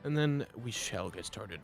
and then we shall get started.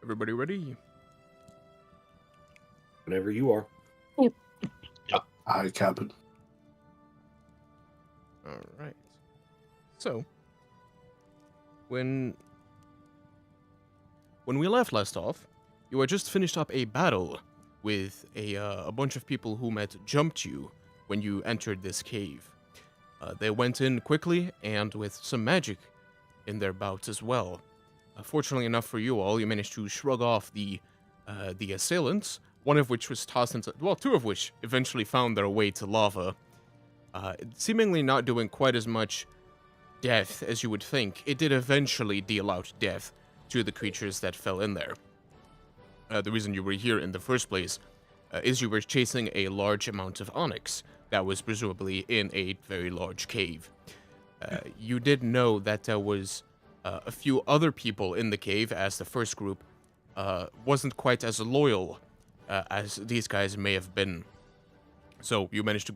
Everybody ready? Whenever you are. Yep. Aye, Captain. All right. So, when we last off, you had just finished up a battle with a bunch of people whom had jumped you when you entered this cave. They went in quickly and with some magic in their bouts as well. Fortunately enough for you all, you managed to shrug off the assailants, one of which was tossed into, well, two of which eventually found their way to lava. Seemingly not doing quite as much death as you would think. It did eventually deal out death to the creatures that fell in there. The reason you were here in the first place is you were chasing a large amount of onyx that was presumably in a very large cave. You did know that there was a few other people in the cave, as the first group wasn't quite as loyal as these guys may have been. So you managed to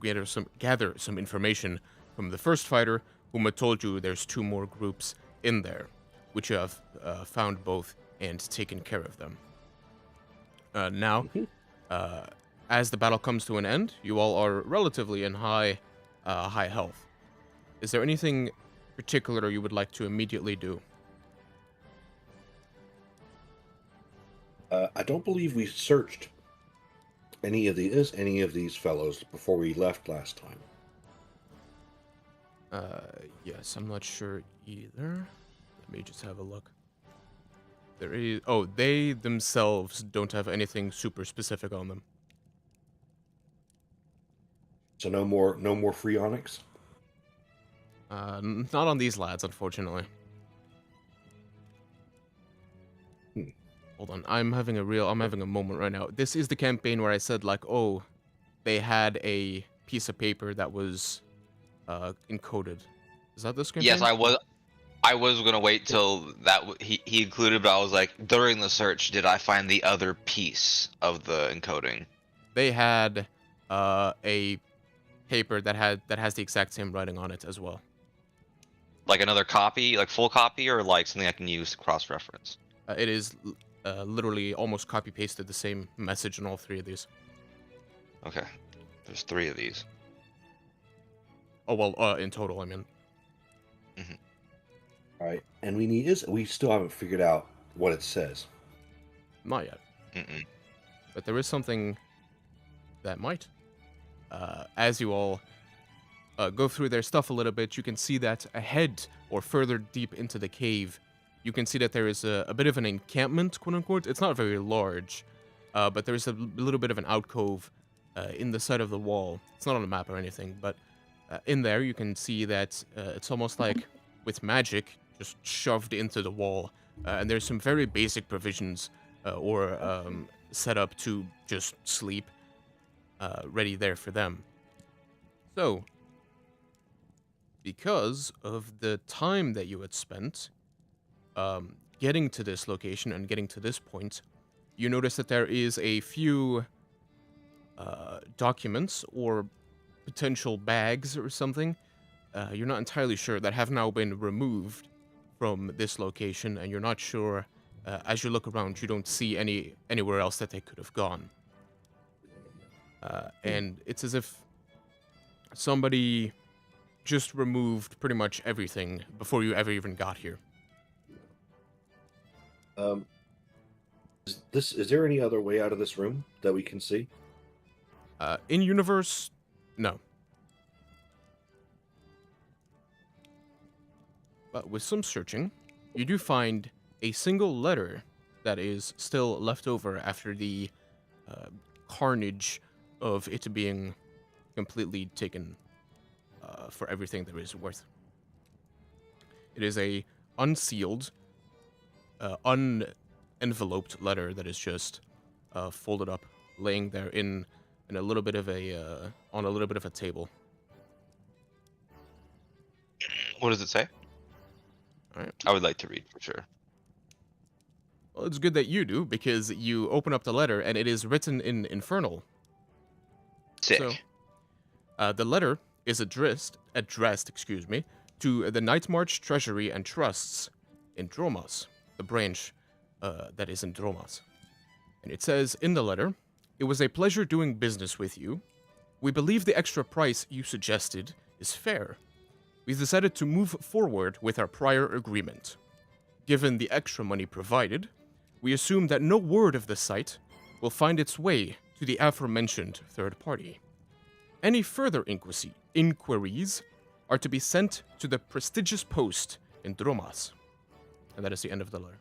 gather some information from the first fighter, whom had told you there's two more groups in there, which you have found both and taken care of them. Now, as the battle comes to an end, you all are relatively in high health. Is there anything particular you would like to immediately do? I don't believe we searched any of these fellows before we left last time. Yes, I'm not sure either. Let me just have a look. There is... Oh, they themselves don't have anything super specific on them. So no more free onyx? Not on these lads, unfortunately. Hold on, I'm having a moment right now. This is the campaign where I said, like, oh, they had a piece of paper that was encoded. Is that this campaign? Yes, I was gonna wait till he included, but I was like, during the search, did I find the other piece of the encoding? They had a paper that has the exact same writing on it as well. Like another copy, like full copy, or like something I can use to cross-reference? It is literally almost copy-pasted the same message in all three of these. Okay, there's 3 of these. Oh, well, in total, I mean. All right, and we still haven't figured out what it says. Not yet. But there is something that might. As you all go through their stuff a little bit, you can see that ahead, or further deep into the cave, you can see that there is a bit of an encampment, quote-unquote. It's not very large, but there's a little bit of an alcove in the side of the wall. It's not on the map or anything, but in there you can see that it's almost like, with magic, just shoved into the wall. And there's some very basic provisions or set up to just sleep ready there for them. So, because of the time that you had spent getting to this location and getting to this point, you notice that there is a few documents or potential bags or something, you're not entirely sure, that have now been removed from this location, and you're not sure, as you look around, you don't see anywhere else that they could have gone. And it's as if somebody just removed pretty much everything before you ever even got here. Is there any other way out of this room that we can see? In universe, no. But with some searching, you do find a single letter that is still left over after the carnage of it being completely taken for everything there is worth. It is a unsealed, unenveloped letter that is just folded up, laying there in a little bit of a on a little bit of a table. What does it say? All right. I would like to read for sure. Well, it's good that you do, because you open up the letter and it is written in Infernal. Sick. So, the letter is addressed, to the Night March Treasury and Trusts in Dromos, the branch that is in Dromos. And it says in the letter, "It was a pleasure doing business with you. We believe the extra price you suggested is fair. We've decided to move forward with our prior agreement. Given the extra money provided, we assume that no word of the site will find its way to the aforementioned third party. Any further inquiries are to be sent to the prestigious post in Dromas." And that is the end of the letter.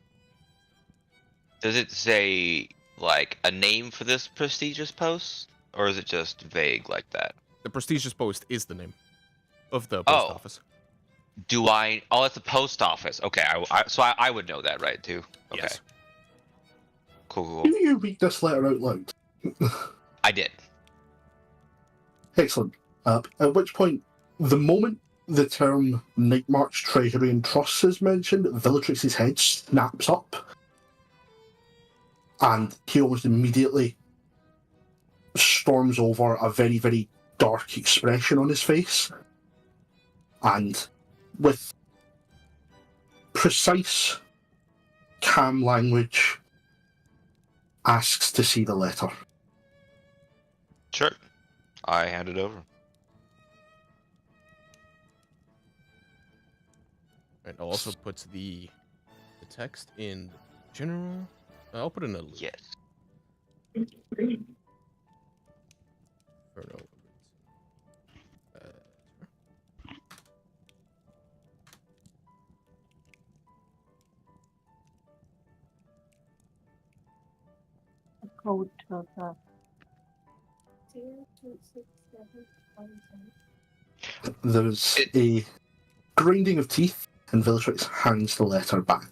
Does it say like a name for this prestigious post, or is it just vague like that? The prestigious post is the name of the post office. Do I? Oh, it's the post office. Okay, so I would know that, right? Too. Okay. Yes. Cool. Can you read this letter out loud? I did. Excellent. At which point, the moment the term Night March Treasury and Trusts is mentioned, Villatrix's head snaps up, and he almost immediately storms over, a very, very dark expression on his face, and with precise, calm language, asks to see the letter. Sure. I hand it over. And I'll also put the text in general. I'll put it in a loop. Yes. Inferno. Code to the 0267. There's a grinding of teeth, and Villatrix hands the letter back.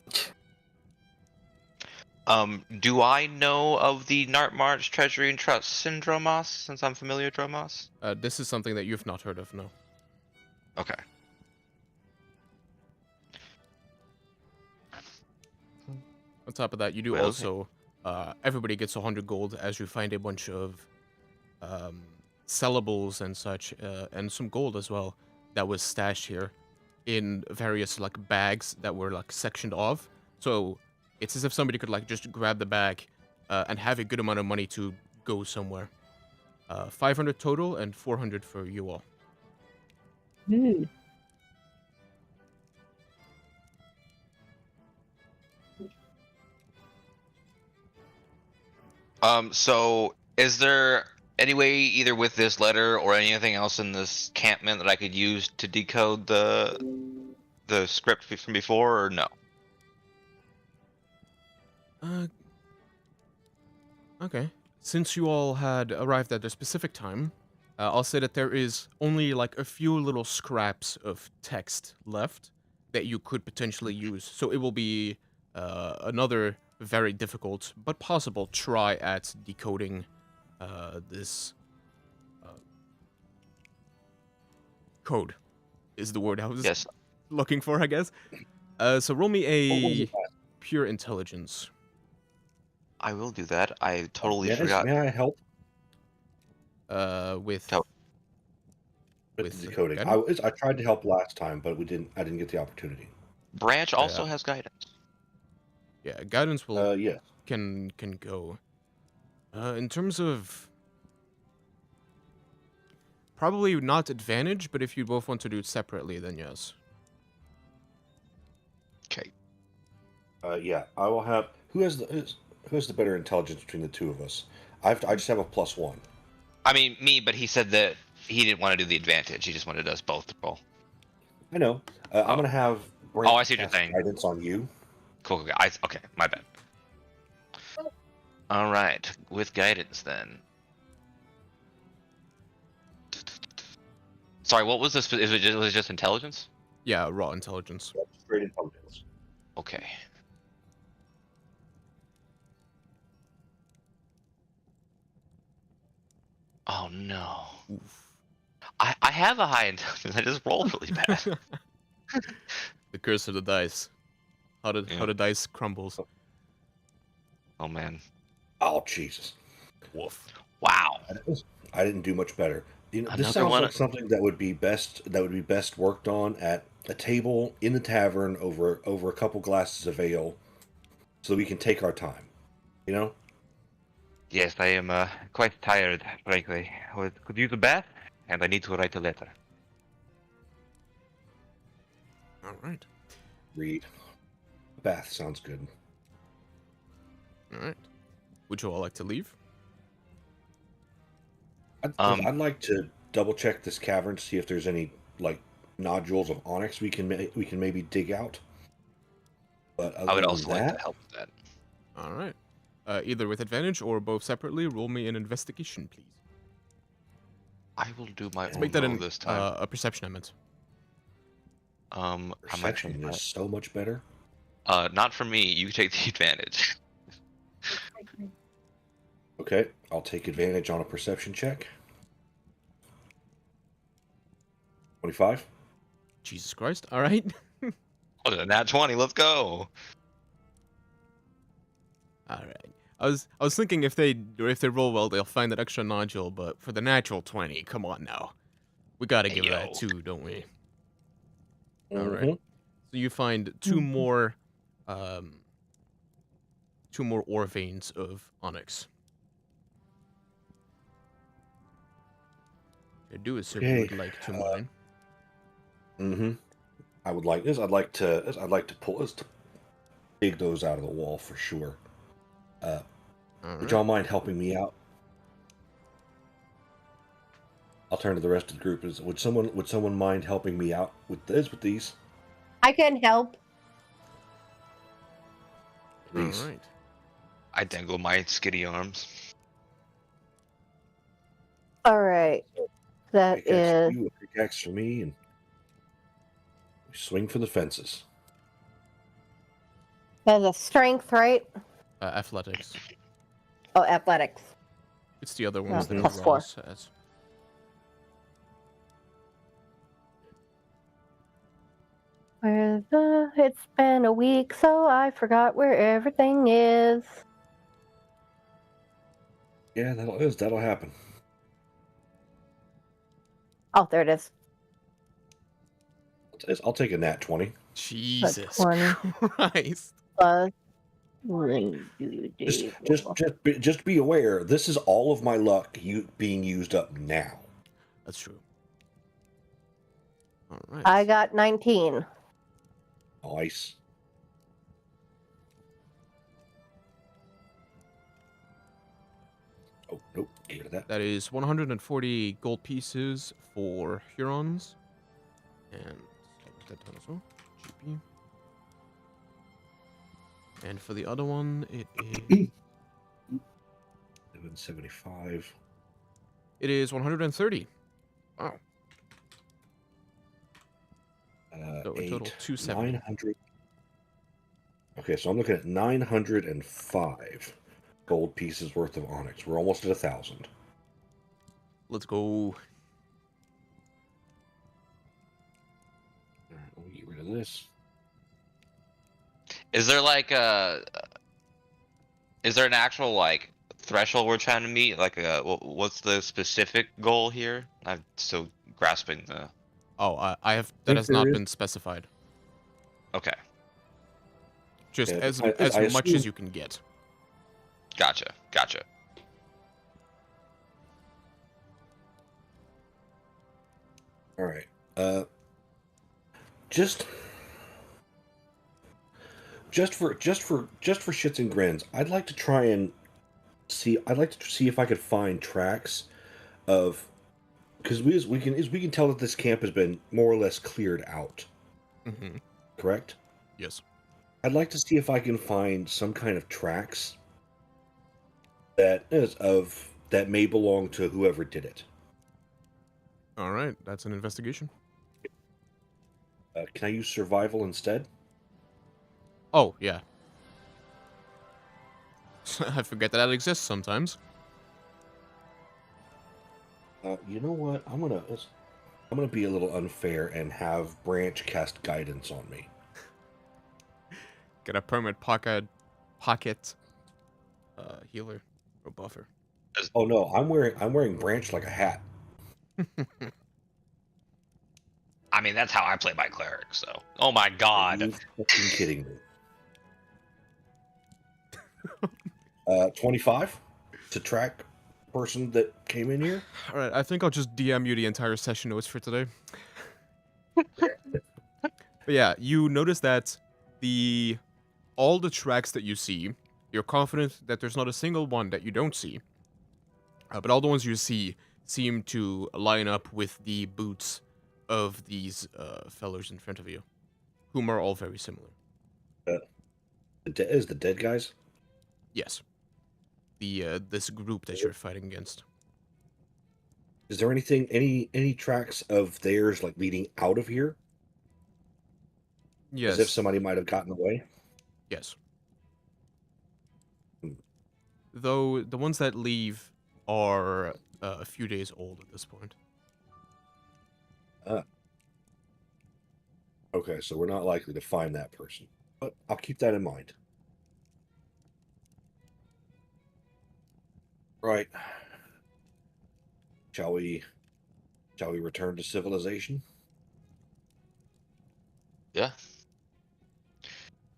Do I know of the Night March Treasury and Trusts in Dromos, since I'm familiar with Dromos? This is something that you've not heard of, no. Okay. On top of that, you do Well, also, everybody gets 100 gold as you find a bunch of sellables and such, and some gold as well that was stashed here in various like bags that were like sectioned off. So it's as if somebody could like just grab the bag and have a good amount of money to go somewhere. 500 total and 400 for you all. So is there any way, either with this letter or anything else in this encampment, that I could use to decode the script from before, or no? Okay. Since you all had arrived at a specific time, I'll say that there is only like a few little scraps of text left that you could potentially use. So it will be another very difficult but possible try at decoding this code. Is the word I was looking for, I guess. So roll me a pure intelligence. I will do that. I totally Dennis, forgot. may I help With with the decoding? guidance? I tried to help last time, but I didn't get the opportunity. Branch also has guidance. Yeah, guidance will Yeah. can go. In terms of probably not advantage, but if you both want to do it separately, then yes. Okay. Yeah, I will have. Who has the better intelligence between the two of us? I just have a +1. I mean, me, but he said that he didn't want to do the advantage. He just wanted us both to roll. I know. I'm gonna have. I see what you're cast saying. Guidance on you. Cool. Okay, my bad. All right, with guidance then. Sorry, what was this? Was it just intelligence? Yeah, raw intelligence. Straight intelligence. Okay. Oh no. Oof. I have a high intelligence. I just rolled really bad. The curse of the dice. How the dice crumbles. Oh man. Oh Jesus! Woof. Wow. I didn't do much better. You know, this Another sounds one- like something that would be best worked on at a table in the tavern over a couple glasses of ale, so we can take our time. You know? Yes, I am quite tired, frankly. I could use a bath, and I need to write a letter. All right. Read. Bath sounds good. All right. Would you all like to leave? I'd like to double check this cavern to see if there's any like nodules of onyx we can maybe dig out. But other I would than also like to help with that. All right. Either with advantage or both separately, roll me an investigation, please. I will do my Let's own make that roll this time. a perception, I meant. I might perception take is so much better. not for me. You take the advantage. Okay, I'll take advantage on a perception check. 25. Jesus Christ. All right. Oh, nat 20. Let's go. All right. I was thinking if they roll well, they'll find that extra nodule, but for the natural 20, come on now. We got to Hey, give that yo. 2, don't we? All right. Mhm. So you find two more ore veins of onyx. I do assume you would Okay, like to mine. Mm-hmm. I would like this. I'd like to pull this to dig those out of the wall for sure. All Would right. y'all mind helping me out? I'll turn to the rest of the group. Would someone mind helping me out with these? I can help. Please. All right. I dangle my skitty arms. All right. That Pickaxe for is you, a pickaxe for me, and we swing for the fences. a strength, right? Athletics. Oh, athletics. It's the other ones that plus Raw 4. says. It's been a week, so I forgot where everything is. Yeah, that'll happen. Oh, there it is. I'll take a nat 20. Jesus 20. Christ. Plus. Just be aware. This is all of my luck being used up now. That's true. All right. I got 19. Nice. Oh nope, get rid of that. That is 140 gold pieces for Hurons. And write that down as well. GP. And for the other one, it is 775. it is 130. Wow. So a total 270. 900. Okay, so I'm looking at 905 gold pieces worth of onyx. We're almost at 1,000. Let's go. All right, we'll get rid of this. Is there like is there an actual like threshold we're trying to meet? Like what's the specific goal here? I'm still grasping the. Oh, I have that Think has not there is- been specified. Okay, Just Yeah, as I much assume- as you can get. gotcha. All right. Just for shits and grins, I'd like to try and see. I'd like to see if I could find tracks of, because we can tell that this camp has been more or less cleared out. Mm-hmm. Correct. Yes. I'd like to see if I can find some kind of tracks that may belong to whoever did it. All right, that's an investigation. Can I use survival instead? Oh, yeah. I forget that exists sometimes. You know what? I'm gonna be a little unfair and have Branch cast guidance on me. Get a permanent pocket healer or buffer. Oh no, I'm wearing Branch like a hat. I mean, that's how I play my cleric. So, oh my Are god. you fucking kidding me? 25 to track person that came in here. All right, I think I'll just DM you the entire session notes for today. But yeah, you notice that all the tracks that you see, you're confident that there's not a single one that you don't see. But all the ones you see seem to line up with the boots of these fellows in front of you, whom are all very similar. Is the dead guys? Yes. This group that you're fighting against. Is there any tracks of theirs like leading out of here? Yes. As if somebody might have gotten away? Yes. Hmm. Though the ones that leave are a few days old at this point. Okay, so we're not likely to find that person. But I'll keep that in mind. Right. Shall we return to civilization? Yeah.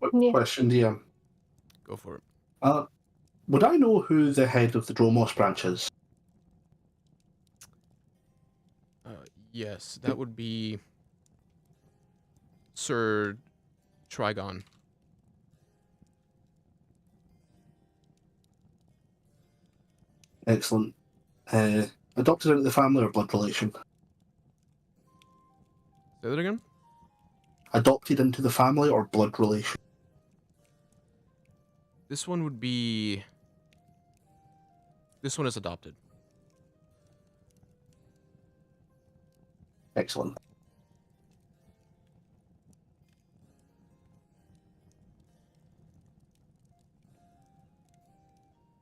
Yeah. Question, DM. Go for it. Would I know who the head of the Dromos branch is? Yes, that would be Sir Trigon. Excellent. Adopted into the family or blood relation? Say that again? Adopted into the family or blood relation? This one would be... This one is adopted. Excellent.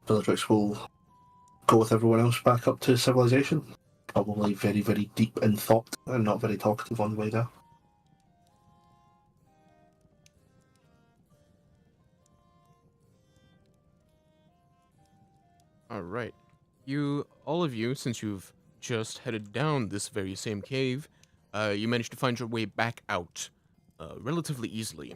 Bellatrix will go with everyone else back up to civilization. Probably very, very deep in thought and not very talkative on the way there. Alright. All of you, since you've just headed down this very same cave, you managed to find your way back out relatively easily,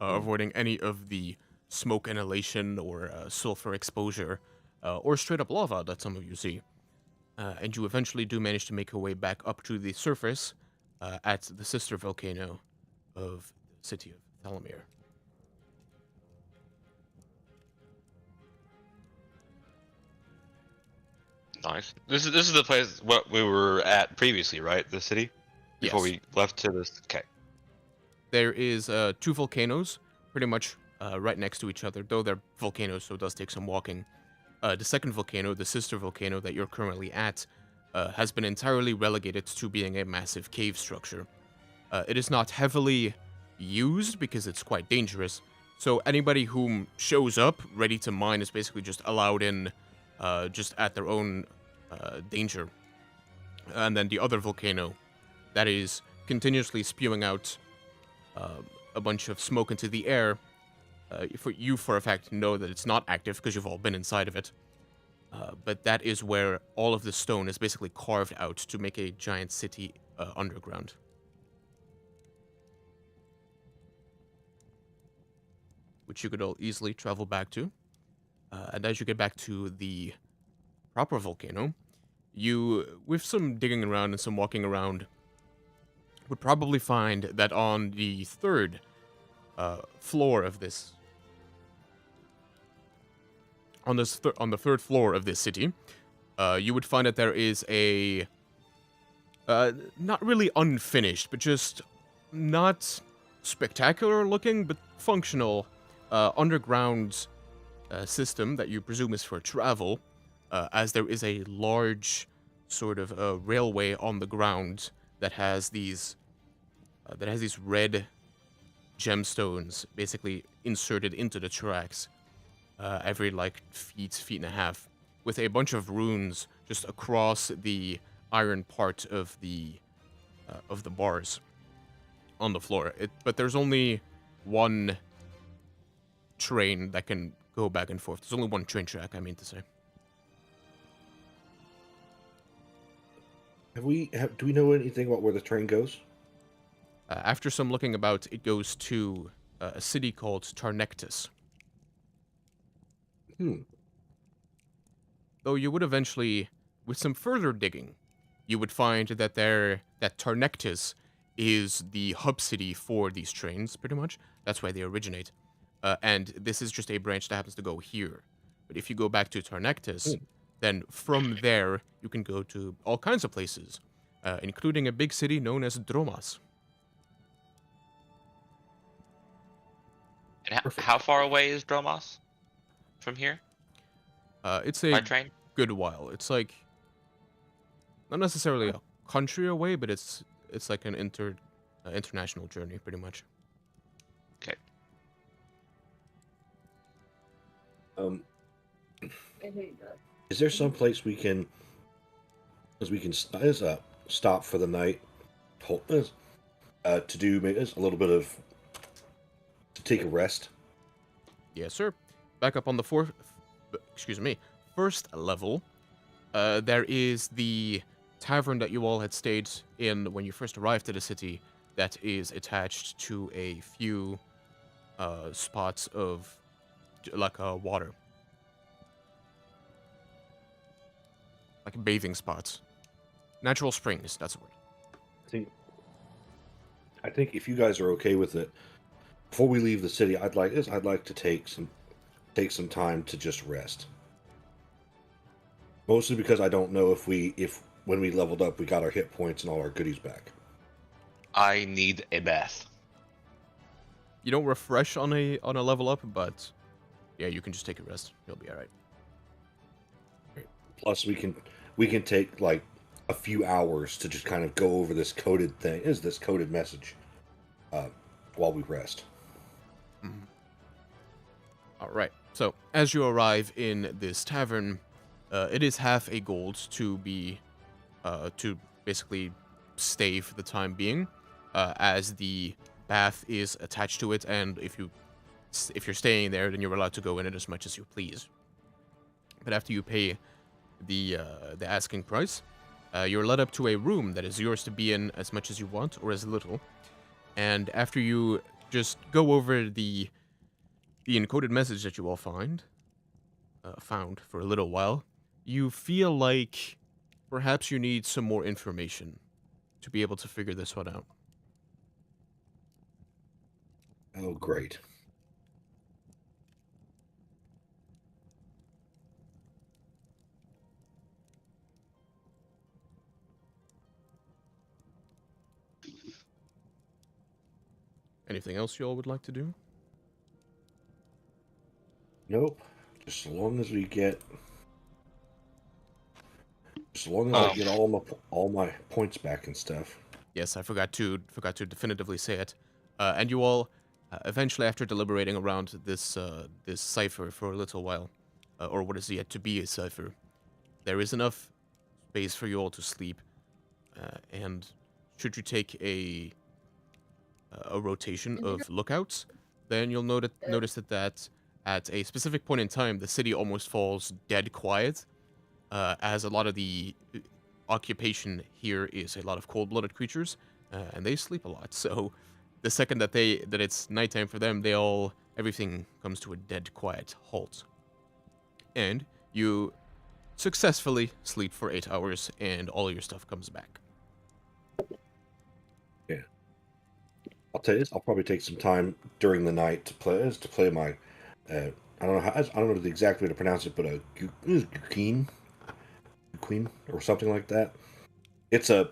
avoiding any of the smoke inhalation or sulfur exposure or straight up lava that some of you see. And you eventually do manage to make your way back up to the surface at the sister volcano of the city of Thalamir. Nice. This is the place what we were at previously, right? The city before Yes. we left to this. Okay. There is two volcanoes, pretty much right next to each other, though they're volcanoes, so it does take some walking. The second volcano, the sister volcano that you're currently at, has been entirely relegated to being a massive cave structure. It is not heavily used because it's quite dangerous, so anybody whom shows up ready to mine is basically just allowed in just at their own danger. And then the other volcano that is continuously spewing out a bunch of smoke into the air. For a fact know that it's not active because you've all been inside of it. But that is where all of the stone is basically carved out to make a giant city underground. Which you could all easily travel back to. And as you get back to the proper volcano, you, with some digging around and some walking around, would probably find that on the third floor of this, on the third floor of this city, you would find that there is a not really unfinished, but just not spectacular looking, but functional underground system that you presume is for travel, as there is a large sort of a railway on the ground that has these red gemstones basically inserted into the tracks every like feet and a half, with a bunch of runes just across the iron part of the bars on the floor. But there's only one train that can go back and forth. There's only one train track, I mean to say. Do we know anything about where the train goes? After some looking about, it goes to a city called Tarnectus. Though you would eventually, with some further digging, you would find that that Tarnectus is the hub city for these trains, pretty much. That's why they originate. And this is just a branch that happens to go here. But if you go back to Tarnectus, then from there, you can go to all kinds of places, including a big city known as Dromas. And how far away is Dromos from here? It's By a train? good while. It's like not necessarily a country away, but it's like an international journey, pretty much. Okay. Is there some place we can stop for the night, to do maybe a little bit of to take a rest? Yes, sir. Back up on the first level, there is the tavern that you all had stayed in when you first arrived to the city that is attached to a few spots of like water. Like bathing spots. Natural springs, that's the word. I think if you guys are okay with it, before we leave the city, I'd like to take some time to just rest. Mostly because I don't know if when we leveled up we got our hit points and all our goodies back. I need a bath. You don't refresh on a level up, but yeah, you can just take a rest. You'll be all right. Plus, we can take like a few hours to just kind of go over this coded message while we rest. Mm-hmm. All right. So as you arrive in this tavern, it is half a gold to be to basically stay for the time being, as the bath is attached to it, and if you're staying there, then you're allowed to go in it as much as you please. But after you pay the asking price, you're led up to a room that is yours to be in as much as you want or as little. And after you just go over the encoded message that you all found for a little while, you feel like perhaps you need some more information to be able to figure this one out. Oh, great. Anything else you all would like to do? Nope. Just as long as I get all my points back and stuff. Yes, I forgot to definitively say it. And you all, eventually, after deliberating around this cipher for a little while, or what is yet to be a cipher, there is enough space for you all to sleep. And should you take a rotation of lookouts, then you'll notice that at a specific point in time, the city almost falls dead quiet, as a lot of the occupation here is a lot of cold-blooded creatures, and they sleep a lot. So the second that it's nighttime for them, everything comes to a dead quiet halt. And you successfully sleep for 8 hours, and all your stuff comes back. Yeah. I'll tell you this, I'll probably take some time during the night to play my I don't know the exact way to pronounce it, but a Queen or something like that. It's a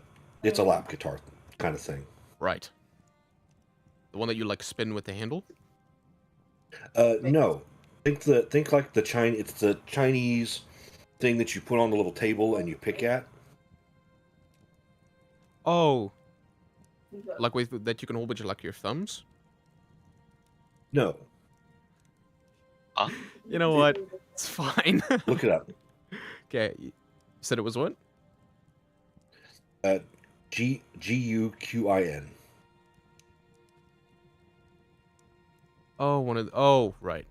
lap guitar kind of thing. Right. The one that you like spin with the handle? No. Think like the Chinese. It's the Chinese thing that you put on the little table and you pick at. Oh, like with that you can hold with like your thumbs. No, Huh? You know what? It's fine. look it up. Okay, you said it was what? Guqin. Oh, oh, right.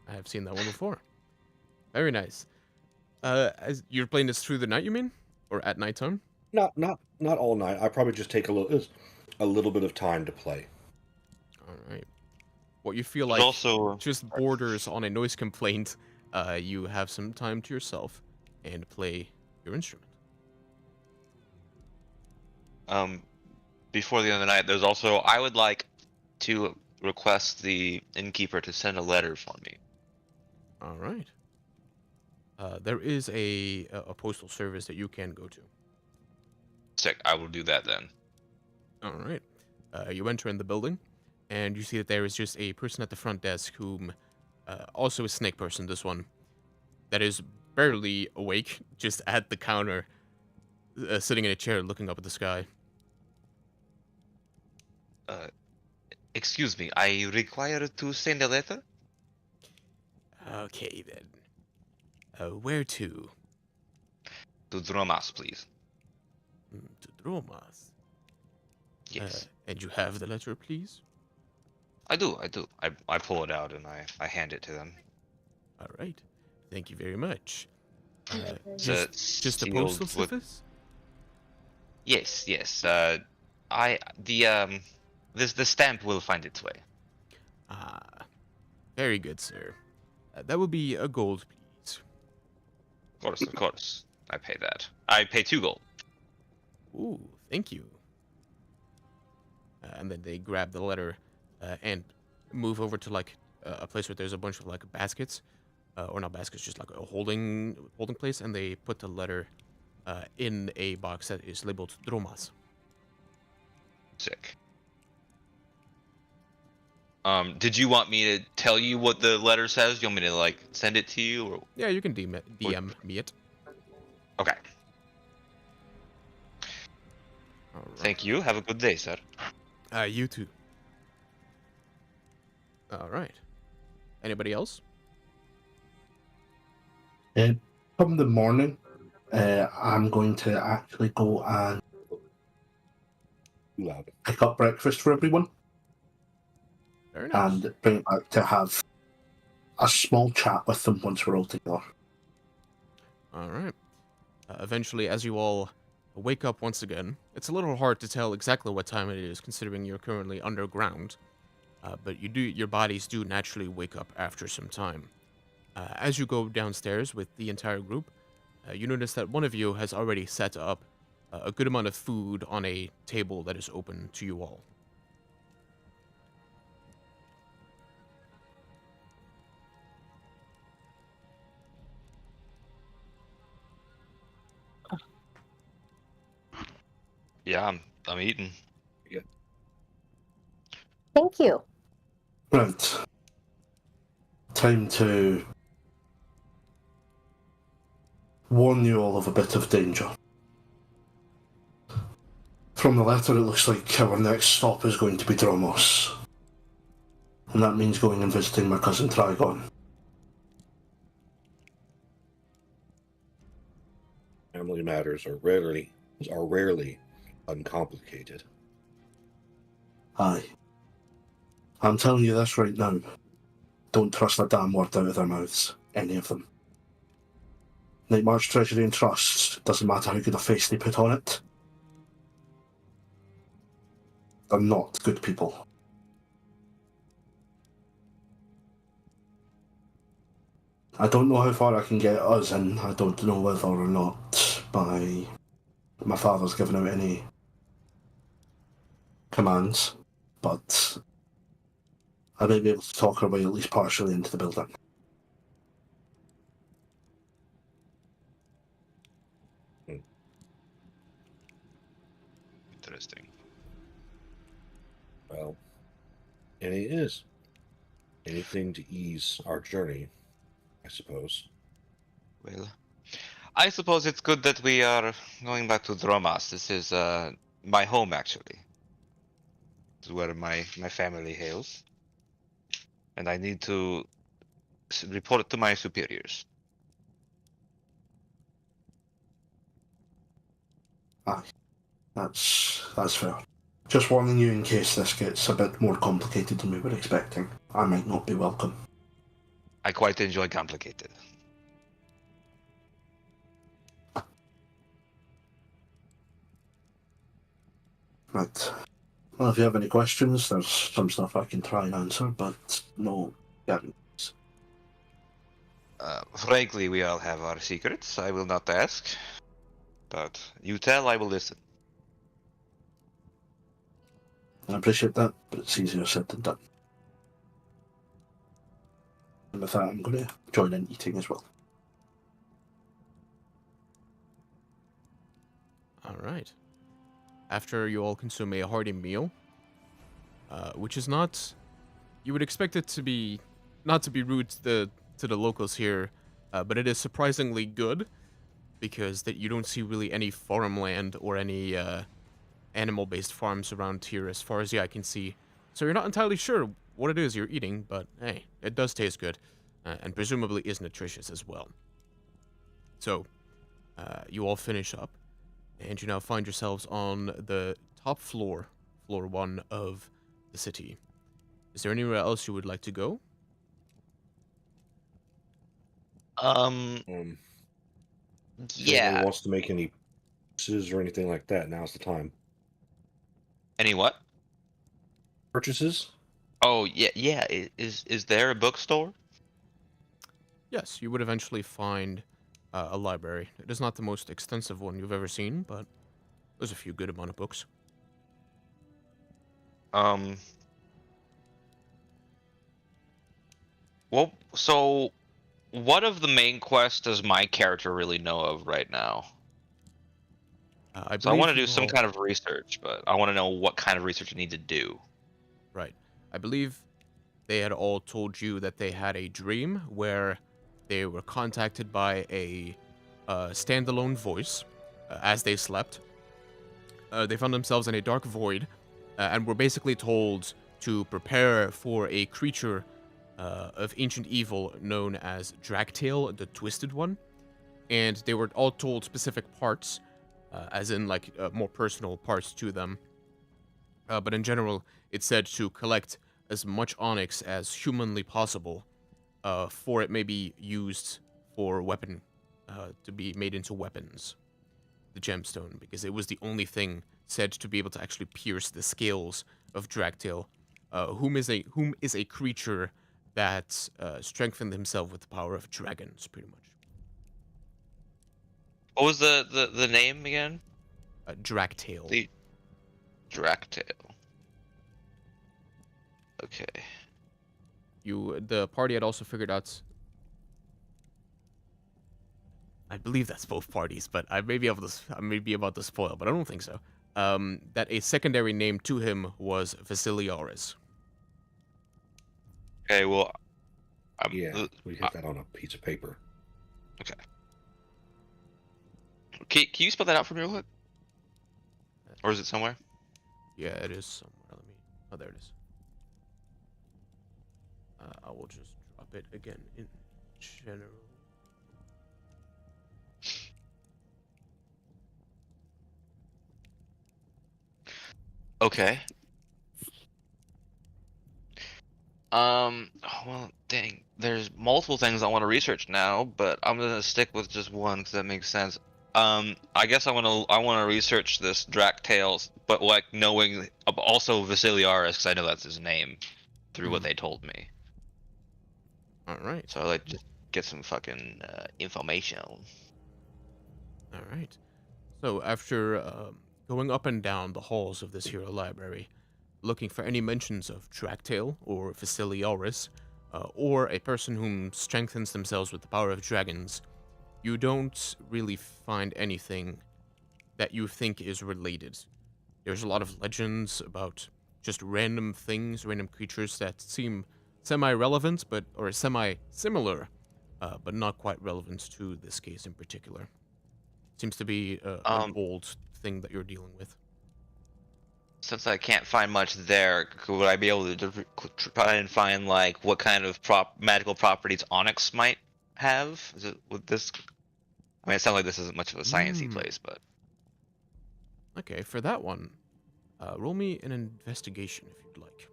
I have seen that one before. Very nice. As you're playing this through the night, you mean, or at nighttime? Not all night. I probably just take a little bit of time to play. All right. What you feel There's like also just borders on a noise complaint. You have some time to yourself and play your instrument. before the end of the night. There's also I would like to request the innkeeper to send a letter for me. All right. There is a postal service that you can go to. Sick. I will do that then. All right. You enter in the building, and you see that there is just a person at the front desk whom, also a snake person, this one, that is barely awake, just at the counter, sitting in a chair looking up at the sky. Excuse me. I require to send a letter. Okay, then. Where to? To Dromas, please. To Dromas. Yes. And you have the letter, please? I do. I pull it out and I hand it to them. All right. Thank you very much. It's Just a sealed postal with- service? Yes. The stamp will find its way. Ah, very good, sir. That would be a gold, please. Of course. I pay that. I pay 2 gold. Ooh, thank you. And then they grab the letter and move over to like a place where there's a bunch of like baskets, or not baskets, just like a holding place, and they put the letter in a box that is labeled Dromas. Sick. Did you want me to tell you what the letter says? You want me to like send it to you, or Yeah, you can DM me it. okay? All right. Thank you. Have a good day, sir. You too. All right. Anybody else? Come the morning, I'm going to actually go and Too loud. pick up breakfast for everyone Very nice. and bring it back to have a small chat with them once we're all together. All right. Eventually, as you all wake up once again, it's a little hard to tell exactly what time it is, considering you're currently underground. But your bodies do naturally wake up after some time. As you go downstairs with the entire group, you notice that one of you has already set up a good amount of food on a table that is open to you all. Yeah, I'm eating. Thank you. Right. Time to warn you all of a bit of danger. From the letter, it looks like our next stop is going to be Dromos. And that means going and visiting my cousin Trigon. Family matters are rarely uncomplicated. Aye. I'm telling you this right now. Don't trust a damn word out of their mouths. Any of them. Nightmarch Treasury and Trust, doesn't matter how good a face they put on it. They're not good people. I don't know how far I can get us in. I don't know whether or not my father's given out any commands, but I may be able to talk our way at least partially into the building. Interesting. Well, and it is anything to ease our journey, I suppose. Well, I suppose it's good that we are going back to Dromas. This is my home, actually. This is where my family hails, and I need to report to my superiors. Aye, that's fair. Just warning you in case this gets a bit more complicated than we were expecting. I might not be welcome. I quite enjoy complicated. Right. Well, if you have any questions, there's some stuff I can try and answer, but no guarantees. Frankly, we all have our secrets. I will not ask. But you tell, I will listen. I appreciate that, but it's easier said than done. And with that, I'm going to join in eating as well. All right. After you all consume a hearty meal, which is not, you would expect it to be, not to be rude to the locals here, but it is surprisingly good, because that you don't see really any farmland or any animal-based farms around here as far as the eye can see. So you're not entirely sure what it is you're eating, but hey, it does taste good, and presumably is nutritious as well. So, you all finish up, and you now find yourselves on the top floor, floor 1 of the city. Is there anywhere else you would like to go? If Yeah. anyone wants to make any purchases or anything like that, now's the time. Any what? Purchases? Oh, yeah. Is there a bookstore? Yes, you would eventually find a library. It is not the most extensive one you've ever seen, but there's a few good amount of books. Well, so what of the main quest does my character really know of right now? So I want to do some kind of research, but I want to know what kind of research I need to do. Right. I believe they had all told you that they had a dream where they were contacted by a standalone voice as they slept. They found themselves in a dark void and were basically told to prepare for a creature of ancient evil known as Dragtail, the Twisted One. And they were all told specific parts, as in like more personal parts to them. But in general, it's said to collect as much onyx as humanly possible, for it may be used for weapon, to be made into weapons. The gemstone, because it was the only thing said to be able to actually pierce the scales of Dragtail, whom is a creature that strengthened himself with the power of dragons, pretty much. What was the name again? Dragtail. The Dragtail. Okay. The party had also figured out. I believe that's both parties, but I may be about to spoil, but I don't think so. That a secondary name to him was Vasiliaris. Okay, well, Yeah, we hit that on a piece of paper. Okay. Can you spell that out for me real quick? Or is it somewhere? Yeah, it is somewhere. Let me. Oh, there it is. I will just drop it again in general. Okay. Well, dang. There's multiple things I want to research now, but I'm gonna stick with just one because that makes sense. I guess I want to research this Dractails, but like knowing also Vasiliaris because I know that's his name through what they told me. All right. So I like just get some fucking information. All right. So after going up and down the halls of this hero library, looking for any mentions of Dractail or Vasiliaris, or a person whom strengthens themselves with the power of dragons, you don't really find anything that you think is related. There's a lot of legends about just random things, random creatures that seem semi-relevant, or semi-similar, but not quite relevant to this case in particular. Seems to be an Um, old thing that you're dealing with. since I can't find much there, would I be able to try and find like what kind of magical properties onyx might have? Is it with this? I mean, it sounds like this isn't much of a sciencey Mm. place, but Okay, for that one, roll me an investigation if you'd like.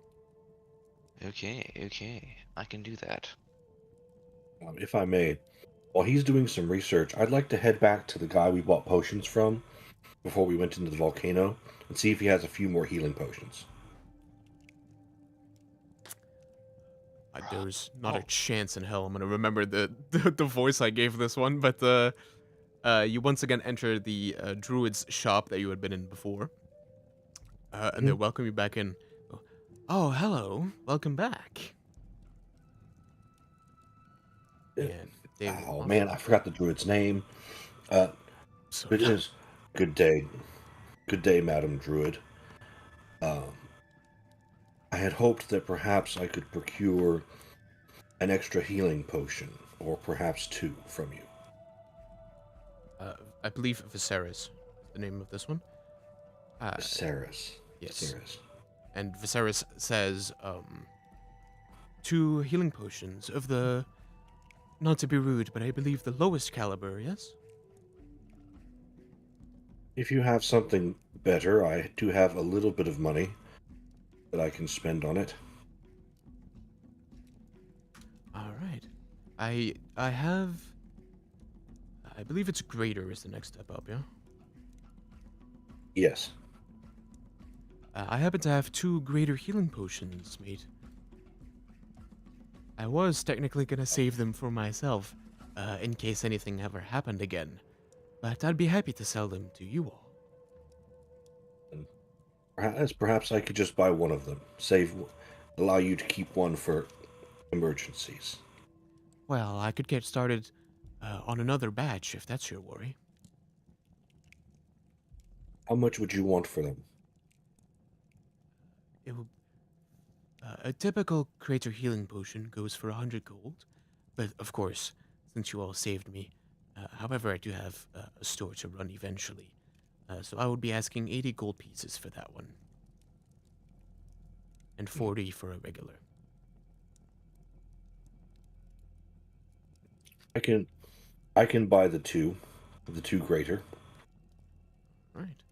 okay, I can do that. If I may, while he's doing some research, I'd like to head back to the guy we bought potions from before we went into the volcano and see if he has a few more healing potions. There's not a Oh. chance in hell I'm gonna remember the voice I gave this one, but you once again enter the druid's shop that you had been in before, and they welcome you back in. Oh, hello, welcome back. And they Oh offer- man, I forgot the druid's name. So It is good day, Madam Druid. I had hoped that perhaps I could procure an extra healing potion, or perhaps two, from you. I believe Viserys is the name of this one. Viserys. Yes. Viserys. And Viserys says, 2 healing potions of the, not to be rude, but I believe the lowest caliber, yes? If you have something better, I do have a little bit of money that I can spend on it. All right. I have, I believe it's greater is the next step up, yeah? Yes. I happen to have 2 greater healing potions, mate. I was technically gonna save them for myself, in case anything ever happened again, but I'd be happy to sell them to you all. Perhaps I could just buy one of them. Allow you to keep one for emergencies. Well, I could get started on another batch if that's your worry. How much would you want for them? It will, a typical creator healing potion goes for 100 gold, but of course, since you all saved me, however, I do have a store to run eventually, so I would be asking 80 gold pieces for that one, and 40 for a regular. I can buy the two greater. Right.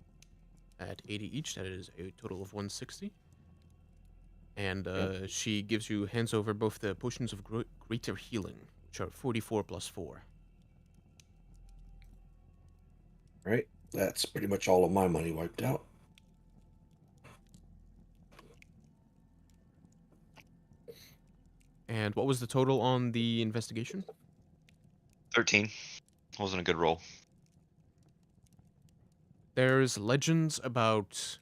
At 80 each, that is a total of 160. And she hands over both the potions of greater healing, which are 44 plus 4. Right? That's pretty much all of my money wiped out. And what was the total on the investigation? 13. Wasn't a good roll. There's legends about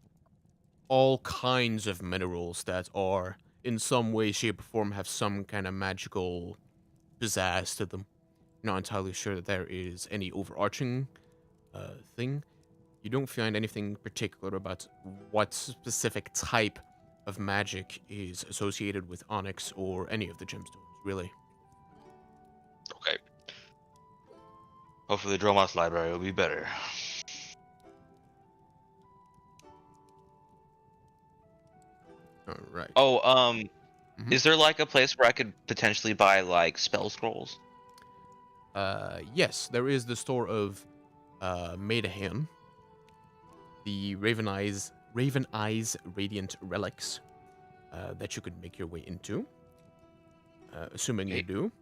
all kinds of minerals that are, in some way, shape, or form, have some kind of magical pizzazz to them. Not entirely sure that there is any overarching thing. You don't find anything particular about what specific type of magic is associated with onyx or any of the gemstones, really. Okay. Hopefully, Dromas library will be better. All right. Oh, Mhm. is there like a place where I could potentially buy like spell scrolls? Yes, there is the store of Maidahan, the Raven Eyes Radiant Relics that you could make your way into. Assuming you Okay. do,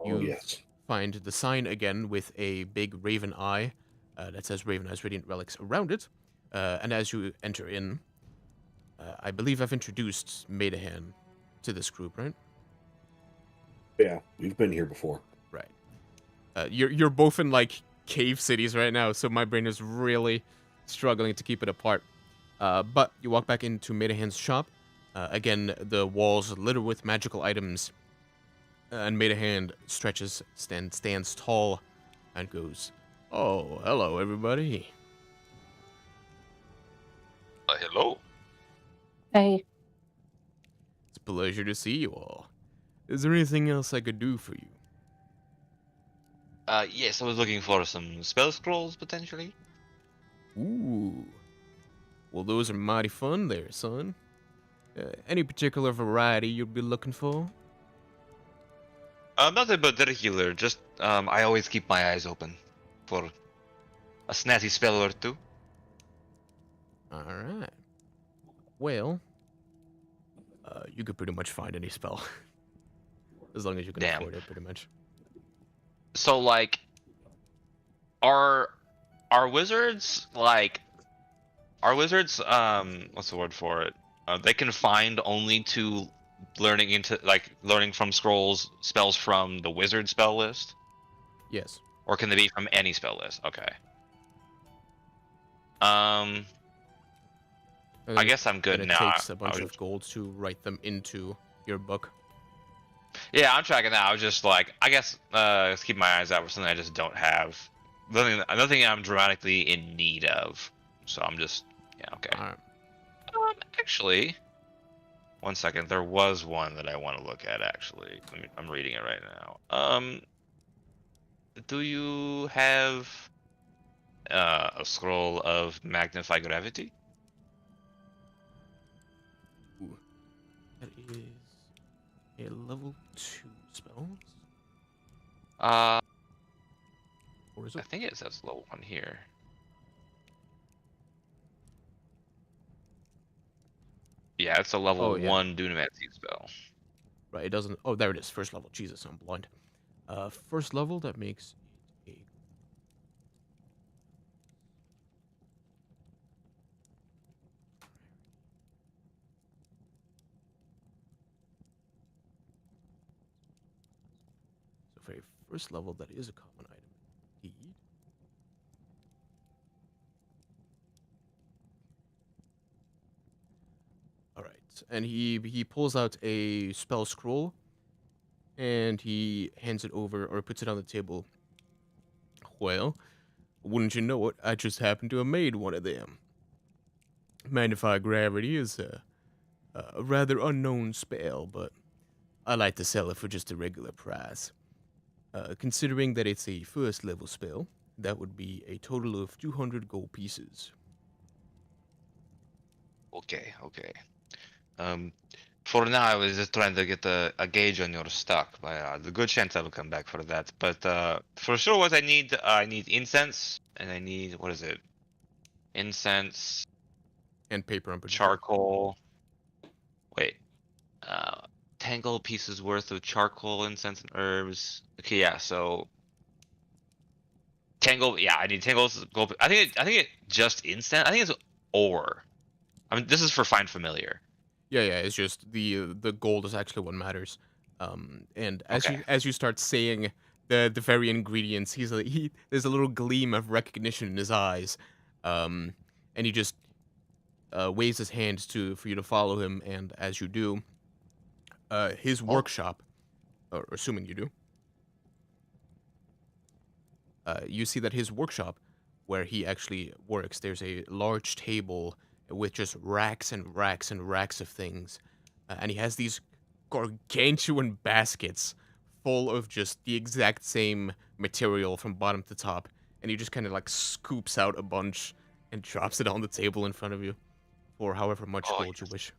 Oh, you yes. find the sign again with a big raven eye that says Raven Eyes Radiant Relics around it. And as you enter in, I believe I've introduced Maidahan to this group, right? Yeah, we've been here before. Right. You're both in like cave cities right now, so my brain is really struggling to keep it apart. But you walk back into Maidahan's shop. Again, the walls littered with magical items. And Maidahan stands tall, and goes, "Oh, hello, everybody." Hello. Hey, It's a pleasure to see you all. Is there anything else I could do for you? Yes, I was looking for some spell scrolls potentially. Ooh. Well, those are mighty fun there, son. Any particular variety you'd be looking for? Nothing particular. Just I always keep my eyes open for a snazzy spell or two. Alright. Well, you could pretty much find any spell. As long as you can Damn. afford it, pretty much. So like, are wizards like what's the word for it? They confined only to learning from scrolls spells from the wizard spell list, Yes. or can they be from any spell list? Okay. I And guess I'm then good it now. takes a I bunch was- of gold to write them into your book. Yeah, I'm tracking that. I was just like, I guess let's keep my eyes out for something I just don't have. Nothing I'm dramatically in need of. So I'm just okay. Alright. Actually, one second. There was one that I want to look at. Actually, I'm reading it right now. Do you have a scroll of magnify gravity? Ooh. That is a level 2 spell? Uh, Or is I it? think it says level 1 here. Yeah, it's a level Oh, yeah. 1 Dunamancy spell. Right, it doesn't. Oh, there it is. First level. Jesus, I'm blind. First level, that makes it a. So, for a first level, that is a common item. Indeed. Alright, and he pulls out a spell scroll and he hands it over or puts it on the table. Well, wouldn't you know it, I just happened to have made one of them. Magnify gravity is a rather unknown spell, but I like to sell it for just a regular price. Considering that it's a first level spell, that would be a total of 200 gold pieces. Okay. For now, I was just trying to get a gauge on your stock. But the good chance I will come back for that. But for sure, what I need incense, and I need what is it? Incense, And paper, I'm pretty sure. charcoal. Wait, uh, 10 gold pieces worth of charcoal, incense, and herbs. Okay, yeah. So 10 gold. Yeah, I need 10 gold. I think it just incense. I think it's ore. I mean, this is for find familiar. Yeah, it's just the gold is actually what matters. And Okay. as you start saying the very ingredients, there's a little gleam of recognition in his eyes, and he just waves his hand for you to follow him. And as you do, his workshop, or assuming you do, you see that his workshop, where he actually works, there's a large table with just racks and racks and racks of things. And he has these gargantuan baskets full of just the exact same material from bottom to top. And he just kind of like scoops out a bunch and drops it on the table in front of you for however much Oh, gold you wish.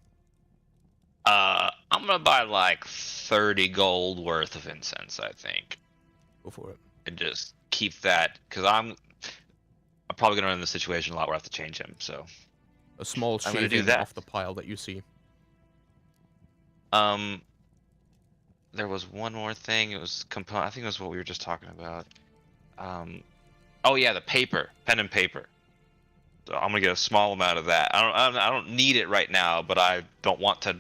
I'm gonna buy like 30 gold worth of incense, I think, Go for it. and just keep that because I'm probably gonna run in the situation a lot where I have to change him. So A small I'm gonna do shaving that. off the pile that you see. there was one more thing. It was I think it was what we were just talking about. Oh yeah, the paper, pen and paper. So I'm gonna get a small amount of that. I don't need it right now, but I don't want to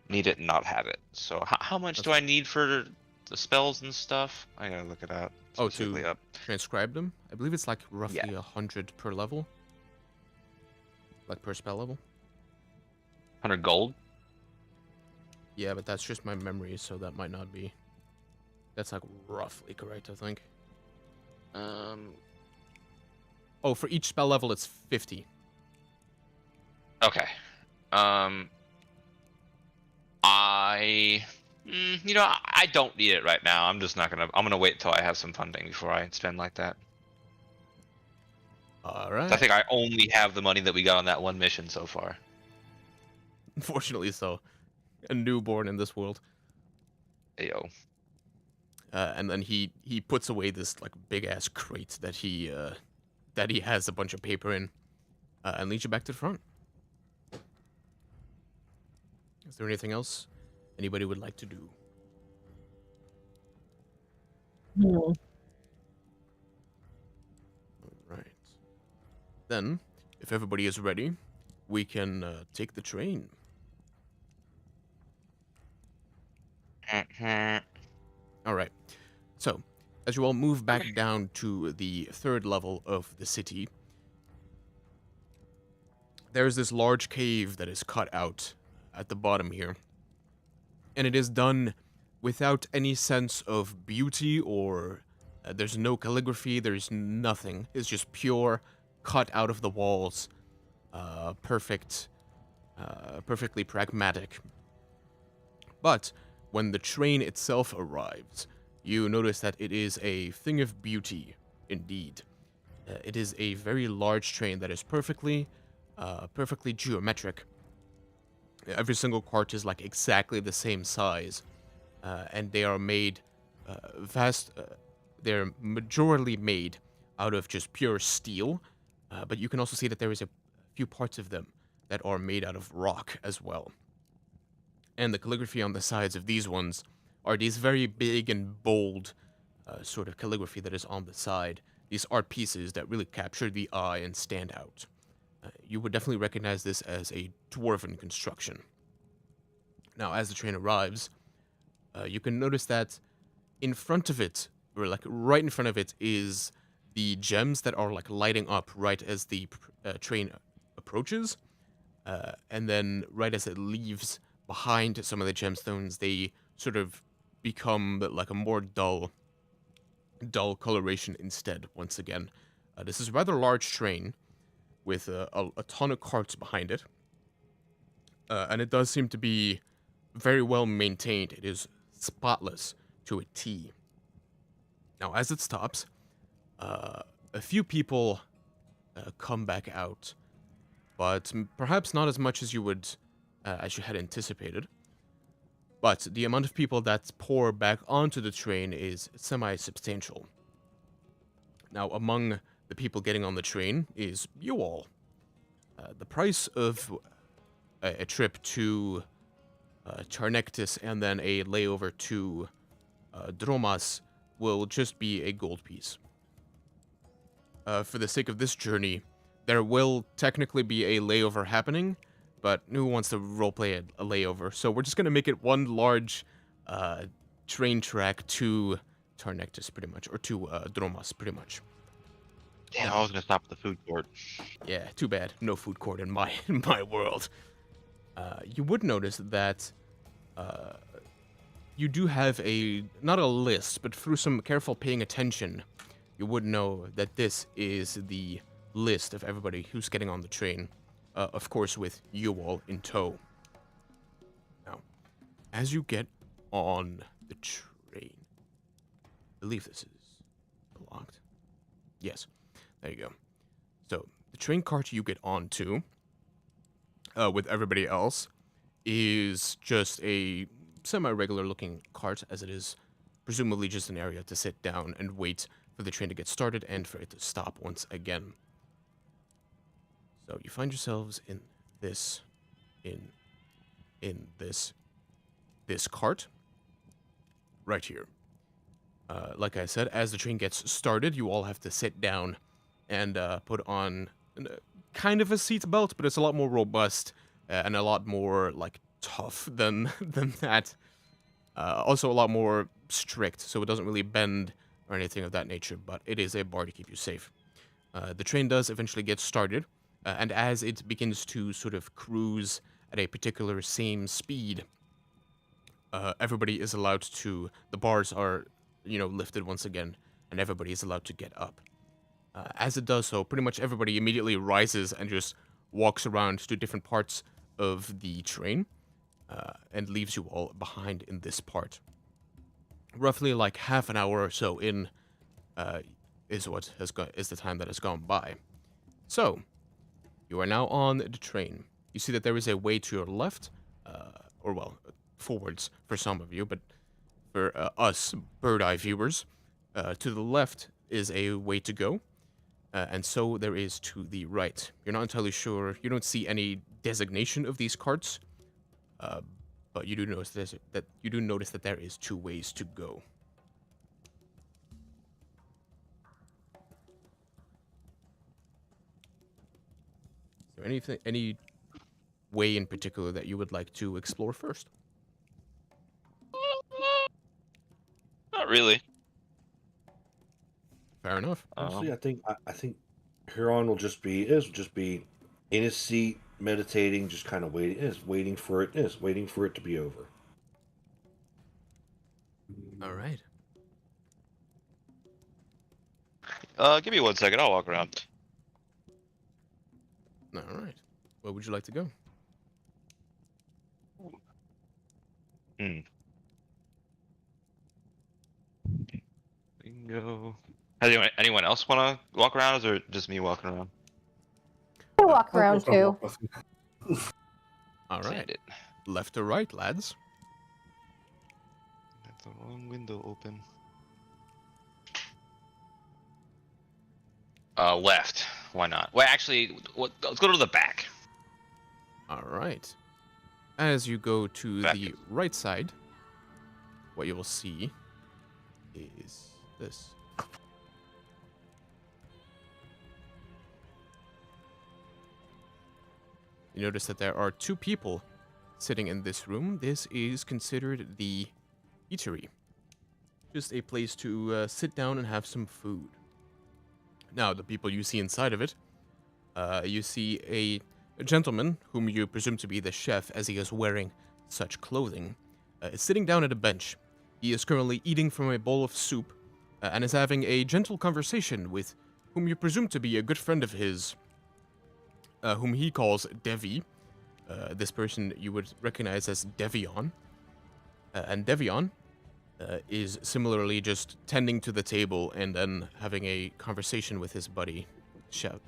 need it and not have it. So how much do I need for the spells and stuff? I gotta look it up. Oh, specifically to up. transcribe them? I believe it's like roughly 100 per level. Like per spell level. 100 gold. Yeah, but that's just my memory, so that might not be. That's like roughly correct, I think. Oh, for each spell level, it's 50. Okay. I You know, I don't need it right now. I'm just not gonna. I'm gonna wait until I have some funding before I spend like that. All I right. think I only have the money that we got on that one mission so far. Unfortunately, so a newborn in this world. Ayo. And then he puts away this like big ass crate that he has a bunch of paper in, and leads you back to the front. Is there anything else anybody would like to do? Hmm. Right. Then, if everybody is ready, we can take the train. All right. So, as you all move back down to the third level of the city, there's this large cave that is cut out at the bottom here. And it is done without any sense of beauty or there's no calligraphy, there's nothing. It's just pure cut out of the walls, perfectly pragmatic. But when the train itself arrives, you notice that it is a thing of beauty indeed. It is a very large train that is perfectly geometric. Every single cart is like exactly the same size, and they are made they're majorly made out of just pure steel, but you can also see that there is a few parts of them that are made out of rock as well. And the calligraphy on the sides of these ones are these very big and bold sort of calligraphy that is on the side. These art pieces that really capture the eye and stand out. You would definitely recognize this as a dwarven construction. Now, as the train arrives, you can notice that in front of it, or like right in front of it, is the gems that are like lighting up right as the train approaches, and then right as it leaves behind some of the gemstones, they sort of become like a more dull coloration instead. Once again, this is a rather large train with a ton of carts behind it, and it does seem to be very well maintained. It is spotless to a T. Now, as it stops, a few people come back out, but perhaps not as much as you had anticipated. But the amount of people that pour back onto the train is semi-substantial. Now, among the people getting on the train is you all. The price of a trip to Charnectis and then a layover to Dromas will just be a gold piece. For the sake of this journey, there will technically be a layover happening, but who wants to roleplay a layover? So we're just going to make it one large train track to Charnectis, pretty much, or to Dromas, pretty much. Damn, I was gonna stop at the food court. Yeah, too bad. No food court in my world. You would notice that you do have not a list, but through some careful paying attention, you would know that this is the list of everybody who's getting on the train. Of course, with you all in tow. Now, as you get on the train, I believe this is locked. Yes, there you go. So, the train cart you get onto, with everybody else, is just a semi-regular looking cart, as it is presumably just an area to sit down and wait for the train to get started and for it to stop once again. So you find yourselves in this cart right here. Like I said, as the train gets started, you all have to sit down and put on kind of a seat belt, but it's a lot more robust and a lot more like tough than that. Also a lot more strict, so it doesn't really bend or anything of that nature, but it is a bar to keep you safe. The train does eventually get started, and as it begins to sort of cruise at a particular same speed, everybody is allowed to. The bars are, lifted once again, and everybody is allowed to get up. As it does so, pretty much everybody immediately rises and just walks around to different parts of the train. and leaves you all behind in this part. Roughly like half an hour or so in is the time that has gone by. So you are now on the train. You see that there is a way to your left, or well, forwards for some of you, but for us bird-eye viewers, to the left is a way to go, and so there is to the right. You're not entirely sure. You don't see any designation of these carts, but you do notice that there is 2 ways to go. Is there any way in particular that you would like to explore first? Not really. Fair enough. Honestly, I think Huron will just be in his seat, meditating, just kind of waiting for it to be over. All right. Give me 1 second. I'll walk around. All right. Where would you like to go? Bingo. Has anyone else want to walk around, or is it just me walking around? I walk around too. All right. Send it. Left or right, lads? Got the wrong window open. Left. Why not? Well, actually, let's go to the back. All right. As you go to Back. the right side, what you will see is this. You notice that there are 2 people sitting in this room. This is considered the eatery. Just a place to sit down and have some food. Now, the people you see inside of it, you see a gentleman, whom you presume to be the chef as he is wearing such clothing, is sitting down at a bench. He is currently eating from a bowl of soup and is having a gentle conversation with whom you presume to be a good friend of his, whom he calls Devi. This person you would recognize as Devion. And Devion is similarly just tending to the table and then having a conversation with his buddy,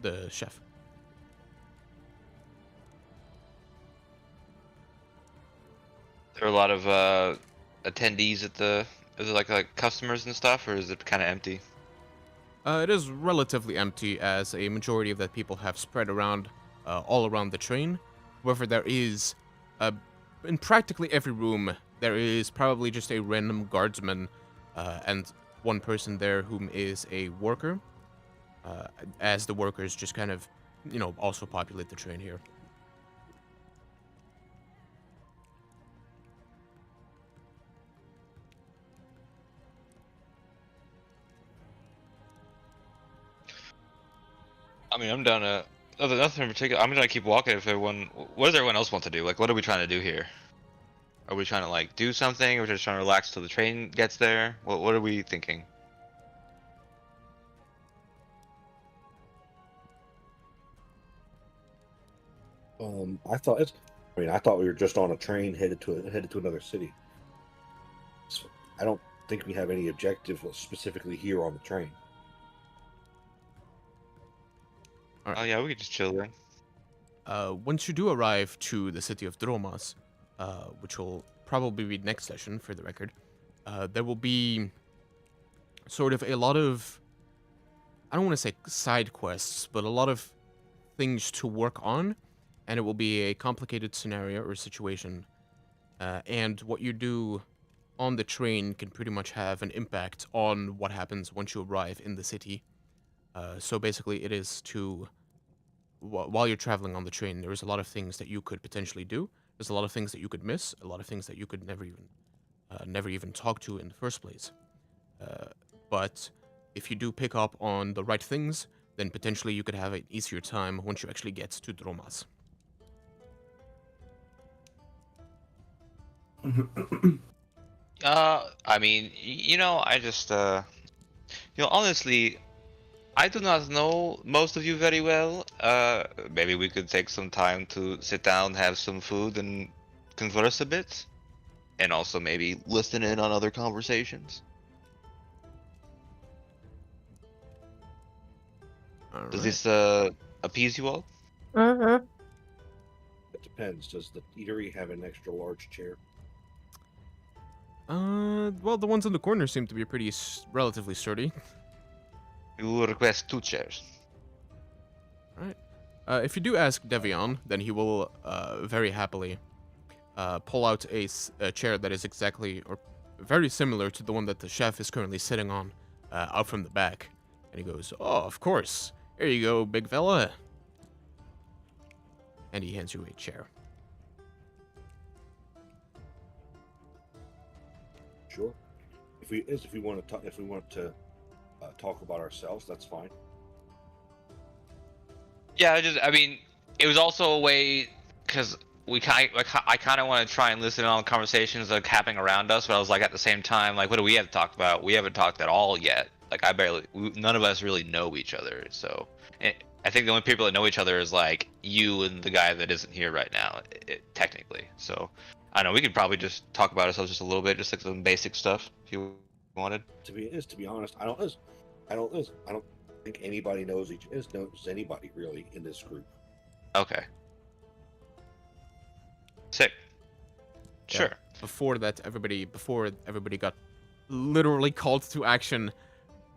the chef. There are a lot of attendees at the. Is it like customers and stuff, or is it kind of empty? It is relatively empty, as a majority of the people have spread around, all around the train. However, there is, in practically every room, there is probably just a random guardsman, and one person there whom is a worker, as the workers just kind of, also populate the train here. I mean, I'm down to. Nothing in particular. I'm gonna keep walking. If everyone, what does everyone else want to do? Like, what are we trying to do here? Are we trying to like do something? Or are we just trying to relax till the train gets there? What are we thinking? I thought we were just on a train headed to another city. So I don't think we have any objective specifically here on the train. Oh yeah, we could just chill there. Once you do arrive to the city of Dromas, which will probably be next session for the record, there will be sort of a lot of, I don't want to say side quests, but a lot of things to work on, and it will be a complicated scenario or situation. And what you do on the train can pretty much have an impact on what happens once you arrive in the city. So basically, it is to, while you're traveling on the train, there's a lot of things that you could potentially do. There's a lot of things that you could miss, a lot of things that you could never even talk to in the first place. But if you do pick up on the right things, then potentially you could have an easier time once you actually get to Dromas. I mean, I just, honestly, I do not know most of you very well. Maybe we could take some time to sit down, have some food, and converse a bit, and also maybe listen in on other conversations. All Does right. this appease you all? Mm-hmm. It depends. Does the eatery have an extra large chair? Well, the ones in the corner seem to be pretty relatively sturdy. We will request 2 chairs. If you do ask Devion, then he will very happily pull out a chair that is exactly or very similar to the one that the chef is currently sitting on out from the back. And he goes, "Oh, of course. Here you go, big fella." And he hands you a chair. Sure. If we want to talk about ourselves, that's fine. Yeah, I mean, it was also a way because I kind of want to try and listen in on conversations like happening around us, but I was like at the same time, like, what do we have to talk about? We haven't talked at all yet. Like, none of us really know each other. So, I think the only people that know each other is like you and the guy that isn't here right now, technically. So, I don't know, we could probably just talk about ourselves just a little bit, just like some basic stuff if you wanted. To be honest, I don't think anybody knows anybody really in this group. Okay. Sick. Yeah. Sure. Before everybody got literally called to action,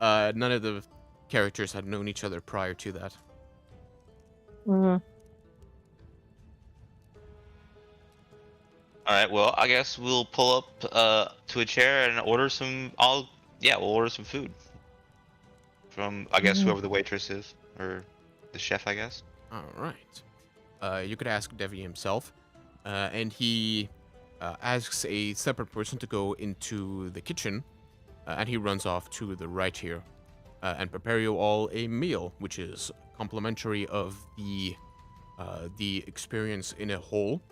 none of the characters had known each other prior to that. Mm-hmm. All right. Well, I guess we'll pull up to a chair and order some. We'll order some food from I guess whoever the waitress is or the chef, I guess. All right. You could ask Devi himself, and he asks a separate person to go into the kitchen, and he runs off to the right here, and prepare you all a meal, which is complimentary of the experience in a whole.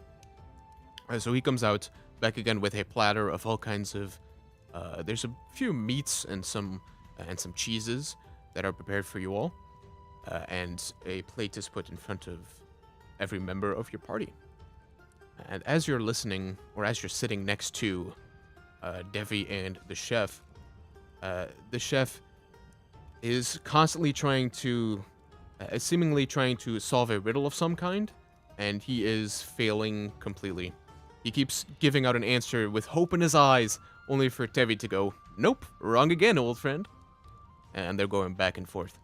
So he comes out back again with a platter of all kinds of. There's a few meats and some cheeses that are prepared for you all, and a plate is put in front of every member of your party. And as you're listening, or as you're sitting next to Devi and the chef is constantly seemingly trying to solve a riddle of some kind, and he is failing completely. He keeps giving out an answer with hope in his eyes, only for Devi to go, "Nope, wrong again, old friend." And they're going back and forth.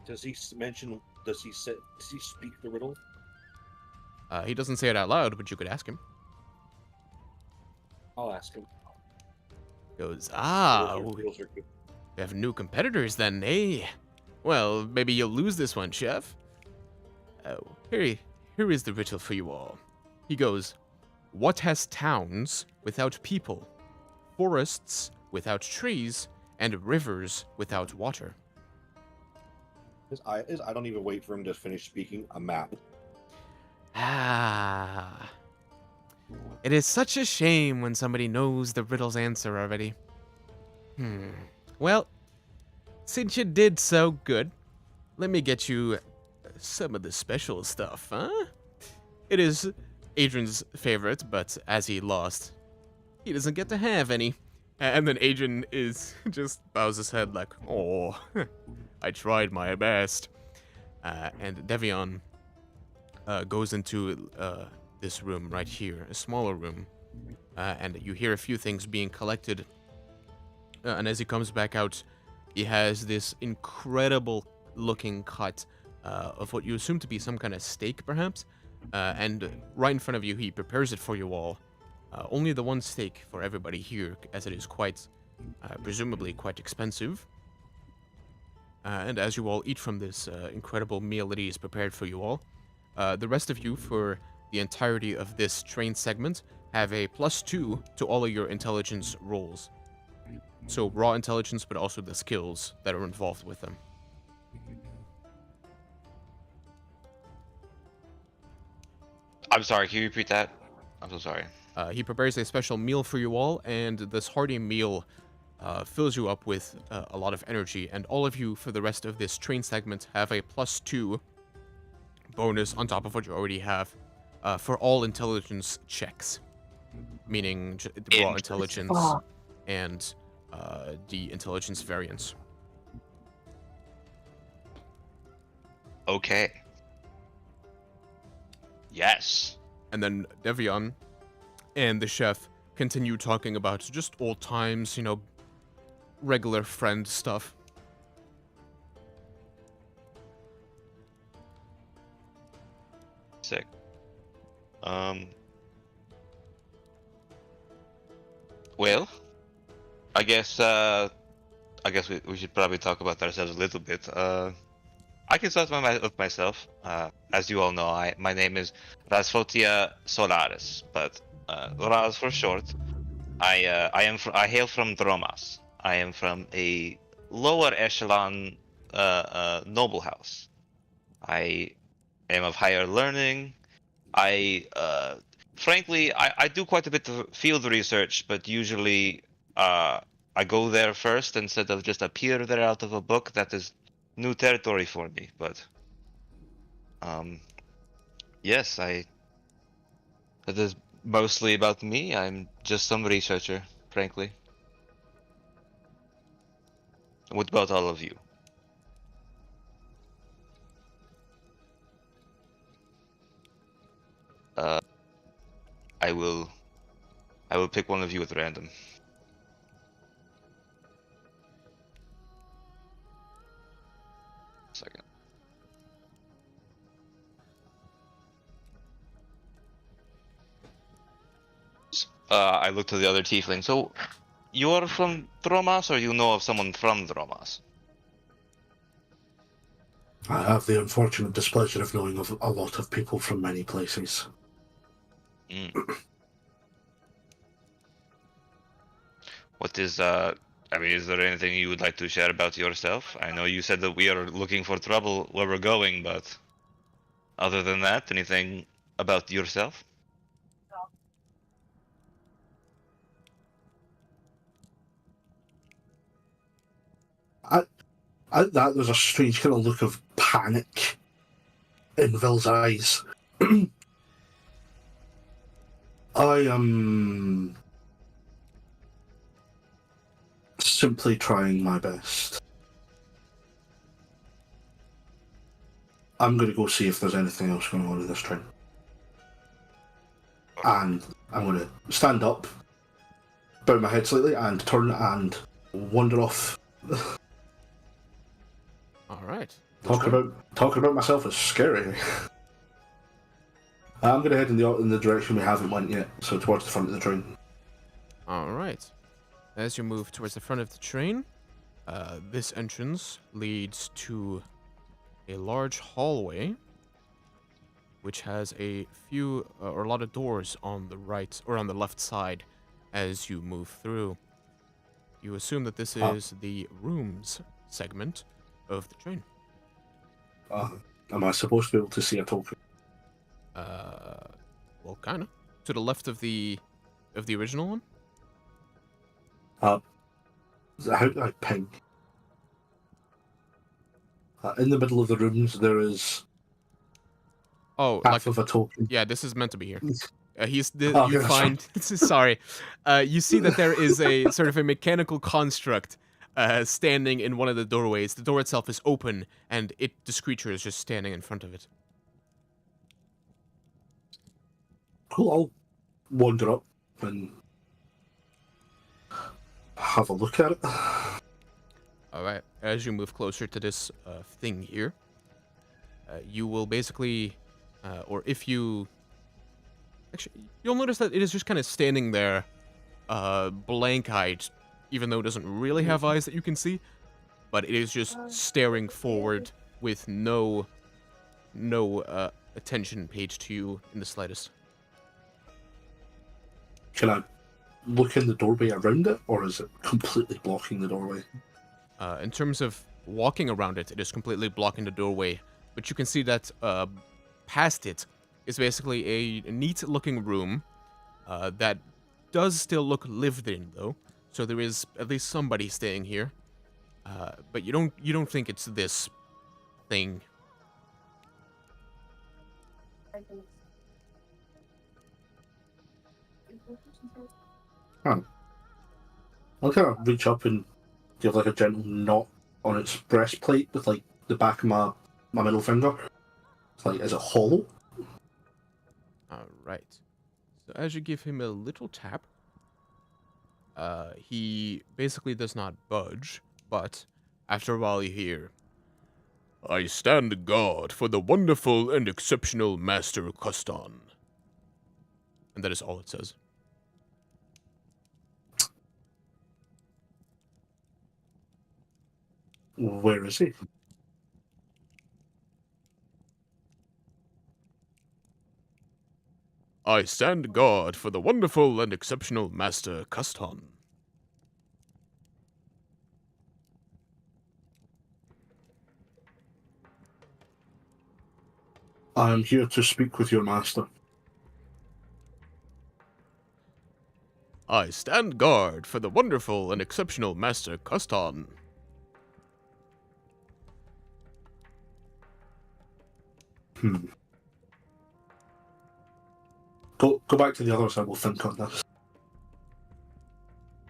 Does he speak the riddle? He doesn't say it out loud, but you could ask him. I'll ask him. He goes, Riddles are good. we have new competitors then, eh? Well, maybe you'll lose this one, chef. Here is the riddle for you all. He goes, what has towns without people, forests without trees, and rivers without water? I don't even wait for him to finish speaking. A map. Ah. It is such a shame when somebody knows the riddle's answer already. Well, since you did so good, let me get you some of the special stuff, huh? It is Adrian's favorite, but as he lost, he doesn't get to have any. And then Adrian just bows his head like, oh, I tried my best. And Devion goes into this room right here, a smaller room, and you hear a few things being collected. And as he comes back out, he has this incredible looking cut of what you assume to be some kind of steak, perhaps. And right in front of you, he prepares it for you all. Only the one steak for everybody here, as it is quite, presumably quite expensive. And as you all eat from this incredible meal that he has prepared for you all, the rest of you, for the entirety of this train segment, have a +2 to all of your intelligence rolls. So raw intelligence, but also the skills that are involved with them. I'm sorry, can you repeat that? I'm so sorry. He prepares a special meal for you all, and this hearty meal fills you up with a lot of energy, and all of you, for the rest of this train segment, have a +2 bonus on top of what you already have for all intelligence checks, meaning the raw Interesting. intelligence Oh, and the intelligence variance. Okay. Yes. And then Devion and the chef continue talking about just old times, regular friend stuff. Sick. Well, I guess we should probably talk about ourselves a little bit. I can start with myself. As you all know, my name is Rasfotia Solaris, but Raz for short. I hail from Dromas. I am from a lower echelon noble house. I am of higher learning. Frankly, I do quite a bit of field research, but usually I go there first instead of just appear there out of a book. That is new territory for me. But yes, that is mostly about me. I'm just some researcher, frankly. What about all of you? I will pick one of you at random. Second. I look to the other tiefling. So, you're from Dromas, or you know of someone from Dromas? I have the unfortunate displeasure of knowing of a lot of people from many places. Mm. What is is there anything you would like to share about yourself? I know you said that we are looking for trouble where we're going, but other than that, anything about yourself? At that, there's a strange kind of look of panic in Ville's eyes. I am simply trying my best. I'm going to go see if there's anything else going on in this train. And I'm going to stand up, bow my head slightly, and turn and wander off. All right. Talking about myself is scary. I'm going to head in the direction we haven't went yet, so towards the front of the train. All right. As you move towards the front of the train, this entrance leads to a large hallway, which has a few or a lot of doors on the right or on the left side as you move through. You assume that this is the rooms segment of the train. Am I supposed to be able to see a token? Well, kind of. To the left of the original one. How do I ping? In the middle of the rooms, there is Oh, half of a token. yeah, this is meant to be here. Oh, You yeah, find sorry, you see that there is a sort of a mechanical construct standing in one of the doorways. The door itself is open, and this creature is just standing in front of it. Cool, I'll wander up and have a look at it. All right. As you move closer to this thing here, you will basically, or if you, actually, you'll notice that it is just kind of standing there, blank-eyed, even though it doesn't really have eyes that you can see, but it is just staring forward with no attention paid to you in the slightest. Can I look in the doorway around it, or is it completely blocking the doorway? In terms of walking around it, it is completely blocking the doorway, but you can see that past it is basically a neat-looking room that does still look lived in, though. So there is at least somebody staying here, but you don't think it's this thing. I'll kind of reach up and give like a gentle knot on its breastplate with like the back of my middle finger. It's like, is it hollow? All right. So as you give him a little tap, he basically does not budge, but after a while you hear, "I stand guard for the wonderful and exceptional Master Custon." And that is all it says. Where is he? "I stand guard for the wonderful and exceptional Master Custon." I am here to speak with your master. "I stand guard for the wonderful and exceptional Master Custon." Go back to the others, I will think on this.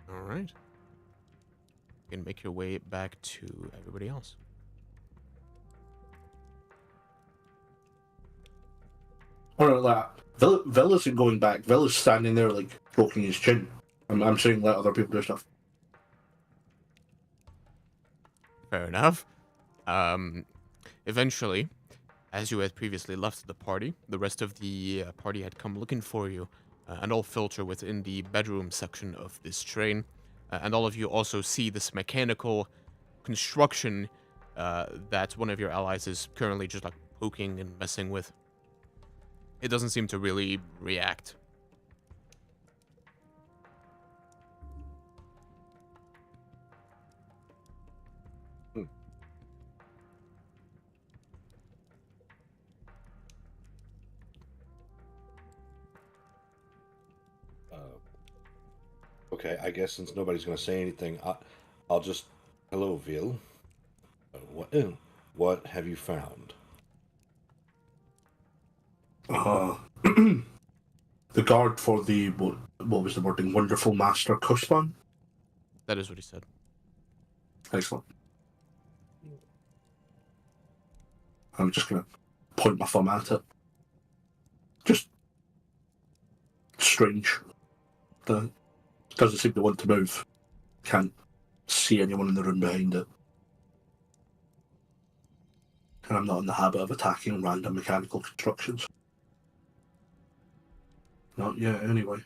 All right. You can make your way back to everybody else. Alright, like, Vil isn't going back. Vil is standing there, like, stroking his chin. I'm saying let other people do stuff. Fair enough. Eventually, as you had previously left the party, the rest of the party had come looking for you, and all filter within the bedroom section of this train. And all of you also see this mechanical construction that one of your allies is currently just like poking and messing with. It doesn't seem to really react. Okay, I guess since nobody's going to say anything, I'll just... Hello, Vil. What have you found? The guard for the, what was the wording, wonderful Master Custon? That is what he said. Excellent. I'm just going to point my thumb at it. Just strange. It doesn't seem to want to move. Can't see anyone in the room behind it. And I'm not in the habit of attacking random mechanical constructions. Not yet, anyway.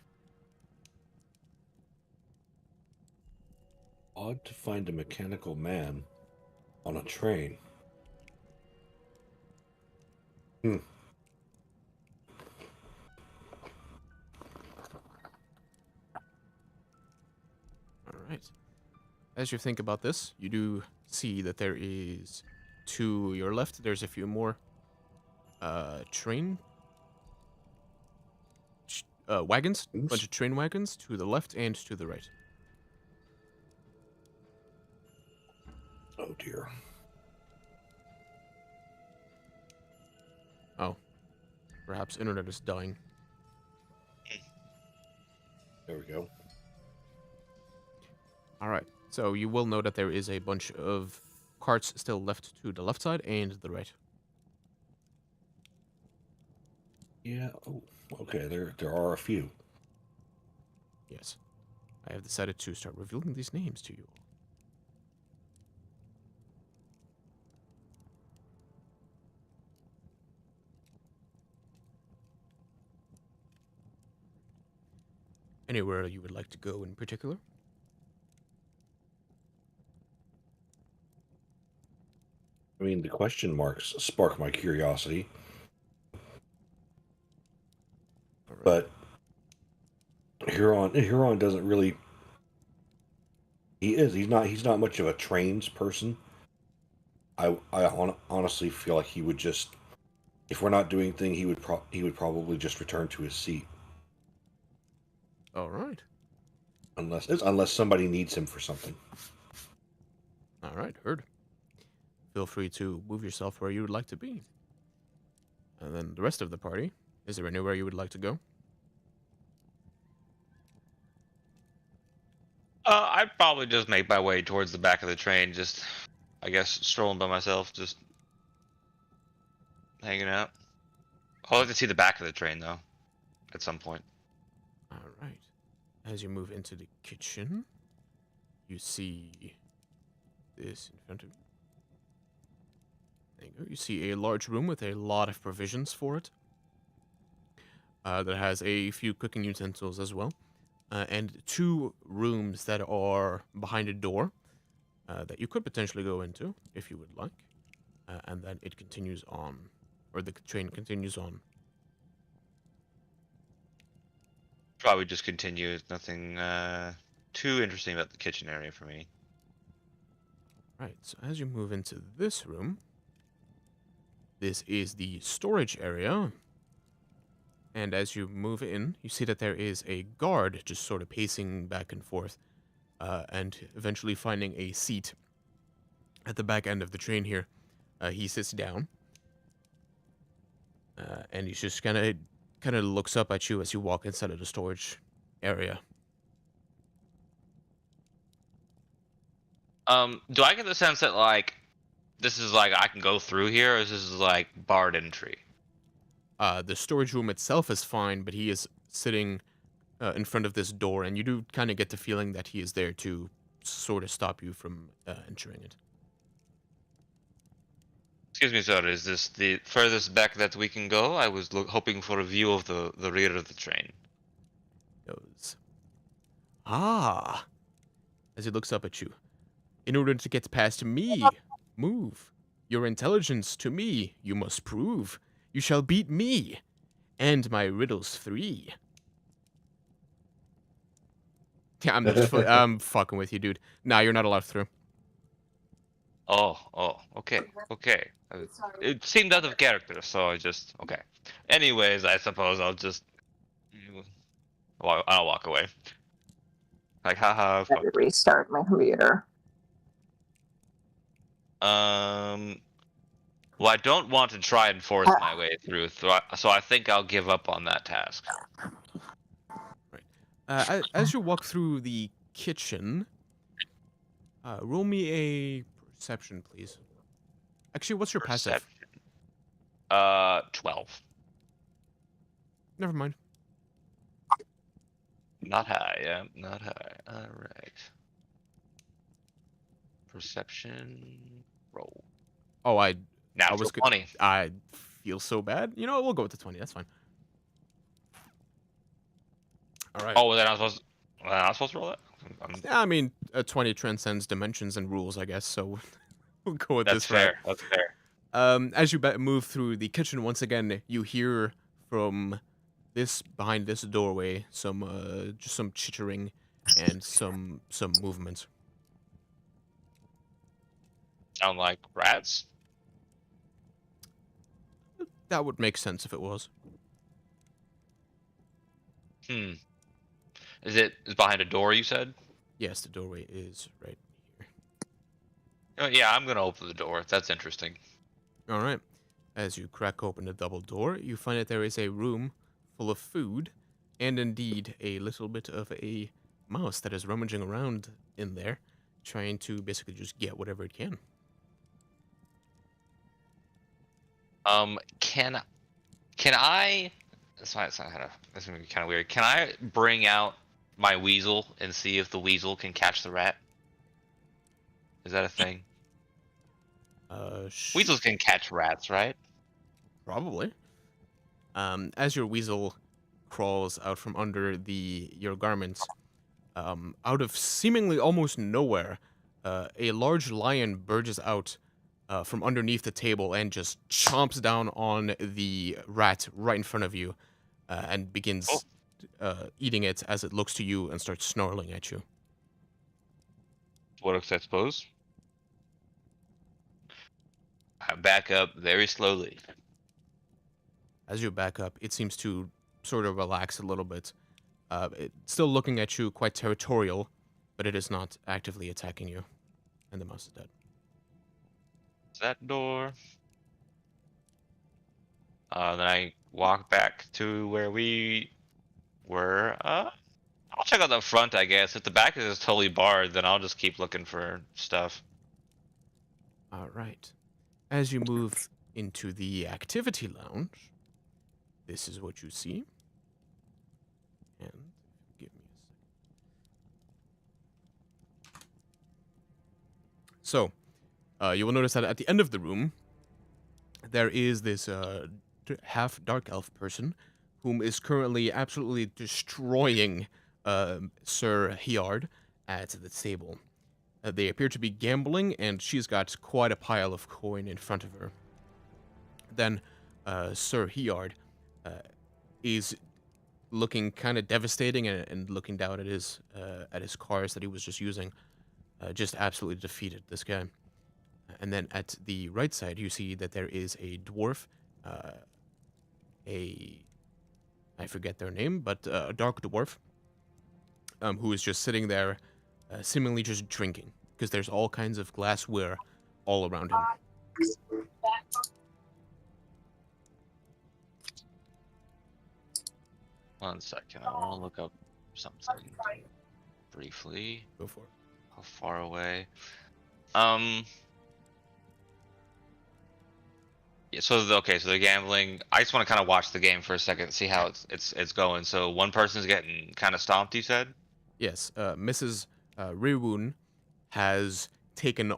Odd to find a mechanical man on a train. All right. As you think about this, you do see that there is to your left, there's a few more wagons, a bunch of train wagons to the left and to the right. Oh, dear. Oh. Perhaps internet is dying. There we go. All right. So you will know that there is a bunch of carts still left to the left side and the right. Yeah. Oh, okay. There are a few. Yes. I have decided to start revealing these names to you. Anywhere you would like to go in particular? I mean, the question marks spark my curiosity. Right. But Huron doesn't really. He's not much of a trains person. I honestly feel like he would just, if we're not doing anything, he would probably just return to his seat. All right. Unless somebody needs him for something. All right, heard. Feel free to move yourself where you would like to be. And then the rest of the party, is there anywhere you would like to go? I'd probably just make my way towards the back of the train, just, I guess, strolling by myself, just hanging out. I'd like to see the back of the train, though, at some point. All right. As you move into the kitchen, you see this in front of you. There you go. You see a large room with a lot of provisions for it. That has a few cooking utensils as well. And 2 rooms that are behind a door that you could potentially go into if you would like. And then it continues on, or the train continues on. Probably just continue. Nothing too interesting about the kitchen area for me. Right, so as you move into this room, this is the storage area. And as you move in, you see that there is a guard just sort of pacing back and forth, and eventually finding a seat at the back end of the train here. He sits down, and he's just kind of looks up at you as you walk inside of the storage area. Do I get the sense that, like, this is like I can go through here, or is this like barred entry? The storage room itself is fine, but he is sitting in front of this door, and you do kind of get the feeling that he is there to sort of stop you from entering it. Excuse me, sir. Is this the furthest back that we can go? I was hoping for a view of the rear of the train. Goes, ah, as he looks up at you. In order to get past me, move. Your intelligence to me you must prove. You shall beat me, and my riddles 3. Yeah, I'm fucking with you, dude. Nah, you're not allowed through. Oh, okay. It seemed out of character, so I just okay. Anyways, I suppose I'll just I'll walk away. Like, haha. Let me restart my computer. Well, I don't want to try and force my way through, so I think I'll give up on that task. Right. As you walk through the kitchen, roll me a perception, please. Actually, what's your passive? 12. Never mind. Not high, yeah, not high. All right. Perception roll. Oh, I Now was 20. I feel so bad. You know what? We'll go with the 20. That's fine. All right. Oh, then I'm supposed to roll that? Yeah, I mean, a 20 transcends dimensions and rules, I guess. So we'll go with That's this. fair. That's fair. As you move through the kitchen once again, you hear from behind this doorway just some chittering and some movement. Sound like rats? That would make sense if it was. Is it behind a door, you said? Yes, the doorway is right here. Oh, yeah, I'm gonna open the door. That's interesting. All right. As you crack open the double door, you find that there is a room full of food, and indeed a little bit of a mouse that is rummaging around in there, trying to basically just get whatever it can. Can I? That's gonna be kind of weird. Can I bring out my weasel and see if the weasel can catch the rat? Is that a thing? Weasels can catch rats, right? Probably. As your weasel crawls out from under your garments, out of seemingly almost nowhere, a large lion burges out from underneath the table and just chomps down on the rat right in front of you, and begins eating it as it looks to you and starts snarling at you. What looks, I suppose. I back up very slowly. As you back up, it seems to sort of relax a little bit. It's still looking at you quite territorial, but it is not actively attacking you. And the mouse is dead. That door. Then I walk back to where we were. I'll check out the front, I guess. If the back is just totally barred, then I'll just keep looking for stuff. All right. As you move into the activity lounge, this is what you see. And give me a second. So, you will notice that at the end of the room, there is this half dark elf person whom is currently absolutely destroying Sir Hiard at the table. They appear to be gambling, and she's got quite a pile of coin in front of her. Then Sir Hiard is looking kind of devastating and looking down at his cars that he was just using. Just absolutely defeated this guy. And then at the right side, you see that there is a dwarf, I forget their name, but a dark dwarf, who is just sitting there, seemingly just drinking, because there's all kinds of glassware all around him. One second, I want to look up something briefly. Go for it. How far away? Yeah, so okay, so they're gambling. I just want to kind of watch the game for a second, see how it's going. So one person's getting kind of stomped, you said? Yes, Mrs. Riwoon has taken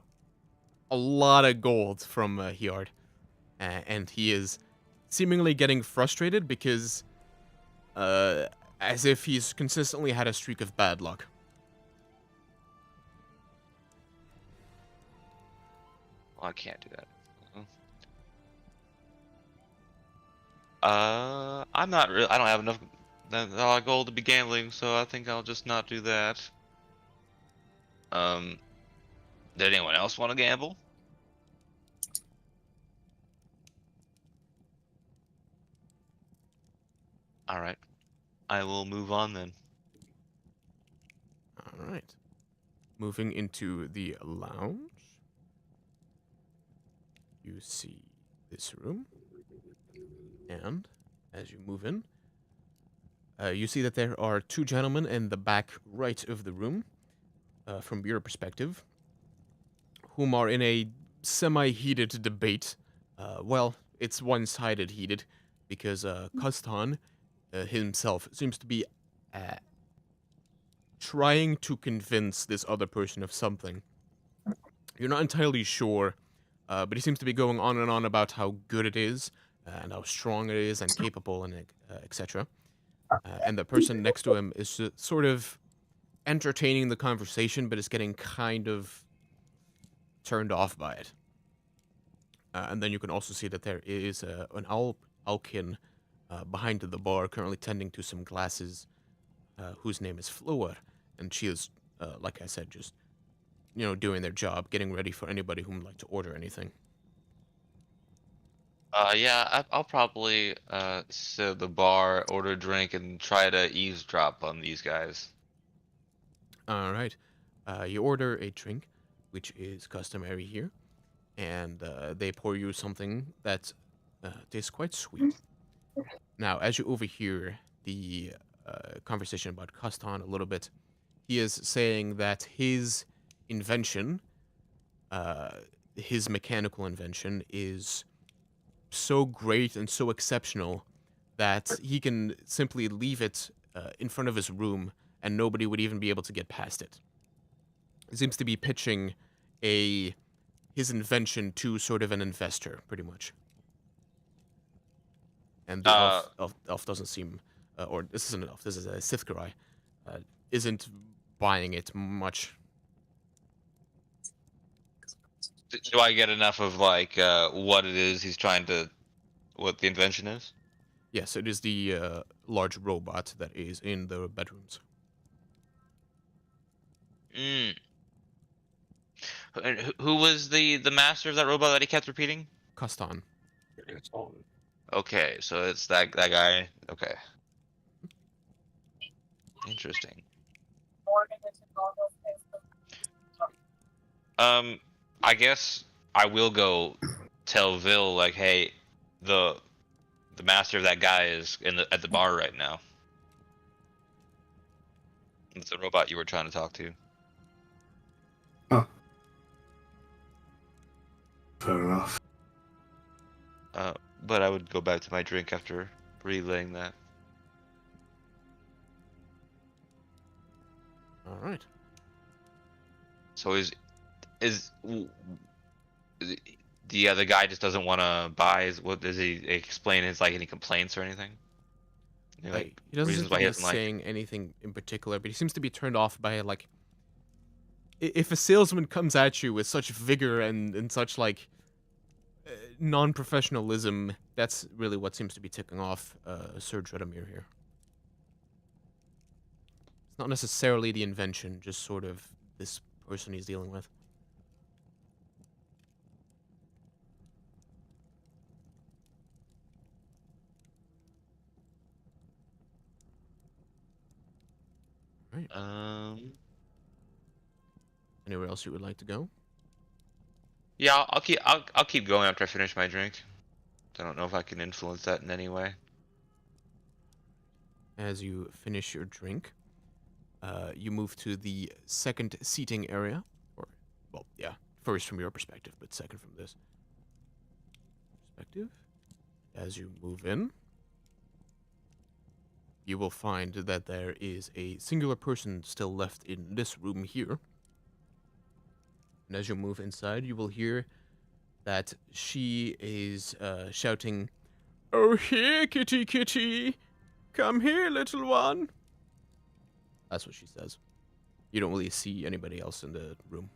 a lot of gold from Hiard, and he is seemingly getting frustrated because, as if he's consistently had a streak of bad luck. Well, I can't do that. I'm not really. I don't have enough gold to be gambling, so I think I'll just not do that. Did anyone else want to gamble? All right, I will move on then. All right. Moving into the lounge, you see this room. And as you move in, you see that there are two gentlemen in the back right of the room, from your perspective, whom are in a semi-heated debate. Well, it's one-sided heated, because Kustan himself seems to be trying to convince this other person of something. You're not entirely sure, but he seems to be going on and on about how good it is, and how strong it is, and capable, and etc. And the person next to him is sort of entertaining the conversation, but is getting kind of turned off by it. And then you can also see that there is an Alkin behind the bar, currently tending to some glasses, whose name is Floor, and she is, like I said, just, doing their job, getting ready for anybody who would like to order anything. Yeah, I'll probably sit at the bar, order a drink, and try to eavesdrop on these guys. All right. You order a drink, which is customary here, and they pour you something that tastes quite sweet. Now, as you overhear the conversation about Kastan a little bit, he is saying that his invention, his mechanical invention, is so great and so exceptional that he can simply leave it in front of his room and nobody would even be able to get past it. He seems to be pitching his invention to sort of an investor, pretty much. And the elf doesn't seem, or this isn't an elf, this is a Sithkarai, isn't buying it much. Do I get enough of what it is he's trying to, what the invention is? Yes, it is the large robot that is in the bedrooms. And who was the master of that robot that he kept repeating? Kastan. Okay, so it's that guy. Okay. Interesting. I guess I will go tell Vil, hey, the master of that guy is at the bar right now. It's the robot you were trying to talk to. Fair enough. But I would go back to my drink after relaying that. All right. So the other guy just doesn't want to buy? What does he explain? His like any complaints or anything? Like He doesn't seem reasons to why he be doesn't like. saying anything in particular, but he seems to be turned off by like if a salesman comes at you with such vigor and such like non-professionalism, that's really what seems to be ticking off Sir Dredomir here. It's not necessarily the invention, just sort of this person he's dealing with. Right. Anywhere else you would like to go? Yeah, I'll keep going after I finish my drink. I don't know if I can influence that in any way. As you finish your drink, you move to the second seating area, or well, yeah, first from your perspective, but second from this perspective. As you move in, you will find that there is a singular person still left in this room here. And as you move inside, you will hear that she is shouting, "Oh, here, kitty, kitty! Come here, little one!" That's what she says. You don't really see anybody else in the room.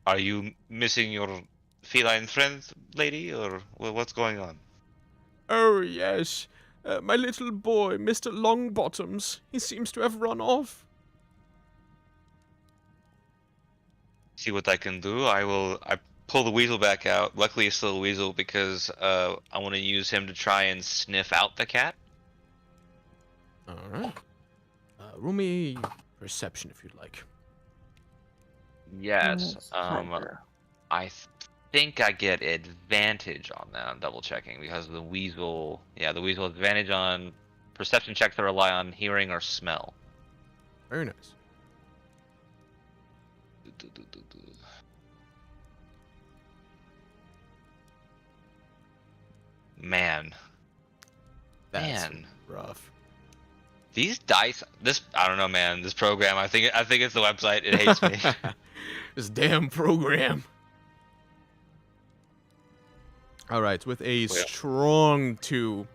Are you missing your feline friend, lady, or what's going on? Oh, yes. My little boy, Mr. Longbottoms. He seems to have run off. See what I can do. I pull the weasel back out. Luckily, it's still a weasel because I want to use him to try and sniff out the cat. All right. Roll me perception if you'd like. Yes. Cypher. I think I get advantage on that. I'm double checking because the weasel. Yeah, the weasel has advantage on perception checks that rely on hearing or smell. Very nice. Man, That's Man. rough. these dice. This I don't know, man. This program. I think it's the website. It hates me. This damn program. All right, with a strong 2,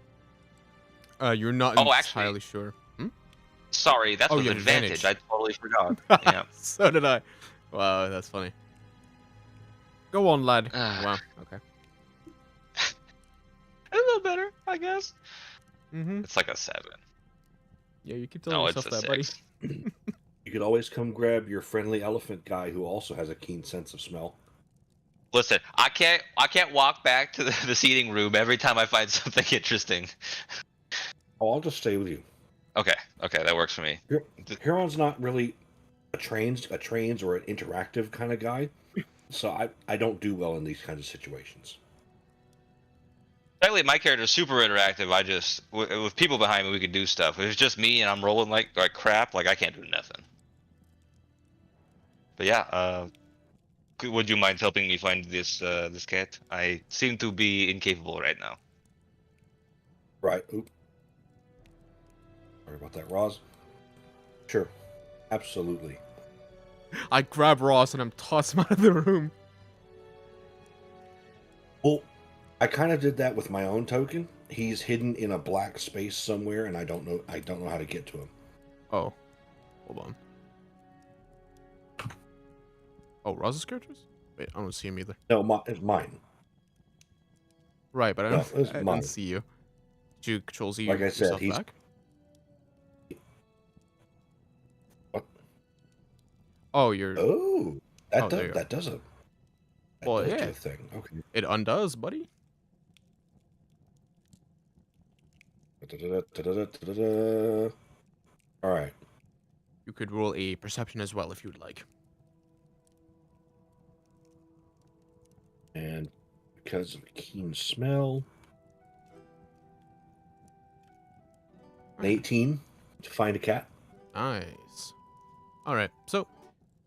you're not Oh, actually- entirely sure. Hmm? Sorry, that's Oh, with you have advantage. I totally forgot. Yeah. So did I. Wow, that's funny. Go on, lad. Wow. Okay. A little better, I guess. Mm-hmm. It's like a 7. Yeah, you keep telling No, it's yourself a that, buddy. 6. You could always come grab your friendly elephant guy who also has a keen sense of smell. Listen, I can't walk back to the seating room every time I find something interesting. Oh, I'll just stay with you. Okay, that works for me. Huron's not really a trains or an interactive kind of guy, so I don't do well in these kinds of situations. Apparently, my character's super interactive. I just with people behind me, we could do stuff. If it's just me and I'm rolling like crap, like I can't do nothing. But yeah, would you mind helping me find this cat? I seem to be incapable right now. Right. Oop. Sorry about that, Roz. Sure. Absolutely. I grab Ross and I'm tossing him out of the room. Well, I kind of did that with my own token. He's hidden in a black space somewhere, and I don't know how to get to him. Oh. Hold on. Oh, Ross's characters? Wait, I don't see him either. No, it's mine. Right, but I No, don't, it's I mine. don't see you. Did you control Z Like I said, yourself he's- back? What? Oh, you're... Oh, that Oh, there you go. that does a Well, does yeah. do a thing. Okay. It undoes, buddy. Da-da-da-da-da-da-da. All right. You could roll a perception as well if you'd like. And because of keen smell, An 18 to find a cat. Nice. All right. So,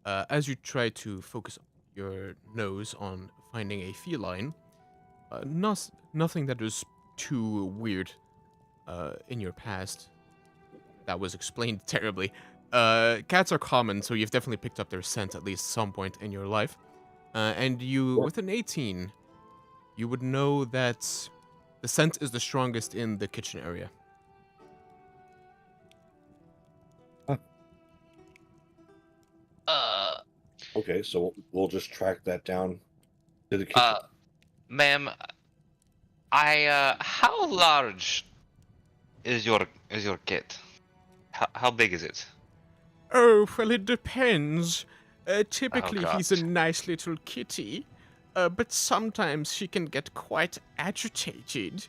as you try to focus your nose on finding a feline, nothing that is too weird in your past that was explained terribly. Cats are common, so you've definitely picked up their scent at least some point in your life. And you, Sure. with an 18, you would know that the scent is the strongest in the kitchen area. Uh, Okay, so we'll just track that down to the kitchen. ma'am, how large is your kit? How big is it? Oh, well, it depends. Typically, God. he's a nice little kitty, but sometimes she can get quite agitated.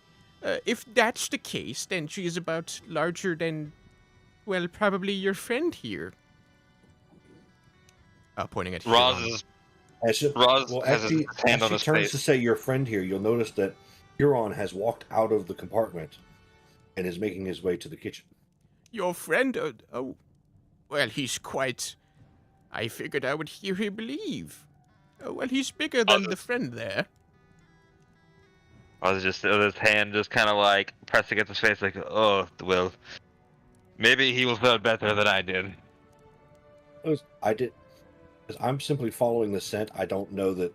If that's the case, then she is about larger than, well, probably your friend here. Pointing at Roz Huron. is As it- Roz well, has as his she, hand as on she his turns face. to say your friend here, you'll notice that Huron has walked out of the compartment and is making his way to the kitchen. Your friend? Oh, well, he's quite. I figured I would hear him leave. Oh, well, he's bigger than the friend there. Roz is just his hand just kind of like pressed against his face, like, oh, well, maybe he will feel better than I did. I did, because I'm simply following the scent. I don't know that,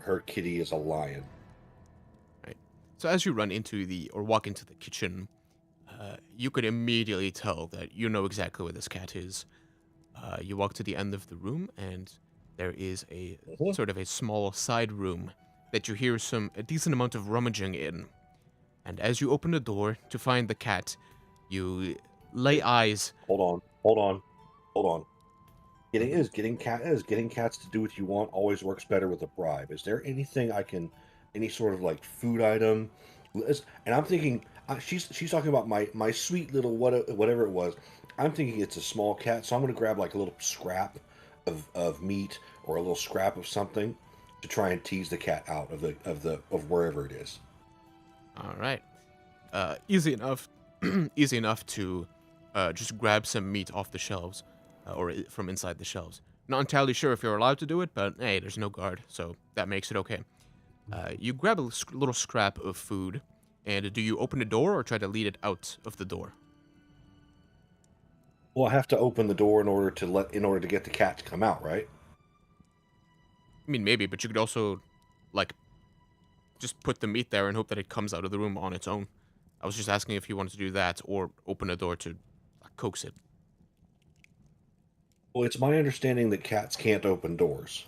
her kitty is a lion. Right. So as you walk into the kitchen, you could immediately tell that you know exactly where this cat is. You walk to the end of the room, and there is a Mhm. sort of a small side room that you hear a decent amount of rummaging in. And as you open the door to find the cat, you lay eyes. Hold on. Getting cats to do what you want always works better with a bribe. Is there anything any sort of like food item? And I'm thinking she's talking about my sweet little whatever it was. I'm thinking it's a small cat, so I'm gonna grab like a little scrap of meat or a little scrap of something to try and tease the cat out of wherever it is. All right. Easy enough. Easy enough to just grab some meat off the shelves, from inside the shelves. Not entirely sure if you're allowed to do it, but hey, there's no guard, so that makes it okay. You grab a little scrap of food, and do you open the door or try to lead it out of the door? Well, I have to open the door in order to get the cat to come out, right? I mean, maybe, but you could also, like, just put the meat there and hope that it comes out of the room on its own. I was just asking if you wanted to do that or open a door to coax it. Well, it's my understanding that cats can't open doors.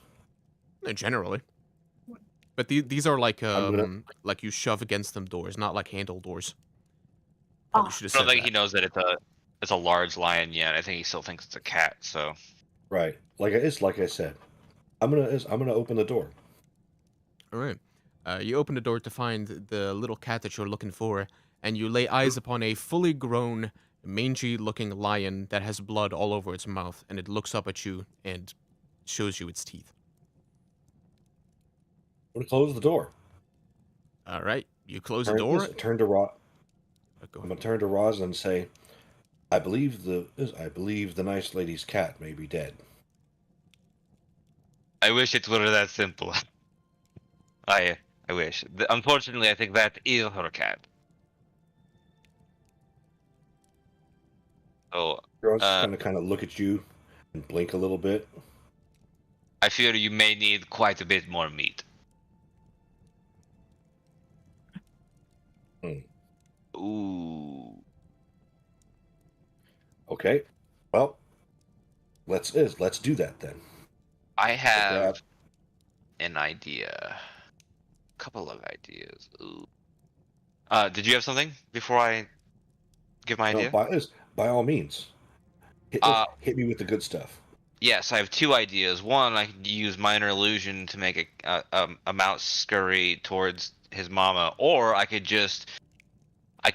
Generally. But these are like gonna- like you shove against them doors, not like handle doors. Probably should have I said don't think that. he knows that it's a large lion yet. I think he still thinks it's a cat. So Right. Like I said. I'm gonna open the door. All right. You open the door to find the little cat that you're looking for, and you lay eyes upon a fully grown, mangy-looking lion that has blood all over its mouth, and it looks up at you and shows you its teeth. I'm gonna close the door. All right. You close the door. Turn to Roz. Go I'm ahead. gonna turn to Roz and say, I believe the nice lady's cat may be dead. I wish it were that simple. I wish. Unfortunately, I think that is her cat. So Roz kind of look at you and blink a little bit. I fear you may need quite a bit more meat. Ooh. Okay. Well, let's do that then. I have grab- an idea. A couple of ideas. Ooh. Did you have something before I give my idea? No, by all means. Hit me with the good stuff. Yes, I have two ideas. One, I could use minor illusion to make a mouse scurry towards his mama, or I could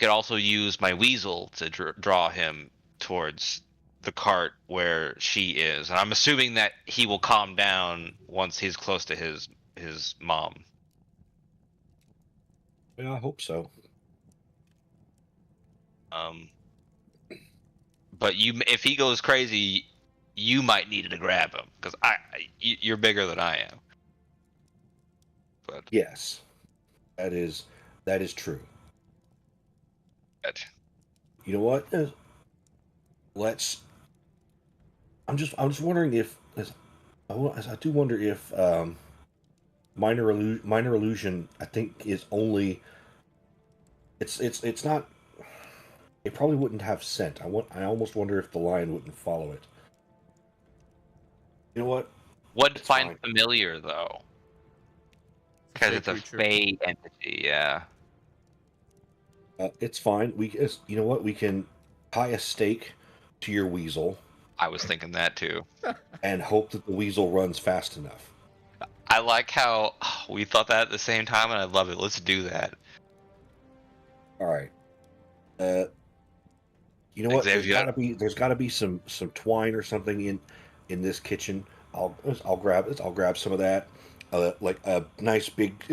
also use my weasel to draw him towards the cart where she is. And I'm assuming that he will calm down once he's close to his mom. Yeah, I hope so. but if he goes crazy, you might need to grab him because you're bigger than I am. But Yes, that is true. but You know what? Let's. I'm just wondering if I do wonder if minor illusion I think is only. It's not. It probably wouldn't have scent. I almost wonder if the lion wouldn't follow it. You know what? would It's find fine. familiar though, because it's a creature. fey entity. Yeah. It's fine. You know what? We can tie a stake to your weasel I was thinking that too. and hope that the weasel runs fast enough. I like how we thought that at the same time, and I love it. Let's do that. All right. You know what? Xavier. There's gotta be some twine or something in this kitchen. I'll grab some of that. Like a nice big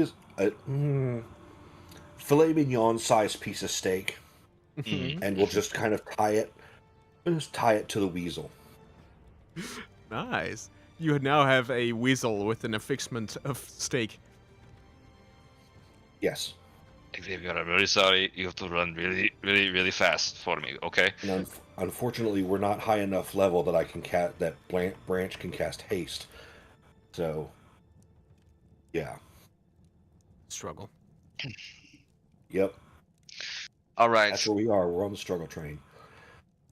filet mignon sized piece of steak, Mm. and we'll just kind of tie it to the weasel. Nice. You now have a weasel with an affixment of steak. Yes. Xavier, I'm really sorry. You have to run really, really, really fast for me. Okay. And unfortunately, we're not high enough level that I can that branch can cast haste. So, yeah. Struggle. Yep. All right. That's where we are. We're on the struggle train.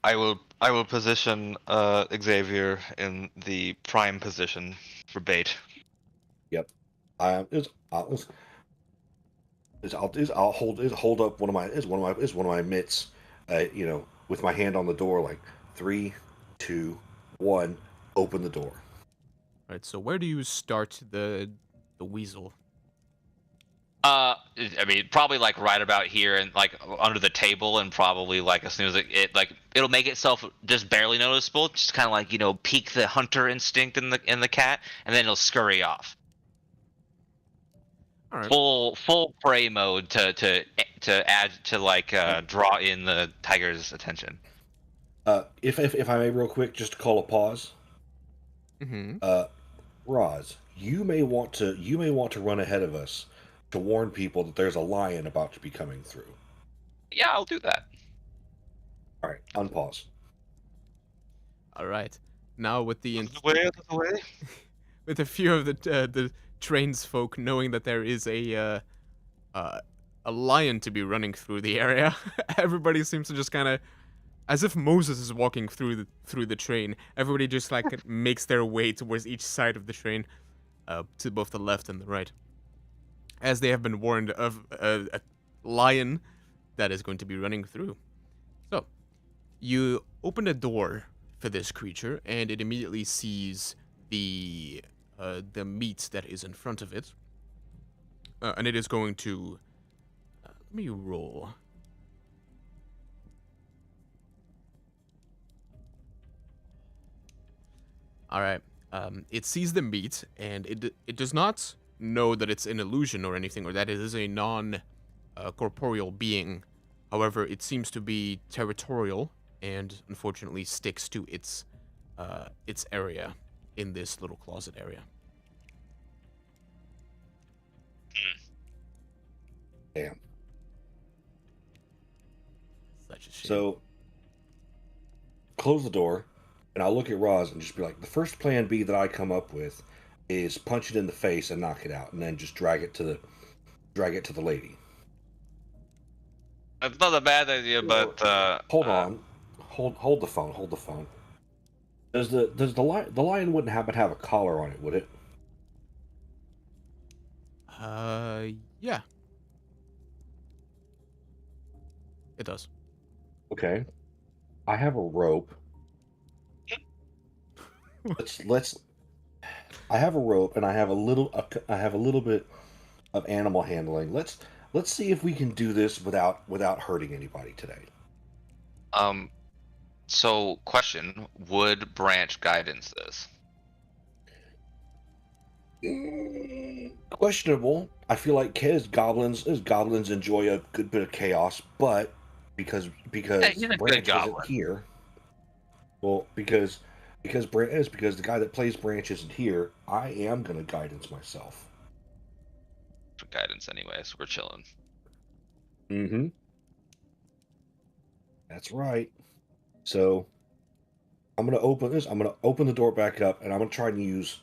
I will position Xavier in the prime position for bait. Yep. I'll hold up one of my mitts, with my hand on the door, like 3, 2, 1, open the door. Right. So where do you start the weasel? I mean, probably like right about here and like under the table, and probably like as soon as it'll make itself just barely noticeable, just kind of like pique the hunter instinct in the cat, and then it'll scurry off. All right. Full prey mode to add to like draw in the tiger's attention. If I may, real quick, just to call a pause. Mm-hmm. Roz, you may want to run ahead of us to warn people that there's a lion about to be coming through. Yeah, I'll do that. All right, unpause. All right. Now with the Way. with a few of the train's folk knowing that there is a lion to be running through the area, everybody seems to just kind of, as if Moses is walking through the train. Everybody just like makes their way towards each side of the train, to both the left and the right, as they have been warned of a lion that is going to be running through. So, you open a door for this creature, and it immediately sees the meat that is in front of it, and it is going to. Let me roll. All right. It sees the meat, and it does not know that it's an illusion or anything, or that it is a non-corporeal being. However, it seems to be territorial, and unfortunately sticks to its area in this little closet area. Damn. Such a shame. So, close the door, and I'll look at Roz and just be like, the first plan B that I come up with is punch it in the face and knock it out, and then just drag it to the lady. It's not a bad idea, but Hold on. Hold the phone. Does the lion wouldn't happen to have a collar on it, would it? Yeah. It does. Okay. I have a rope. Let's. I have a rope, and I have a little bit of animal handling. Let's see if we can do this without hurting anybody today. So question: would branch guidance this? Questionable. I feel like goblins enjoy a good bit of chaos, but because He's a good Branch goblin. isn't here, Well, because because the guy that plays Branch isn't here, I am gonna guidance myself. For guidance, anyways, we're chilling. Mm-hmm. That's right. So I'm gonna open this. I'm gonna open the door back up, and I'm gonna try and use,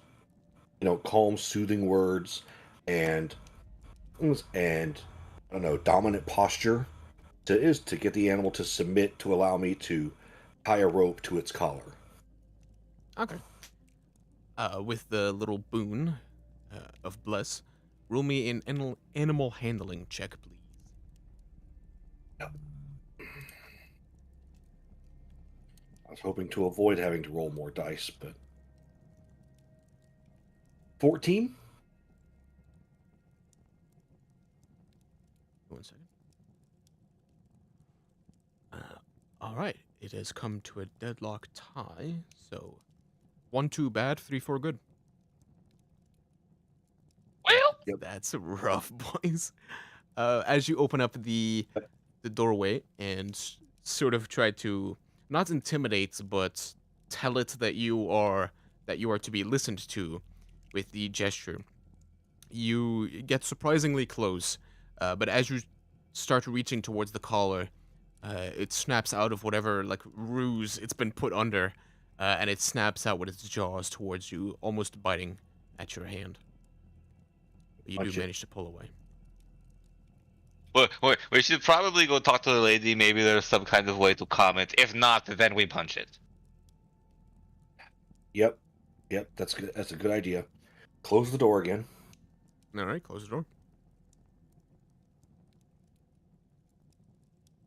calm, soothing words, and I don't know, dominant posture to get the animal to submit to allow me to tie a rope to its collar. Okay. With the little boon of bless, roll me an animal handling check, please. Yep. I was hoping to avoid having to roll more dice, but 14. 1 second. All right. It has come to a deadlock tie. So 1 2 bad, 3 4 good. Well, That's rough, boys. As you open up the doorway and sort of try to not intimidate, but tell it that you are to be listened to with the gesture, you get surprisingly close. But as you start reaching towards the collar, it snaps out of whatever like ruse it's been put under, and it snaps out with its jaws towards you, almost biting at your hand. But you do Gotcha. manage to pull away. wait, we should probably go talk to the lady. Maybe there's some kind of way to calm it. If not, then we punch it. Yep. That's good. That's a good idea. Close the door again. All right, close the door.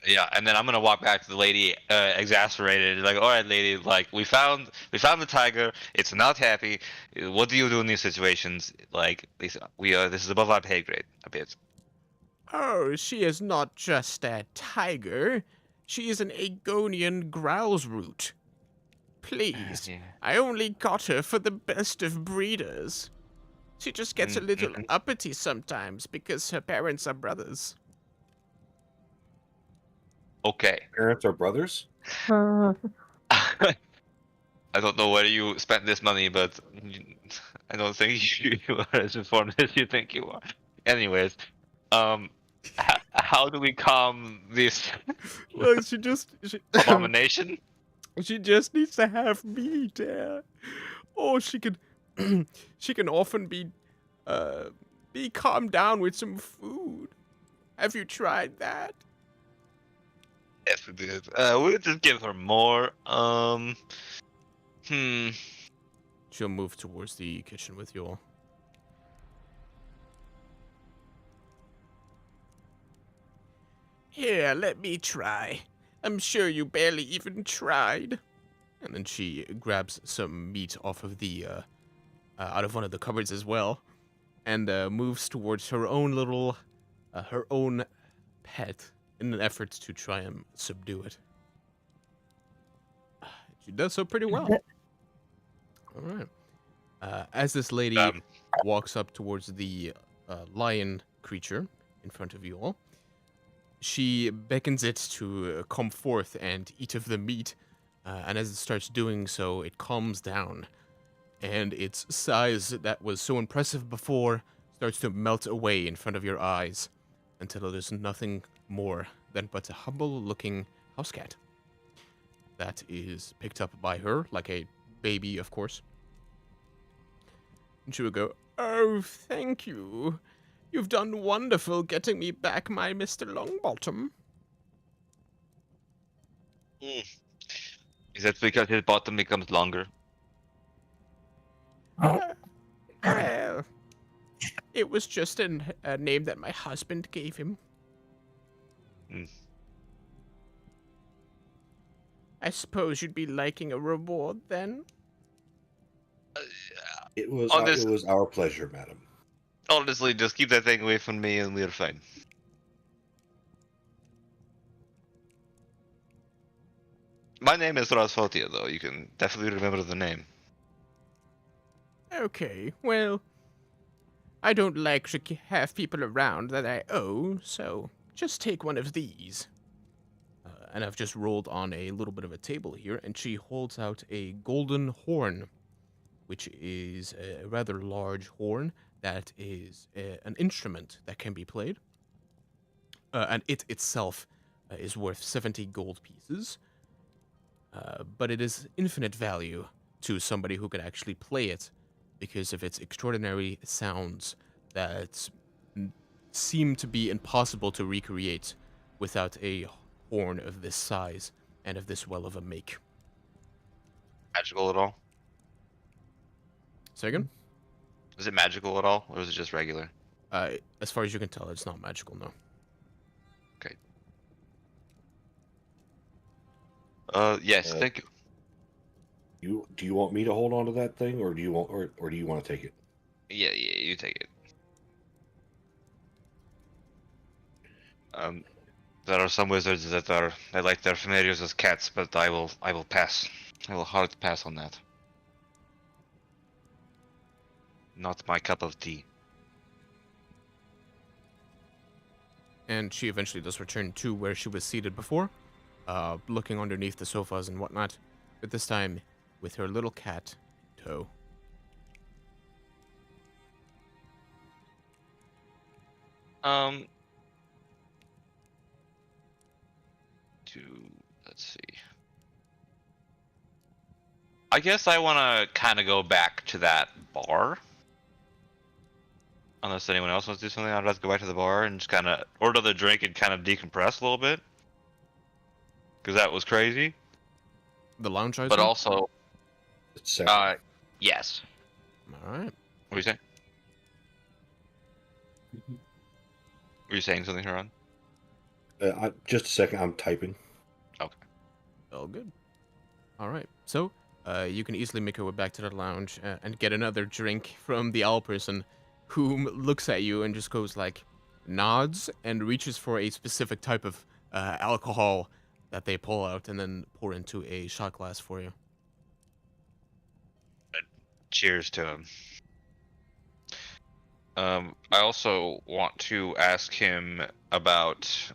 Yeah, and then I'm gonna walk back to the lady, exasperated, like, all right, lady, like we found the tiger. It's not happy. What do you do in these situations? Like, this is above our pay grade a bit. Oh, she is not just a tiger. She is an Agonian growlsroot. Please, Yeah. I only got her for the best of breeders. She just gets a little uppity sometimes because her parents are brothers. Okay. Parents are brothers. Hmm. I don't know where you spent this money, but I don't think you are as informed as you think you are. Anyways, how do we calm this Well, she abomination? she just needs to have me there. Or she can she can often be calmed down with some food. Have you tried that? Yes, we did. We'll just give her more. She'll move towards the kitchen with you all. Here, let me try. I'm sure you barely even tried. And then she grabs some meat off of the out of one of the cupboards as well, and moves towards her own little her own pet in an effort to try and subdue it. She does so pretty well. All right. As this lady walks up towards the lion creature in front of you all, she beckons it to come forth and eat of the meat, and as it starts doing so, it calms down, and its size that was so impressive before starts to melt away in front of your eyes until it is nothing more than but a humble-looking house cat that is picked up by her like a baby, of course. And she would go, "Oh, thank you. You've done wonderful getting me back my Mr. Longbottom." Is that because his bottom becomes longer? Well, it was just a name that my husband gave him. Hmm. I suppose you'd be liking a reward then? It was Honest- it was our pleasure, madam. Honestly, just keep that thing away from me and we're fine. My name is Rasfotia, though. You can definitely remember the name. Okay, well, I don't like to have people around that I owe, so just take one of these. and I've just rolled on a little bit of a table here, and she holds out a golden horn, which is a rather large horn that is an instrument that can be played. And it itself is worth 70 gold pieces, but it is infinite value to somebody who could actually play it because of its extraordinary sounds that seem to be impossible to recreate without a horn of this size and of this well of a make. Magical at all? Second, Is it magical at all, or is it just regular? as far as you can tell, it's not magical, no. Okay. Yes, Uh, thank you. Do you want me to hold on to that thing, or do you want to take it? Yeah, you take it. There are some wizards that they like their familiars as cats, but I will pass. I will hard pass on that. Not my cup of tea. And she eventually does return to where she was seated before, looking underneath the sofas and whatnot, but this time with her little cat in tow. Let's see. I guess I want to kind of go back to that bar. Unless anyone else wants to do something, I'd rather go back to the bar and just kind of order the drink and kind of decompress a little bit. Because that was crazy. The lounge, I But assume? also, It's second. yes. All right. What were you saying? Were you saying something, Huron? Just a second. I'm typing. All good. All right. So, you can easily make your way back to the lounge and get another drink from the owl person, who looks at you and just goes like, nods and reaches for a specific type of alcohol that they pull out and then pour into a shot glass for you. Cheers to him. I also want to ask him about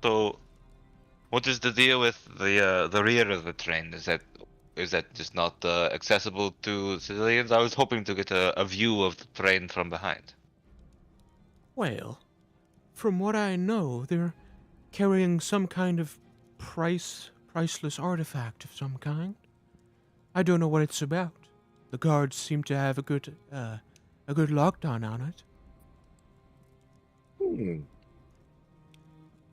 so what is the deal with the rear of the train? Is that just not accessible to civilians? I was hoping to get a view of the train from behind. Well, from what I know, they're carrying some kind of priceless artifact of some kind. I don't know what it's about. The guards seem to have a good lockdown on it.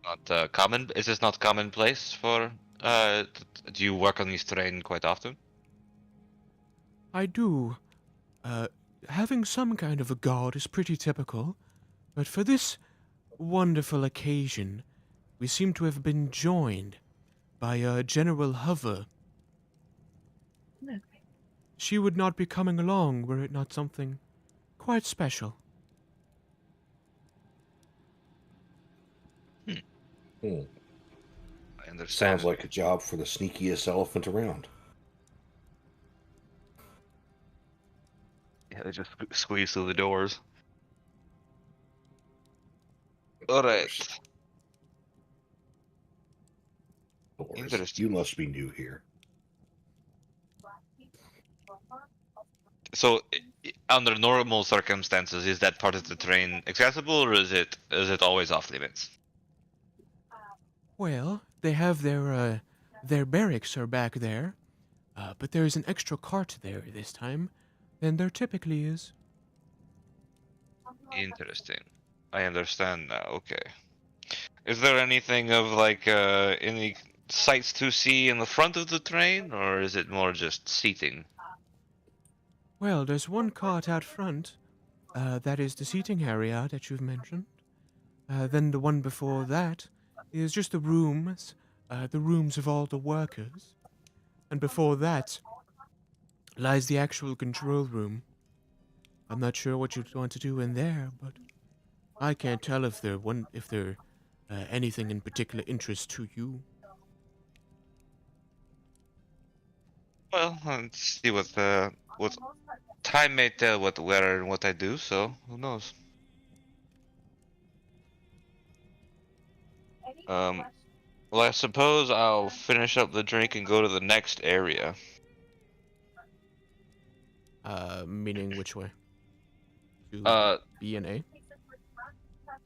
Not common. Is this not commonplace for? Do you work on this train quite often? I do. Having some kind of a guard is pretty typical, but for this wonderful occasion, we seem to have been joined by General Hover. She would not be coming along were it not something quite special. Hmm. I understand. Sounds like a job for the sneakiest elephant around. Yeah, they just squeeze through the doors. All right. Doors. Interesting. You must be new here. So, under normal circumstances, is that part of the train accessible, or is it always off limits? Well, they have their barracks are back there, but there is an extra cart there this time than there typically is. Interesting. I understand now. Okay. Is there anything of any sights to see in the front of the train, or is it more just seating? Well, there's one cart out front. That is the seating area that you've mentioned. Then the one before that is just the rooms of all the workers. And before that lies the actual control room. I'm not sure what you'd want to do in there, but I can't tell if they're anything in particular interest to you. Well, let's see what time may tell where and what I do. So who knows? Well, I suppose I'll finish up the drink and go to the next area. Meaning which way? To Uh, B and A?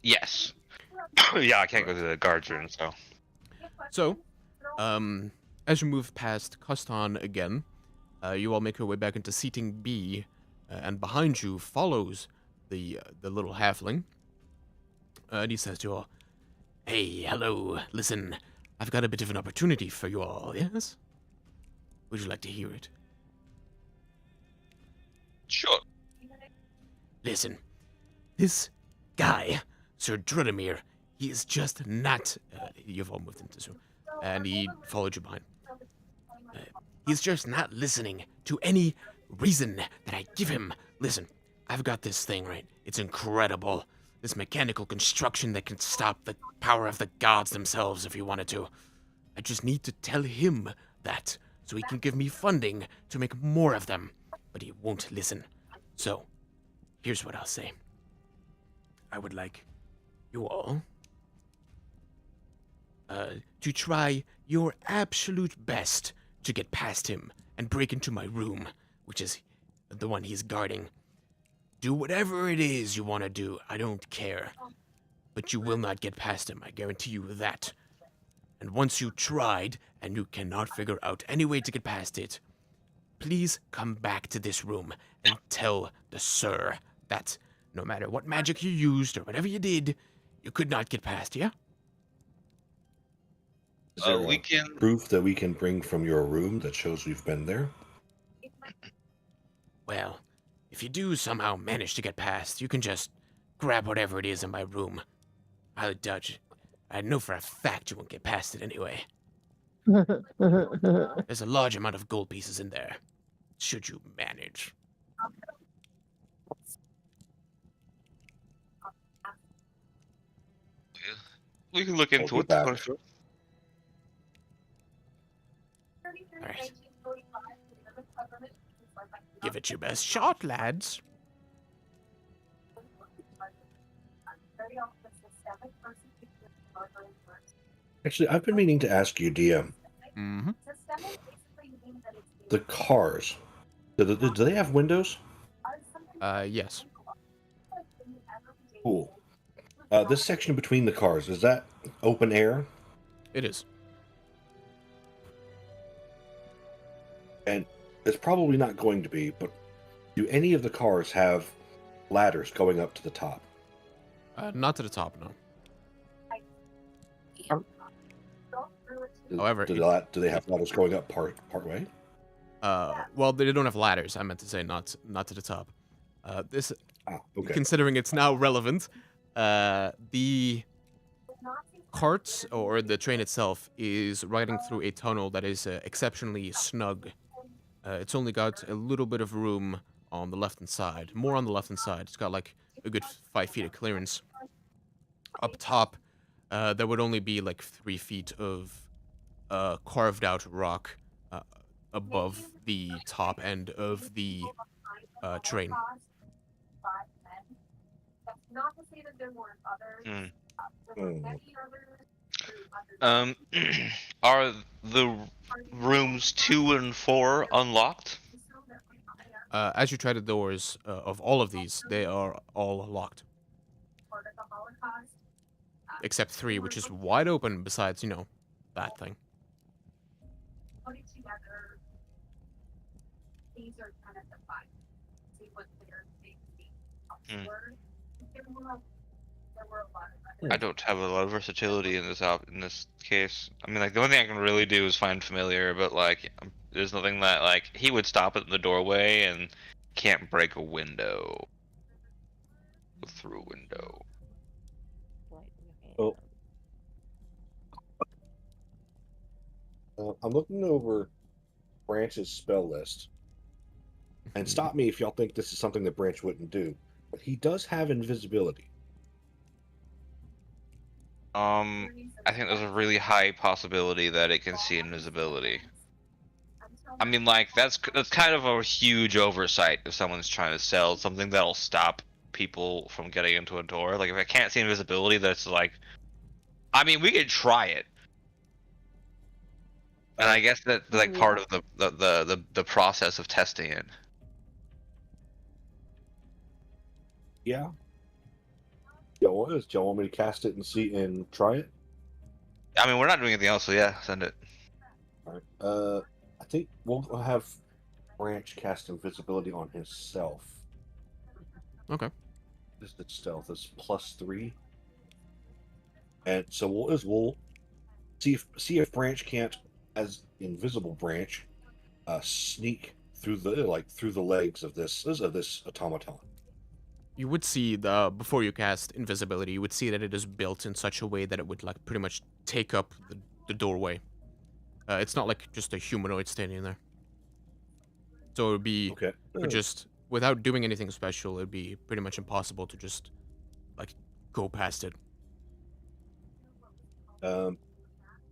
yes. Yeah, I can't go to the guards room, so. So, as you move past Custon again, you all make your way back into seating B, and behind you follows the little halfling. And he says to you all, "Hey, hello, listen, I've got a bit of an opportunity for you all, yes? Would you like to hear it? Sure. Listen, this guy, Sir Drudimir, he is just not. You've all moved into Zoom, and he followed you behind. He's just not listening to any reason that I give him. Listen, I've got this thing, right? It's incredible. This mechanical construction that can stop the power of the gods themselves if he wanted to. I just need to tell him that, so he can give me funding to make more of them. But he won't listen. So, here's what I'll say. I would like you all to try your absolute best to get past him and break into my room, which is the one he's guarding. Do whatever it is you want to do, I don't care. But you will not get past him, I guarantee you that. And once you tried and you cannot figure out any way to get past it, please come back to this room and tell the Sir that no matter what magic you used or whatever you did, you could not get past, yeah? Is there We can. proof that we can bring from your room that shows we've been there? Well, if you do somehow manage to get past, you can just grab whatever it is in my room. I'll judge. I know for a fact you won't get past it anyway. There's a large amount of gold pieces in there, should you manage. We can look into be it. back. For sure. Alright. Give it your best shot, lads. Actually, I've been meaning to ask you, DM. Mm-hmm. The cars, do they have windows? Yes. Cool. This section between the cars, is that open air? It is. And it's probably not going to be, but do any of the cars have ladders going up to the top? Not to the top, no. However, do they have ladders going up part way? well, they don't have ladders. I meant to say not to the top. This, Okay. considering it's now relevant, the carts or the train itself is riding through a tunnel that is exceptionally snug. It's only got a little bit of room on the left-hand side. More on the left-hand side. It's got like a good 5 feet of clearance. Up top, there would only be like 3 feet of carved-out rock above the top end of the train. Are the rooms 2 and 4 unlocked? As you try the doors of all of these, they are all locked. Except 3, which is wide open besides, you know, that thing. I don't have a lot of versatility in this case. I mean, like the only thing I can really do is find familiar, but like there's nothing that like he would stop at the doorway and can't break a window. Go through a window. Oh. I'm looking over Branch's spell list. And stop me if y'all think this is something that Branch wouldn't do. But he does have invisibility. I think there's a really high possibility that it can see invisibility. I mean, like that's kind of a huge oversight if someone's trying to sell something that'll stop people from getting into a door. Like if I can't see invisibility, that's like, I mean, we could try it, And I guess that's like part of the process of testing it. Yeah. Do y'all want me to cast it and see and try it? I mean, we're not doing anything else, so yeah, send it. All right. I think we'll have Branch cast invisibility on himself. Okay. This is stealth is +3, and so we'll see if Branch can't, as invisible Branch, sneak through the legs of this automaton. You would see before you cast invisibility, you would see that it is built in such a way that it would like pretty much take up the doorway. It's not like just a humanoid standing there. So it would be Okay. just without doing anything special, it'd be pretty much impossible to just like go past it. You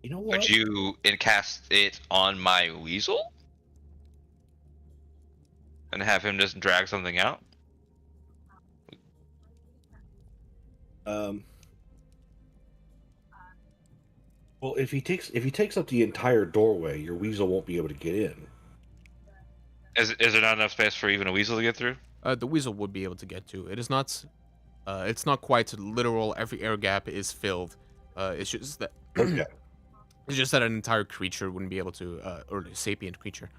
know what? Would you cast it on my weasel? And have him just drag something out? Well, if he takes up the entire doorway, your weasel won't be able to get in. Is there not enough space for even a weasel to get through? The weasel would be able to get to. It is not. It's not quite literal. Every air gap is filled. It's just that. Okay. It's just that an entire creature wouldn't be able to, or a sapient creature,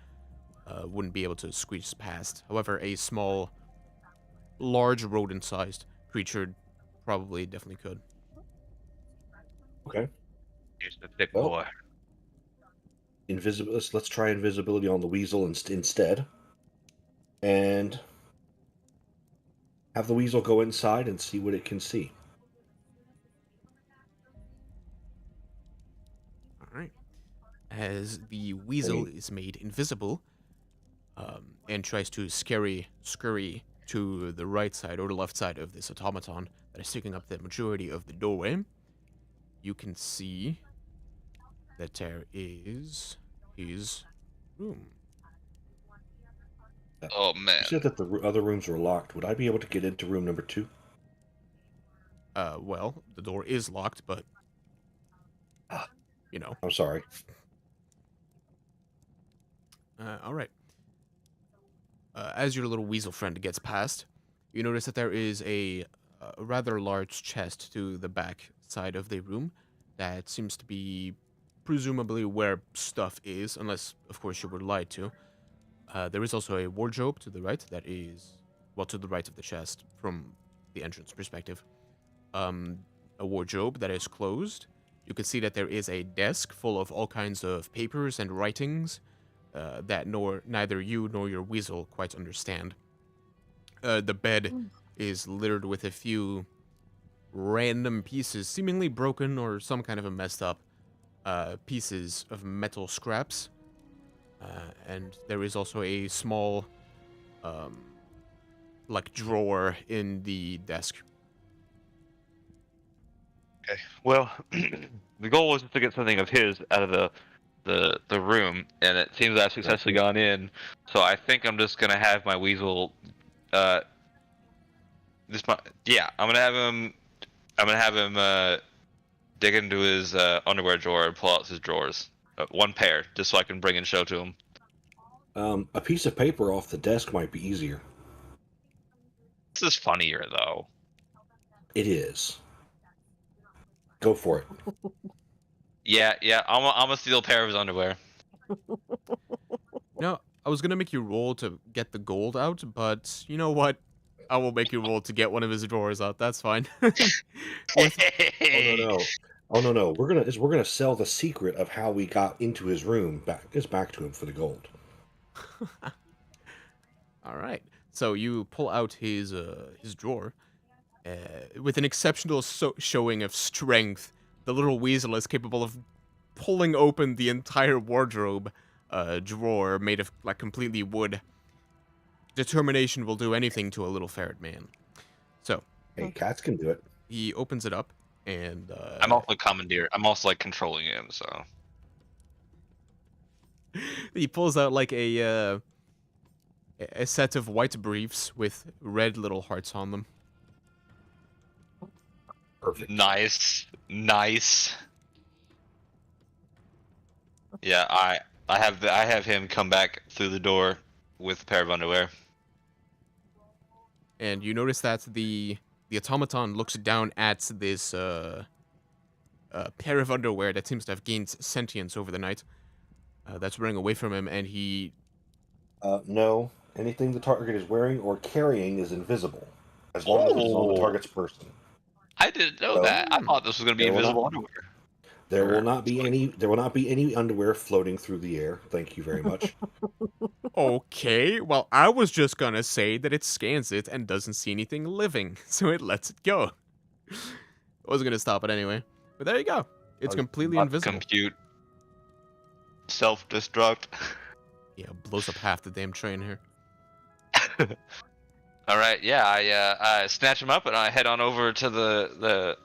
wouldn't be able to squeeze past. However, a small, large rodent-sized creature probably definitely could. Okay. He's the thick Well, boy. Let's try invisibility on the weasel instead, and have the weasel go inside and see what it can see. All right. As the weasel is made invisible, and tries to scurry to the right side or the left side of this automaton that is taking up the majority of the doorway, you can see that there is his room. Oh man. You said that the other rooms were locked. Would I be able to get into room number 2? Well, the door is locked, but you know. I'm sorry. All right. As your little weasel friend gets past, you notice that there is a rather large chest to the back side of the room that seems to be presumably where stuff is, unless, of course, you were lied to. There is also a wardrobe to the right that is, well, to the right of the chest from the entrance perspective. A wardrobe that is closed. You can see that there is a desk full of all kinds of papers and writings that neither you nor your weasel quite understand. The bed is littered with a few random pieces, seemingly broken or some kind of a messed up pieces of metal scraps. And there is also a small, like, drawer in the desk. Okay. Well, the goal was just to get something of his out of the room, and it seems I've successfully gone in. So I think I'm just gonna have my weasel. I'm gonna have him. Dig into his underwear drawer and pull out his drawers. One pair, just so I can bring and show to him. A piece of paper off the desk might be easier. This is funnier though. It is. Go for it. Yeah. I'm gonna steal a pair of his underwear. Now, I was gonna make you roll to get the gold out, but you know what? I will make you roll to get one of his drawers out. That's fine. Oh no. We're gonna sell the secret of how we got into his room back to him for the gold. All right. So you pull out his drawer. With an exceptional showing of strength, the little weasel is capable of pulling open the entire wardrobe drawer made of like completely wood. Determination will do anything to a little ferret man. So, Hey, cats can do it. he opens it up, and I'm also commandeer. I'm also like controlling him. So he pulls out like a set of white briefs with red little hearts on them. Perfect. nice. Yeah, I have him come back through the door with a pair of underwear. And you notice that the automaton looks down at this pair of underwear that seems to have gained sentience over the night. That's running away from him, and he. No. Anything the target is wearing or carrying is invisible, as long as it's on the Oh. target's person. I didn't know So- that. I thought this was going to be There will invisible not- underwear. There will Alright. not be any. There will not be any underwear floating through the air. Thank you very much. Okay, well, I was just gonna say that it scans it and doesn't see anything living, so it lets it go. I wasn't gonna stop it anyway. But there you go. It's Oh, completely Not invisible. Compute. Self-destruct. Yeah, blows up half the damn train here. All right, yeah, I snatch him up and I head on over to the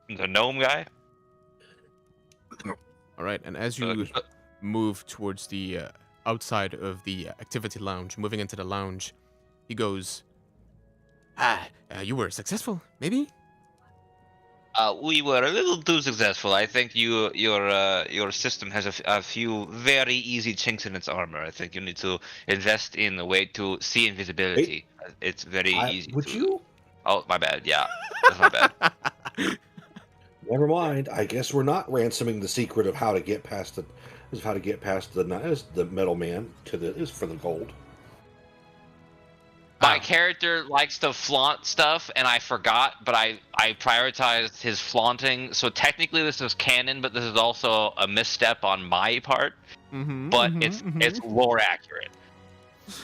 gnome guy. Alright, and as you move towards the outside of the activity lounge, moving into the lounge, he goes, you were successful, maybe? We were a little too successful. I think your system has a few very easy chinks in its armor. I think you need to invest in a way to see invisibility. It's very easy. Would you? Oh, my bad. Yeah, that's my bad. Never mind. I guess we're not ransoming the secret of how to get past the metal man is for the gold. My character likes to flaunt stuff, and I forgot, but I prioritized his flaunting. So technically, this is canon, but this is also a misstep on my part. But it's lore accurate.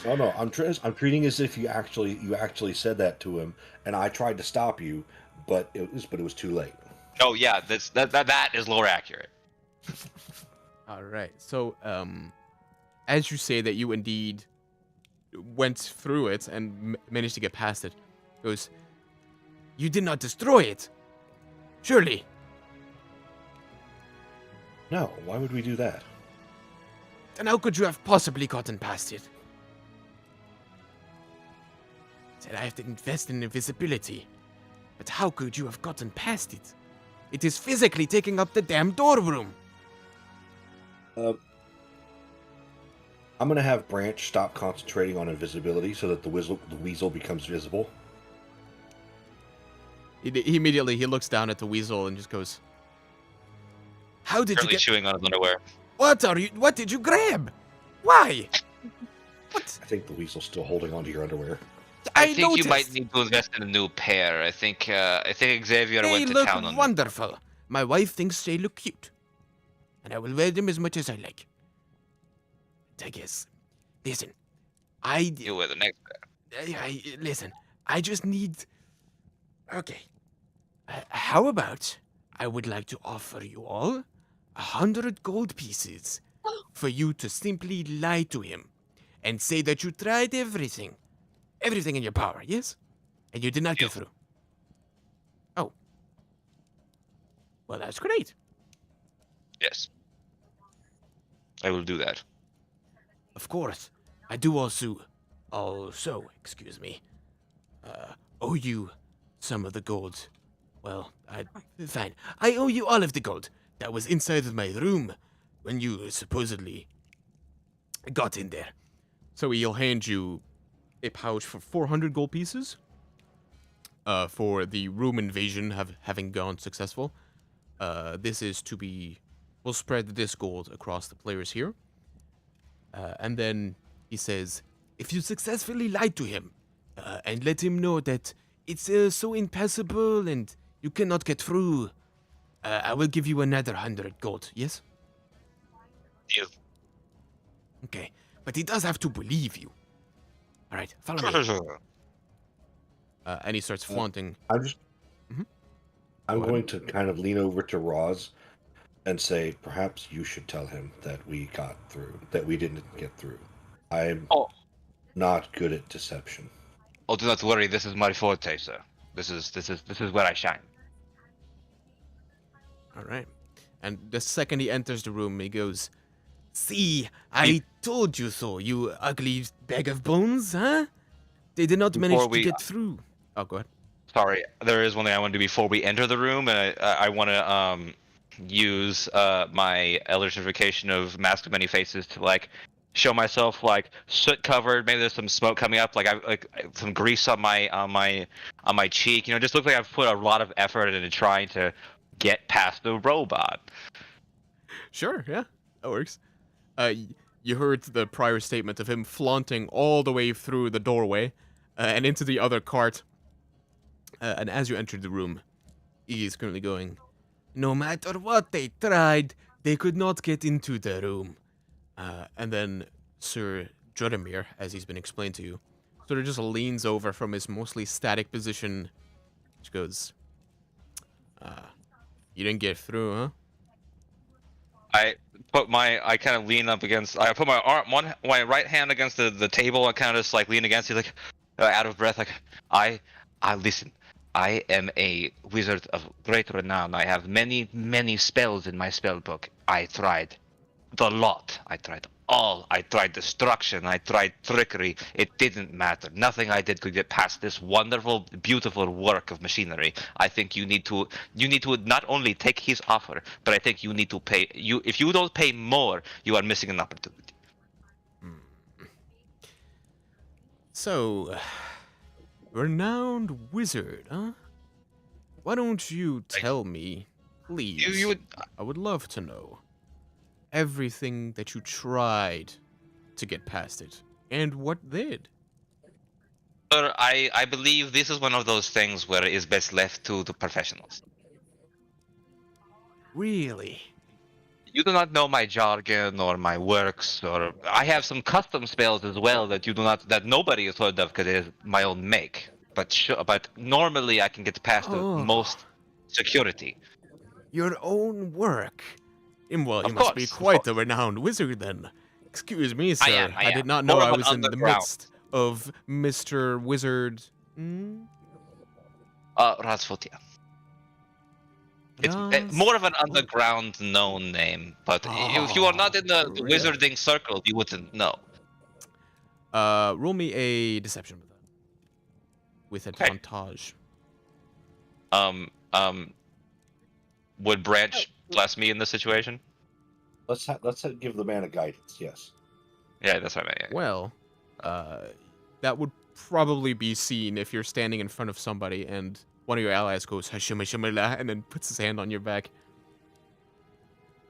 Oh no, I'm treating as if you actually said that to him, and I tried to stop you, but it was too late. Oh yeah, that is lore accurate. Alright, so, as you say that you indeed went through it and managed to get past it, goes, you did not destroy it, surely? No, why would we do that? Then how could you have possibly gotten past it? Said I have to invest in invisibility, but how could you have gotten past it? It is physically taking up the damn door room. I'm gonna have Branch stop concentrating on invisibility so that the weasel becomes visible. He immediately he looks down at the weasel and just goes, "How did you Currently get? chewing on his underwear. What did you grab? Why? What? I think the weasel's still holding onto your underwear. I think noticed. you might need to invest in a new pair. I think Xavier They went to look town on them. wonderful. My wife thinks they look cute, and I will wear them as much as I like. I guess. Listen, You wear the next pair. listen. I just need. Okay. How about I would like to offer you all 100 gold pieces for you to simply lie to him and say that you tried everything in your power, yes, and you did not get through. Oh. Well, that's great. Yes. I will do that. Of course, I do also, excuse me, owe you some of the gold. Well, fine. I owe you all of the gold that was inside of my room when you supposedly got in there. So he'll hand you a pouch for 400 gold pieces, for the room invasion having gone successful. This is to be, we'll spread this gold across the players here. And then he says, if you successfully lie to him, and let him know that it's so impassable and you cannot get through, I will give you another 100 gold, yes? Deal. Okay, but he does have to believe you. All right, follow me. And he starts flaunting. I'm just. Mhm. I'm Go going to kind of lean over to Roz and say, perhaps you should tell him that we got through, that we didn't get through. I'm not good at deception. Oh, do not worry. This is my forte, sir. This is where I shine. All right. And the second he enters the room, he goes, see, I told you so, you ugly bag of bones, huh? They did not manage to get through. Oh, go ahead. Sorry, there is one thing I want to do before we enter the room, and I want to use my electrification of Mask of Many Faces to like show myself like soot covered. Maybe there's some smoke coming up, like I like some grease on my cheek. You know, just look like I've put a lot of effort into trying to get past the robot. Sure, yeah, that works. You heard the prior statement of him flaunting all the way through the doorway and into the other cart. And as you entered the room, he is currently going, "No matter what they tried, they could not get into the room." And then Sir Jodamir, as he's been explained to you, sort of just leans over from his mostly static position, which goes, "You didn't get through, huh?" I kind of lean up against. I put my right hand against the table. I kind of just like lean against it, like out of breath. Like I listen. I am a wizard of great renown. I have many spells in my spell book. I tried the lot. I tried all. I tried destruction. I tried trickery. It didn't matter. Nothing I did could get past this wonderful, beautiful work of machinery. I think you need to not only take his offer, but I think you need to pay. If you don't pay more, you are missing an opportunity. So, renowned wizard, huh? Why don't you tell me, please? You would. I would love to know everything that you tried to get past it, and what did. Sir, I believe this is one of those things where it is best left to the professionals. Really? You do not know my jargon or my works, or I have some custom spells as well that nobody has heard of because it is my own make. But normally I can get past the most security. Your own work? Well, you Of must be course, of quite a renowned wizard then. Excuse me, sir. I did am. not know More I of an was in the underground. midst of Mr. Wizard. Hmm? Rasputia. It's more of an underground known name, but if you are not in the really? wizarding circle, you wouldn't know. Roll me a deception with that. With advantage. Would Branch bless me in this situation? Let's give the man a guidance. Yes. Yeah, that's what I meant. Yeah. Well, that would probably be seen if you're standing in front of somebody and one of your allies goes "Hashimashimala" and then puts his hand on your back.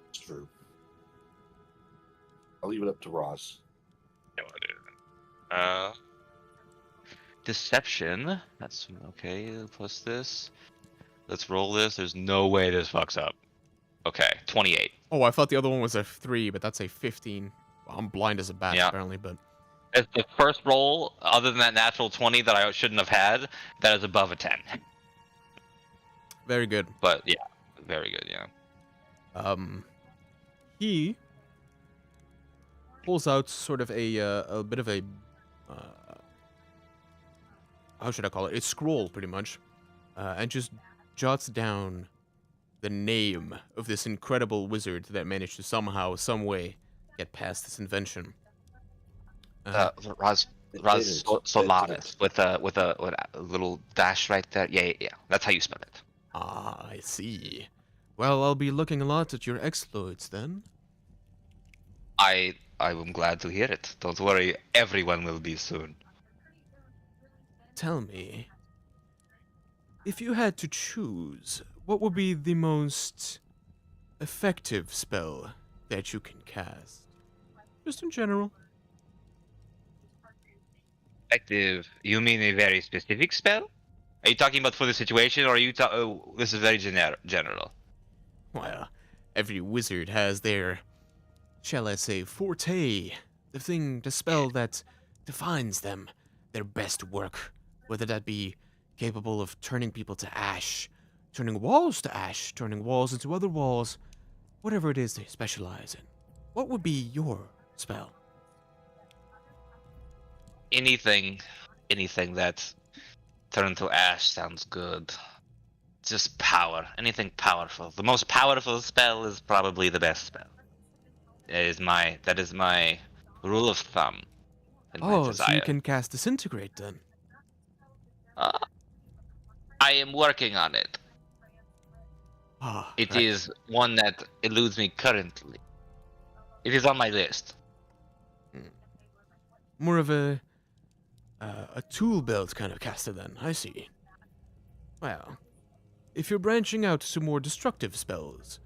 It's true. I'll leave it up to Ross. Deception. That's okay. Plus this. Let's roll this. There's no way this fucks up. Okay, 28. Oh, I thought the other one was a 3, but that's a 15. Well, I'm blind as a bat, Yeah. apparently, but... It's the first roll, other than that natural 20 that I shouldn't have had, that is above a 10. Very good. But yeah, very good, yeah. He pulls out sort of a bit of a... how should I call it? A scroll, pretty much. And just jots down the name of this incredible wizard that managed to somehow, some way, get past this invention. Solaris with a little dash right there. Yeah. That's how you spell it. Ah, I see. Well, I'll be looking a lot at your exploits then. I am glad to hear it. Don't worry, everyone will be soon. Tell me, if you had to choose, what would be the most effective spell that you can cast? Just in general. Effective? You mean a very specific spell? Are you talking about for the situation, or are you this is very general? Well, every wizard has their, shall I say, forte, the spell that defines them, their best work, whether that be capable of turning people to ash, turning walls to ash, turning walls into other walls, whatever it is they specialize in. What would be your spell? Anything that turn to ash sounds good. Just power. Anything powerful. The most powerful spell is probably the best spell. That is my rule of thumb. And my Oh, so desire. you can cast Disintegrate then. I am working on it. Ah, It right. is one that eludes me currently. It is on my list. More of a tool belt kind of caster then. I see. Well, if you're branching out to more destructive spells,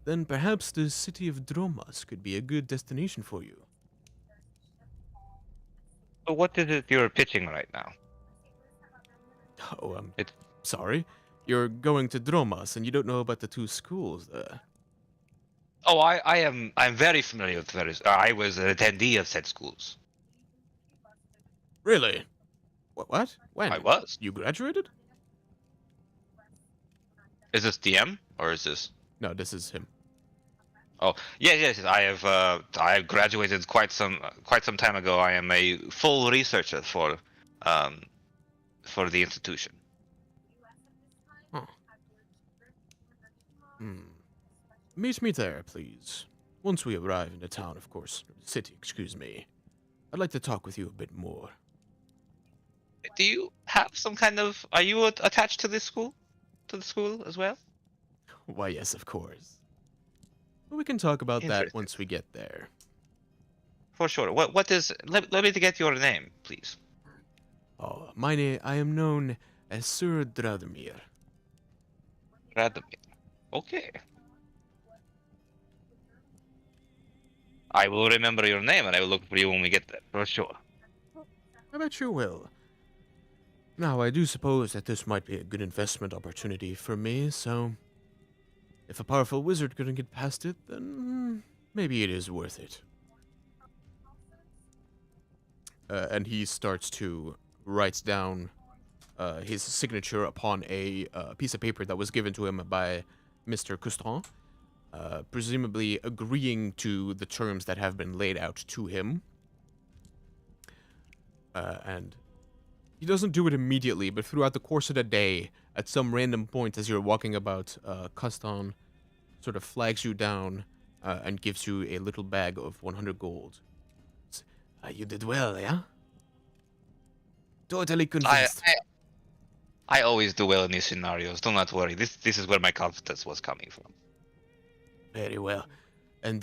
then perhaps the city of Dromas could be a good destination for you. So what is it you're pitching right now? Oh, It- sorry. You're going to Dromas and you don't know about the two schools there. Oh, I'm very familiar with various. I was an attendee of said schools. Really? What? When? I was. You graduated? Is this DM or is this? No, this is him. Oh, yes. I have graduated quite some time ago. I am a full researcher for the institution. Huh. Meet me there, please. Once we arrive in the town, of course. City, excuse me. I'd like to talk with you a bit more. Do you have some kind of? Are you attached to this school? To the school as well? Why, yes, of course. We can talk about that Interesting. once we get there. For sure. What is? Let me get your name, please. Oh, I am known as Sir Dradomir. Radomir. Okay. I will remember your name and I will look for you when we get there, for sure. I bet you will. Now, I do suppose that this might be a good investment opportunity for me, so if a powerful wizard couldn't get past it, then maybe it is worth it. And he starts to write down his signature upon a piece of paper that was given to him by Mr. Coustan, presumably agreeing to the terms that have been laid out to him. And he doesn't do it immediately, but throughout the course of the day, at some random point as you're walking about, Coustan sort of flags you down and gives you a little bag of 100 gold. You did well, yeah? Totally convinced. I always do well in these scenarios. Do not worry. This is where my confidence was coming from. Very well. And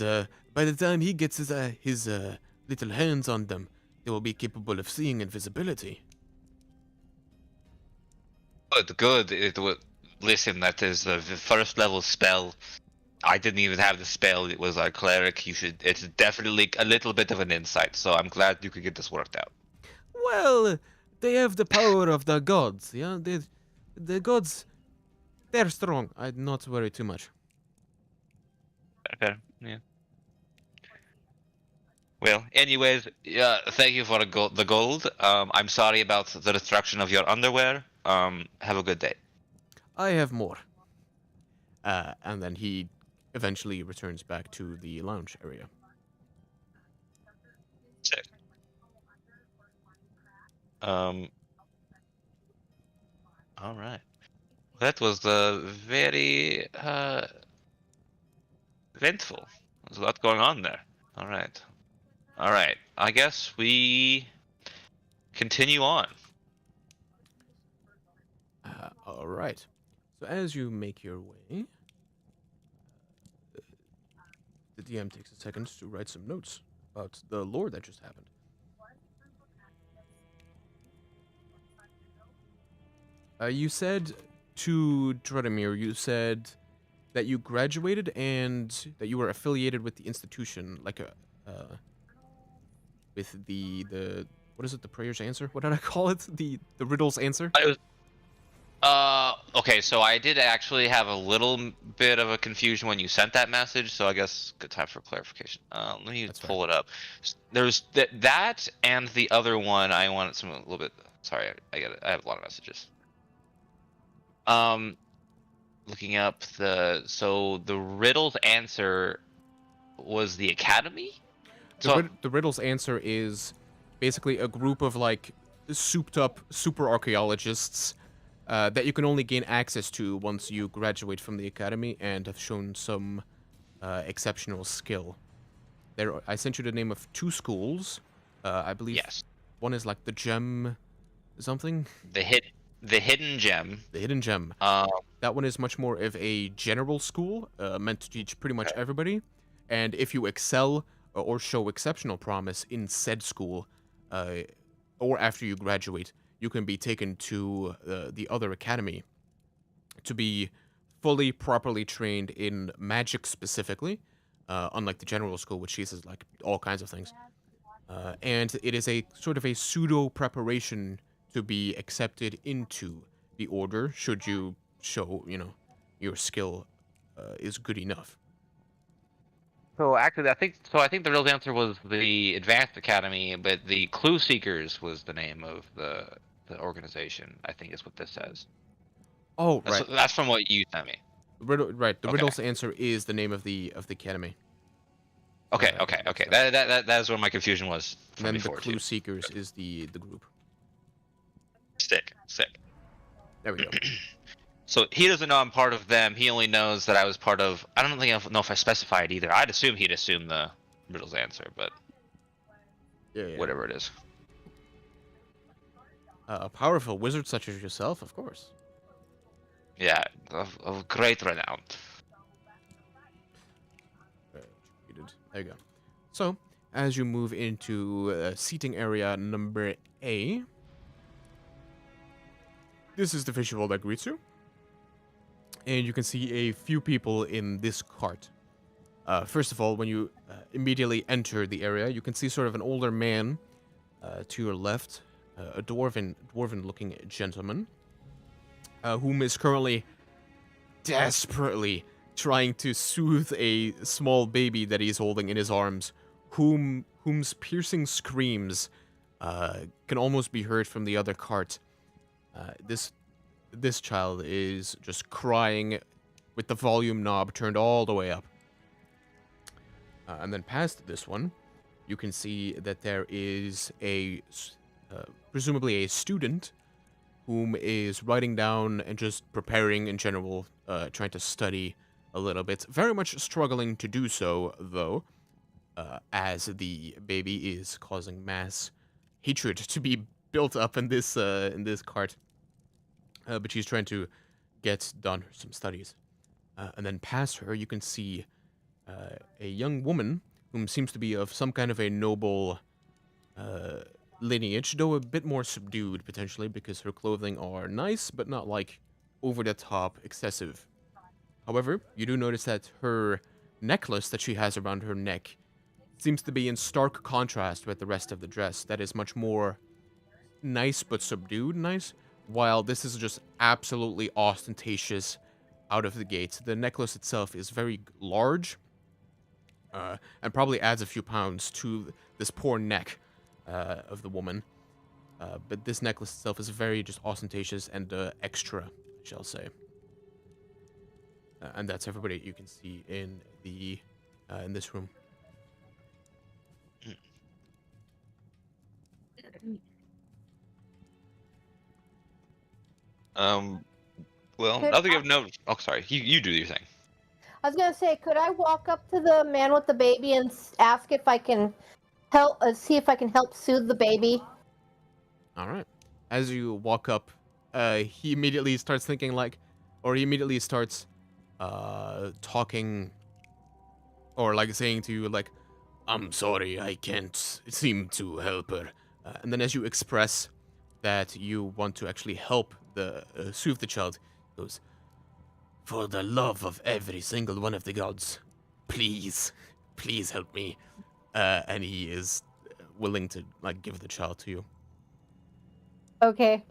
by the time he gets his little hands on them, they will be capable of seeing invisibility. Good. It would listen. That is the first level spell. I didn't even have the spell. It was our cleric. It's definitely a little bit of an insight. So I'm glad you could get this worked out. Well, they have the power of the gods, yeah? The gods, they're strong. I'd not worry too much. Fair. Yeah. Well, anyways, yeah. Thank you for the gold. I'm sorry about the destruction of your underwear. Have a good day. I have more. And then he eventually returns back to the lounge area. Sick. All right. That was very eventful. There's a lot going on there. All right. I guess we continue on. All right. So as you make your way, the DM takes a second to write some notes about the lore that just happened. You said to Dradomir, you said that you graduated and that you were affiliated with the institution, like with the what is it? The prayer's answer? What did I call it? The riddle's answer? Okay, so I did actually have a little bit of a confusion when you sent that message, so I guess good time for clarification. Let me pull it up. There's that and the other one. I wanted some a little bit. Sorry, I get it. I have a lot of messages. Looking up the riddle's answer was the academy. The riddle's answer is basically a group of like souped up super archaeologists that you can only gain access to once you graduate from the academy and have shown some exceptional skill. I sent you the name of 2 schools. I believe yes. One is like the gem something. The hidden gem. The Hidden Gem. Uh, That one is much more of a general school, meant to teach pretty much everybody. And if you excel or show exceptional promise in said school, or after you graduate, you can be taken to the other academy to be fully, properly trained in magic specifically, unlike the general school, which teaches like all kinds of things. And it is a sort of a pseudo preparation to be accepted into the order should you show, your skill is good enough. so actually, I think the real answer was the Advanced Academy, but the Clue Seekers was the name of the organization. I think is what this says. Oh, That's, right. that's from what you sent me. Right. The Okay. riddle's answer is the name of the academy. Okay, Uh, okay, okay. so- That is where my confusion was And from then the before Clue too. Seekers is the group. Sick. There we go. So he doesn't know I'm part of them. He only knows that I was part of. I don't know if I specified either. I'd assume he'd assume the riddle's answer, but Yeah. whatever it is. A powerful wizard such as yourself, of course. Yeah, of great renown. There you go. So, as you move into seating area number A, this is the visual that greets you. And you can see a few people in this cart. First of all, when you immediately enter the area, you can see sort of an older man to your left, a dwarven-looking gentleman, whom is currently desperately trying to soothe a small baby that he's holding in his arms, whom's piercing screams can almost be heard from the other cart. This child is just crying with the volume knob turned all the way up. And then past this one, you can see that there is presumably a student whom is writing down and just preparing in general, trying to study a little bit. Very much struggling to do so, though, as the baby is causing mass hatred to be built up in this cart. But she's trying to get done some studies. And then past her, you can see a young woman whom seems to be of some kind of a noble lineage, though a bit more subdued, potentially, because her clothing are nice, but not, like, over-the-top excessive. However, you do notice that her necklace that she has around her neck seems to be in stark contrast with the rest of the dress. That is much more nice but subdued nice, while this is just absolutely ostentatious out of the gate. The necklace itself is very large, and probably adds a few pounds to this poor neck of the woman. But this necklace itself is very just ostentatious and extra, shall say. And that's everybody you can see in the in this room. Well, Could nothing I- of note. Oh, sorry. You do your thing. I was gonna say, could I walk up to the man with the baby and ask if I can help? See if I can help soothe the baby. All right. As you walk up, he immediately starts thinking he immediately starts talking, or like saying to you like, "I'm sorry, I can't seem to help her." And then as you express that you want to actually help soothe the child, he goes, "For the love of every single one of the gods, please help me." And he is willing to like give the child to you. Okay.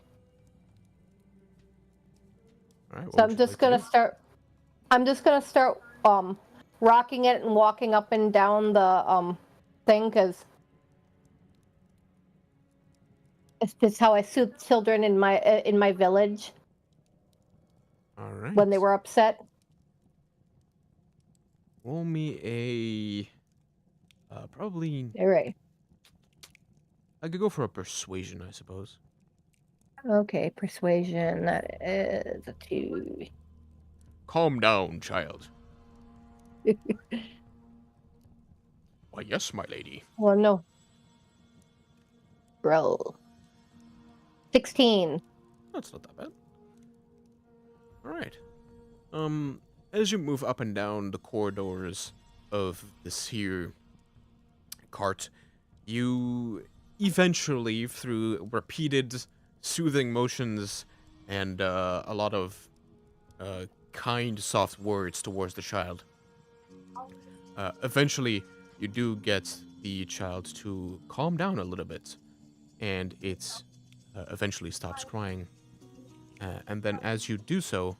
All right. So I'm just gonna start. I'm just gonna start rocking it and walking up and down the thing because it's just how I soothe children in my village All right. when they were upset. Roll me probably. All right. I could go for a persuasion, I suppose. Okay, persuasion. That is a 2. Calm down, child. Why, yes, my lady. Well, no. Roll. 16. That's not that bad. All right. As you move up and down the corridors of this here cart, you eventually, through repeated soothing motions and a lot of kind, soft words towards the child, eventually you do get the child to calm down a little bit, and it eventually stops crying. And then as you do so,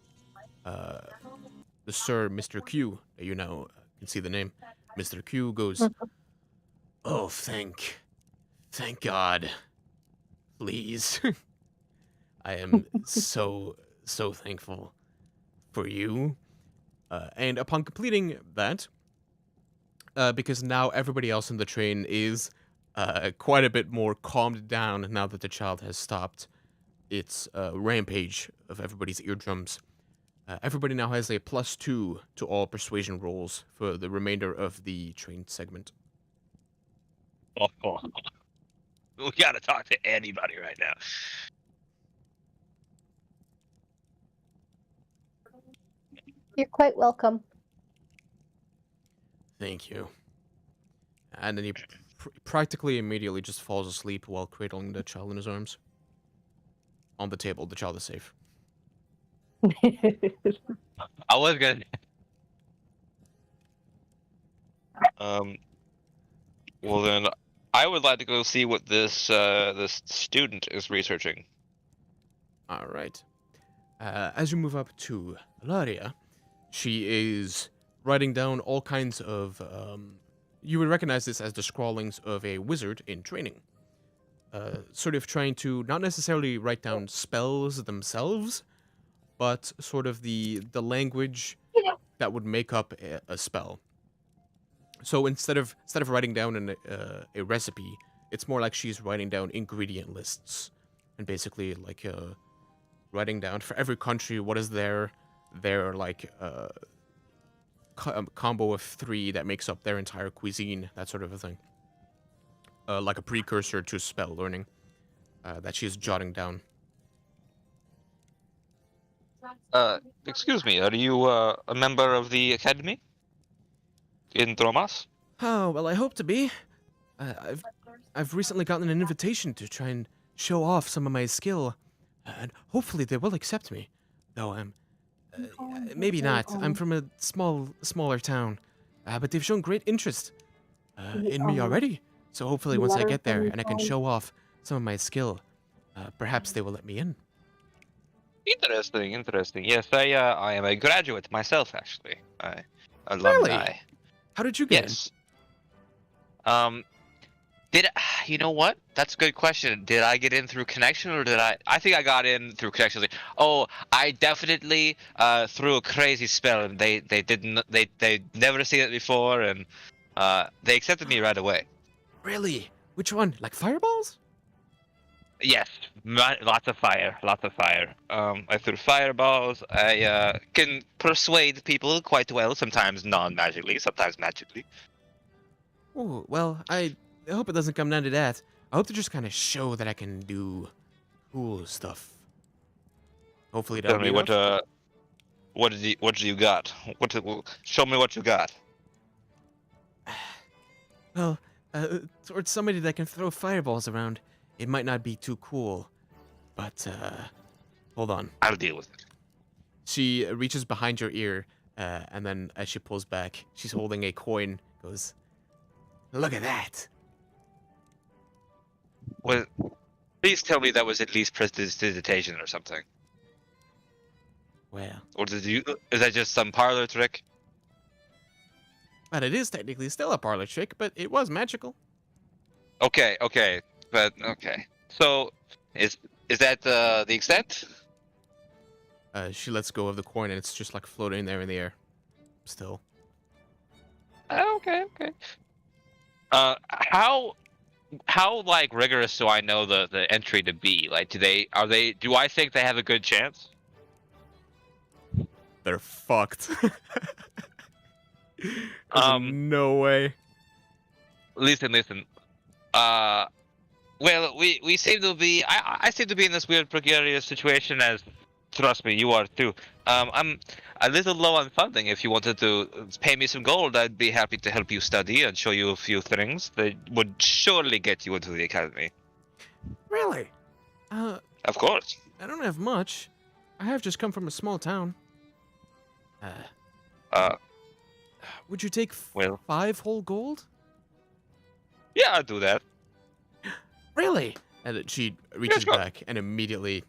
the Sir Mr. Q, you now can see the name, Mr. Q goes, "Oh, thank God. Please. I am so thankful for you." And upon completing that, because now everybody else in the train is quite a bit more calmed down now that the child has stopped its rampage of everybody's eardrums. Everybody now has a +2 to all persuasion rolls for the remainder of the train segment. Oh, we gotta talk to anybody right now. You're quite welcome. Thank you. And then he practically immediately just falls asleep while cradling the child in his arms. On the table, the child is safe. I was gonna. Well then, I would like to go see what this student is researching. All right. As you move up to Laria, she is writing down all kinds of. You would recognize this as the scrawlings of a wizard in training. Sort of trying to not necessarily write down spells themselves, but sort of the language that would make up a spell. So instead of writing down a recipe, it's more like she's writing down ingredient lists, and basically like writing down for every country what is their like combo of 3 that makes up their entire cuisine, that sort of a thing. Like a precursor to spell learning that she's jotting down. Excuse me, are you a member of the academy in Dromas? Oh, well, I hope to be. I've recently gotten an invitation to try and show off some of my skill, and hopefully they will accept me. Though maybe not. I'm from a smaller town, but they've shown great interest in me already. So hopefully once I get there and I can show off some of my skill, perhaps they will let me in. Interesting. Yes, I am a graduate myself, actually. Alumni. Really? How did you get in? You know what? That's a good question. Did I get in through connection, or did I think I got in through connection. Like, oh, I definitely threw a crazy spell, and they never seen it before, and they accepted me right away. Really? Which one? Like fireballs? Yes, lots of fire. I threw fireballs. I can persuade people quite well, sometimes non-magically, sometimes magically. Oh, well, I hope it doesn't come down to that. I hope to just kind of show that I can do cool stuff. Hopefully that'll Tell me be enough. what do you got? Show me what you got. Well, towards somebody that can throw fireballs around, it might not be too cool. But, hold on. I'll deal with it. She reaches behind your ear, and then as she pulls back, she's holding a coin, goes, "Look at that." Well, please tell me that was at least prestidigitation or something. Well, Or is that just some parlor trick? but it is technically still a parlor trick, but it was magical. Okay. So, is that the extent? She lets go of the coin, and it's just like floating there in the air. Still. Okay. How like rigorous do I know the entry to be? Like, do I think they have a good chance? They're fucked. There's no way. Listen. Well, we seem to be. I seem to be in this weird precarious situation. As trust me, you are too. I'm a little low on funding. If you wanted to pay me some gold, I'd be happy to help you study and show you a few things that would surely get you into the academy. Really? Of course. I don't have much. I have just come from a small town. Would you take Well. 5 whole gold? Yeah, I'd do that. Really? And then she reaches sure. back and immediately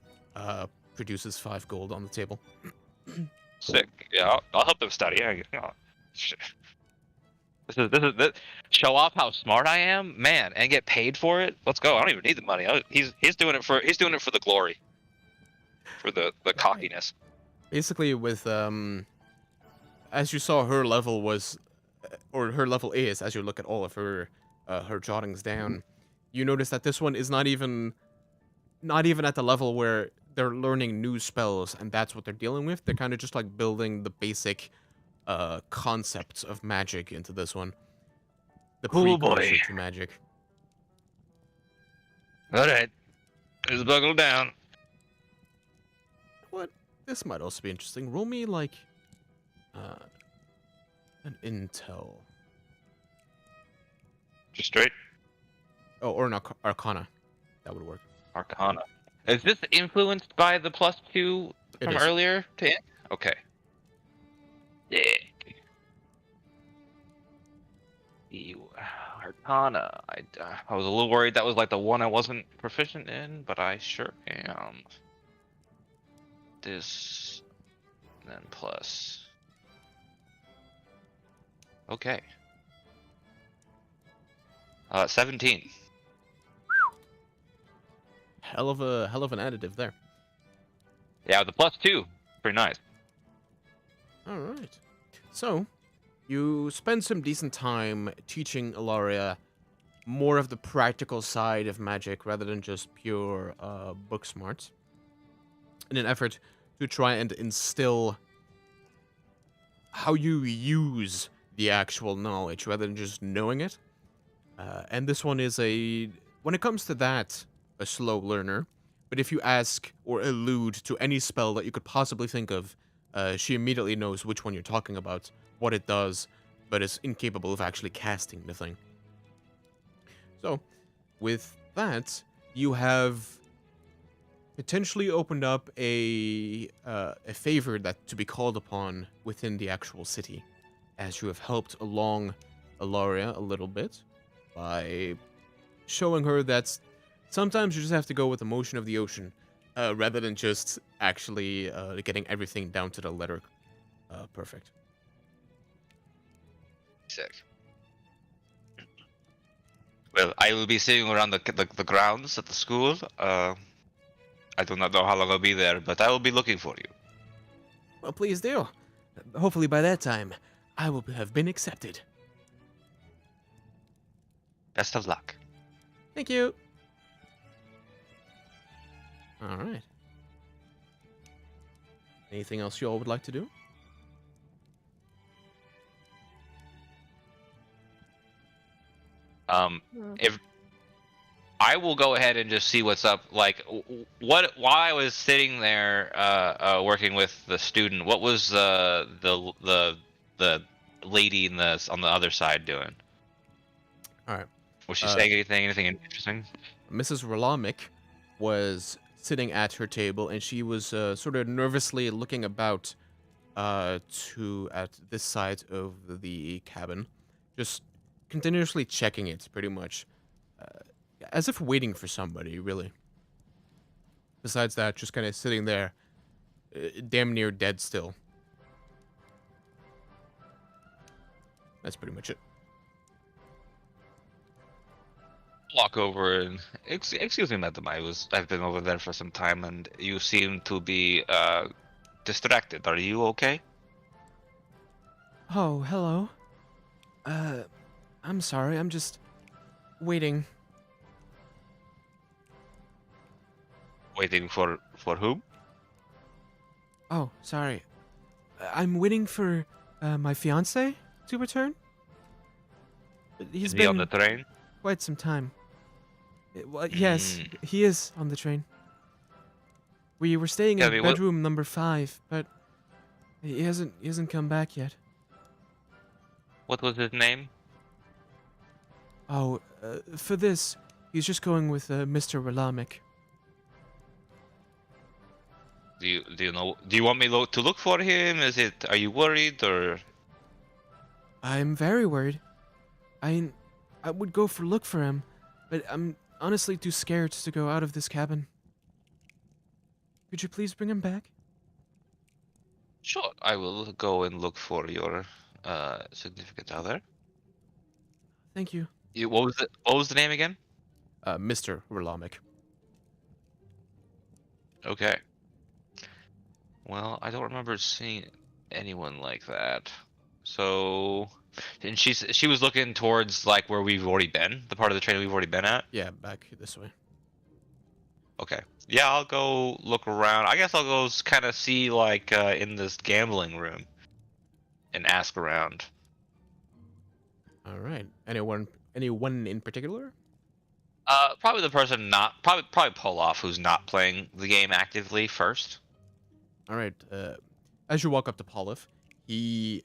produces 5 gold on the table. Sick. Yeah, I'll help them study. Shit. This. Show off how smart I am, man, and get paid for it. Let's go. I don't even need the money. He's doing it for the glory, for the cockiness. Basically, with as you saw, her level was, or her level is, as you look at all of her jottings down, you notice that this one is not even at the level where they're learning new spells and that's what they're dealing with. They're kind of just like building the basic concepts of magic into this one. The Oh, boy. precursor to magic. All right, just buckle down. What? This might also be interesting. Roll me like an intel. Just straight Oh, or an arcana. That would work. Arcana. Is this influenced by the +2 It from is. earlier? Okay. Yeah. Arcana. I was a little worried that was like the one I wasn't proficient in, but I sure am. This, then plus. Okay. 17. Hell of an additive there. Yeah, the +2. Pretty nice. All right. So, you spend some decent time teaching Ilaria more of the practical side of magic rather than just pure book smarts, in an effort to try and instill how you use the actual knowledge rather than just knowing it. And this one is when it comes to that, a slow learner. But if you ask or allude to any spell that you could possibly think of, she immediately knows which one you're talking about, what it does, but is incapable of actually casting the thing. So, with that, you have potentially opened up a favor that to be called upon within the actual city, as you have helped along Ilaria a little bit by showing her that sometimes you just have to go with the motion of the ocean, rather than just actually getting everything down to the letter perfect. Sick. Well, I will be sitting around the grounds at the school. I do not know how long I'll be there, but I will be looking for you. Well, please do. Hopefully by that time, I will have been accepted. Best of luck. Thank you. All right. Anything else you all would like to do? If I will go ahead and just see what's up. Like, while I was sitting there, working with the student, what was the lady on the other side doing? All right. Was she saying anything interesting? Mrs. Rolamic was sitting at her table, and she was sort of nervously looking about at this side of the cabin, just continuously checking it, pretty much, as if waiting for somebody, really. Besides that, just kind of sitting there, damn near dead still. That's pretty much it. Walk over and excuse me, madam. I've been over there for some time, and you seem to be distracted. Are you okay? Oh, hello. I'm sorry. I'm just waiting. Waiting for whom? Oh, sorry. I'm waiting for my fiance to return. He's Is he on been the train? quite some time. Well, yes, he is on the train. We were staying Tell in me what- bedroom number 5, but he hasn't come back yet. What was his name? Oh, for this, he's just going with Mr. Ralamek. Do you know? Do you want me to look for him? Are you worried or? I'm very worried. I would go for look for him, but I'm honestly too scared to go out of this cabin. Could you please bring him back? Sure, I will go and look for your significant other. Thank you. What was the name again? Mr. Ralamek. Okay. Well, I don't remember seeing anyone like that. So, and she was looking towards like where we've already been, the part of the train we've already been at. Yeah, back this way. Okay. Yeah, I'll go look around. I guess I'll go kind of see like in this gambling room and ask around. All right. Anyone in particular? Probably the person probably pull off who's not playing the game actively first. All right. As you walk up to Polif, he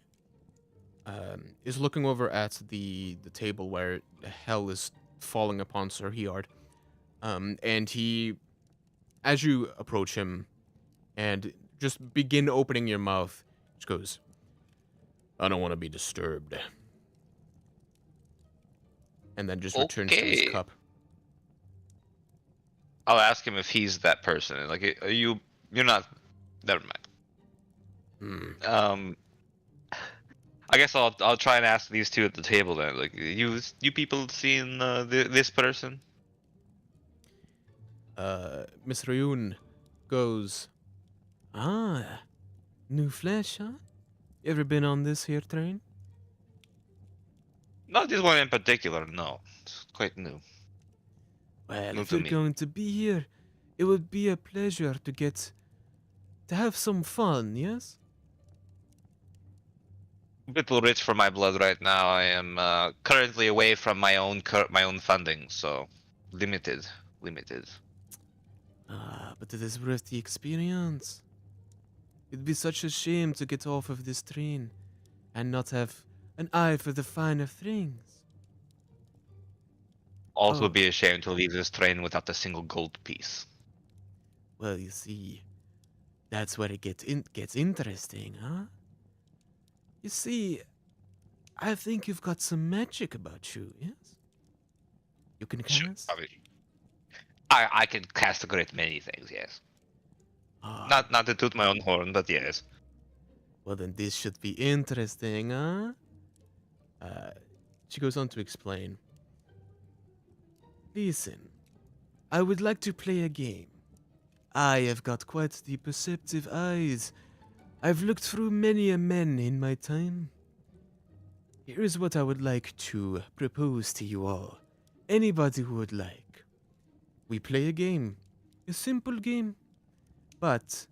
is looking over at the table where hell is falling upon Sir Heard. And he, as you approach him and just begin opening your mouth, just goes, "I don't want to be disturbed." And then just returns to his Okay. cup. I'll ask him if he's that person. Like, are you? You're not. Never mind. Hmm. I guess I'll try and ask these two at the table then. Like, you people seen this person? Miss Ryun goes, "Ah, new flesh, huh? You ever been on this here train?" Not this one in particular. No, it's quite new. Well, New if to you're me. going to be here, it would be a pleasure to have some fun, yes? A bit rich for my blood right now. I am currently away from my own funding, so limited. Ah, but it is worth the experience. It'd be such a shame to get off of this train and not have an eye for the finer things. Also, Oh. be ashamed to leave this train without a single gold piece. Well, you see, that's where it gets interesting, huh? You see, I think you've got some magic about you, yes? You can Sure, cast? I mean, I can cast a great many things. Yes. Ah, Not to toot my own horn, but yes. well, then this should be interesting, huh? She goes on to explain. Listen, I would like to play a game. I have got quite the perceptive eyes. I've looked through many a man in my time. Here is what I would like to propose to you all. Anybody who would like. We play a game. A simple game. But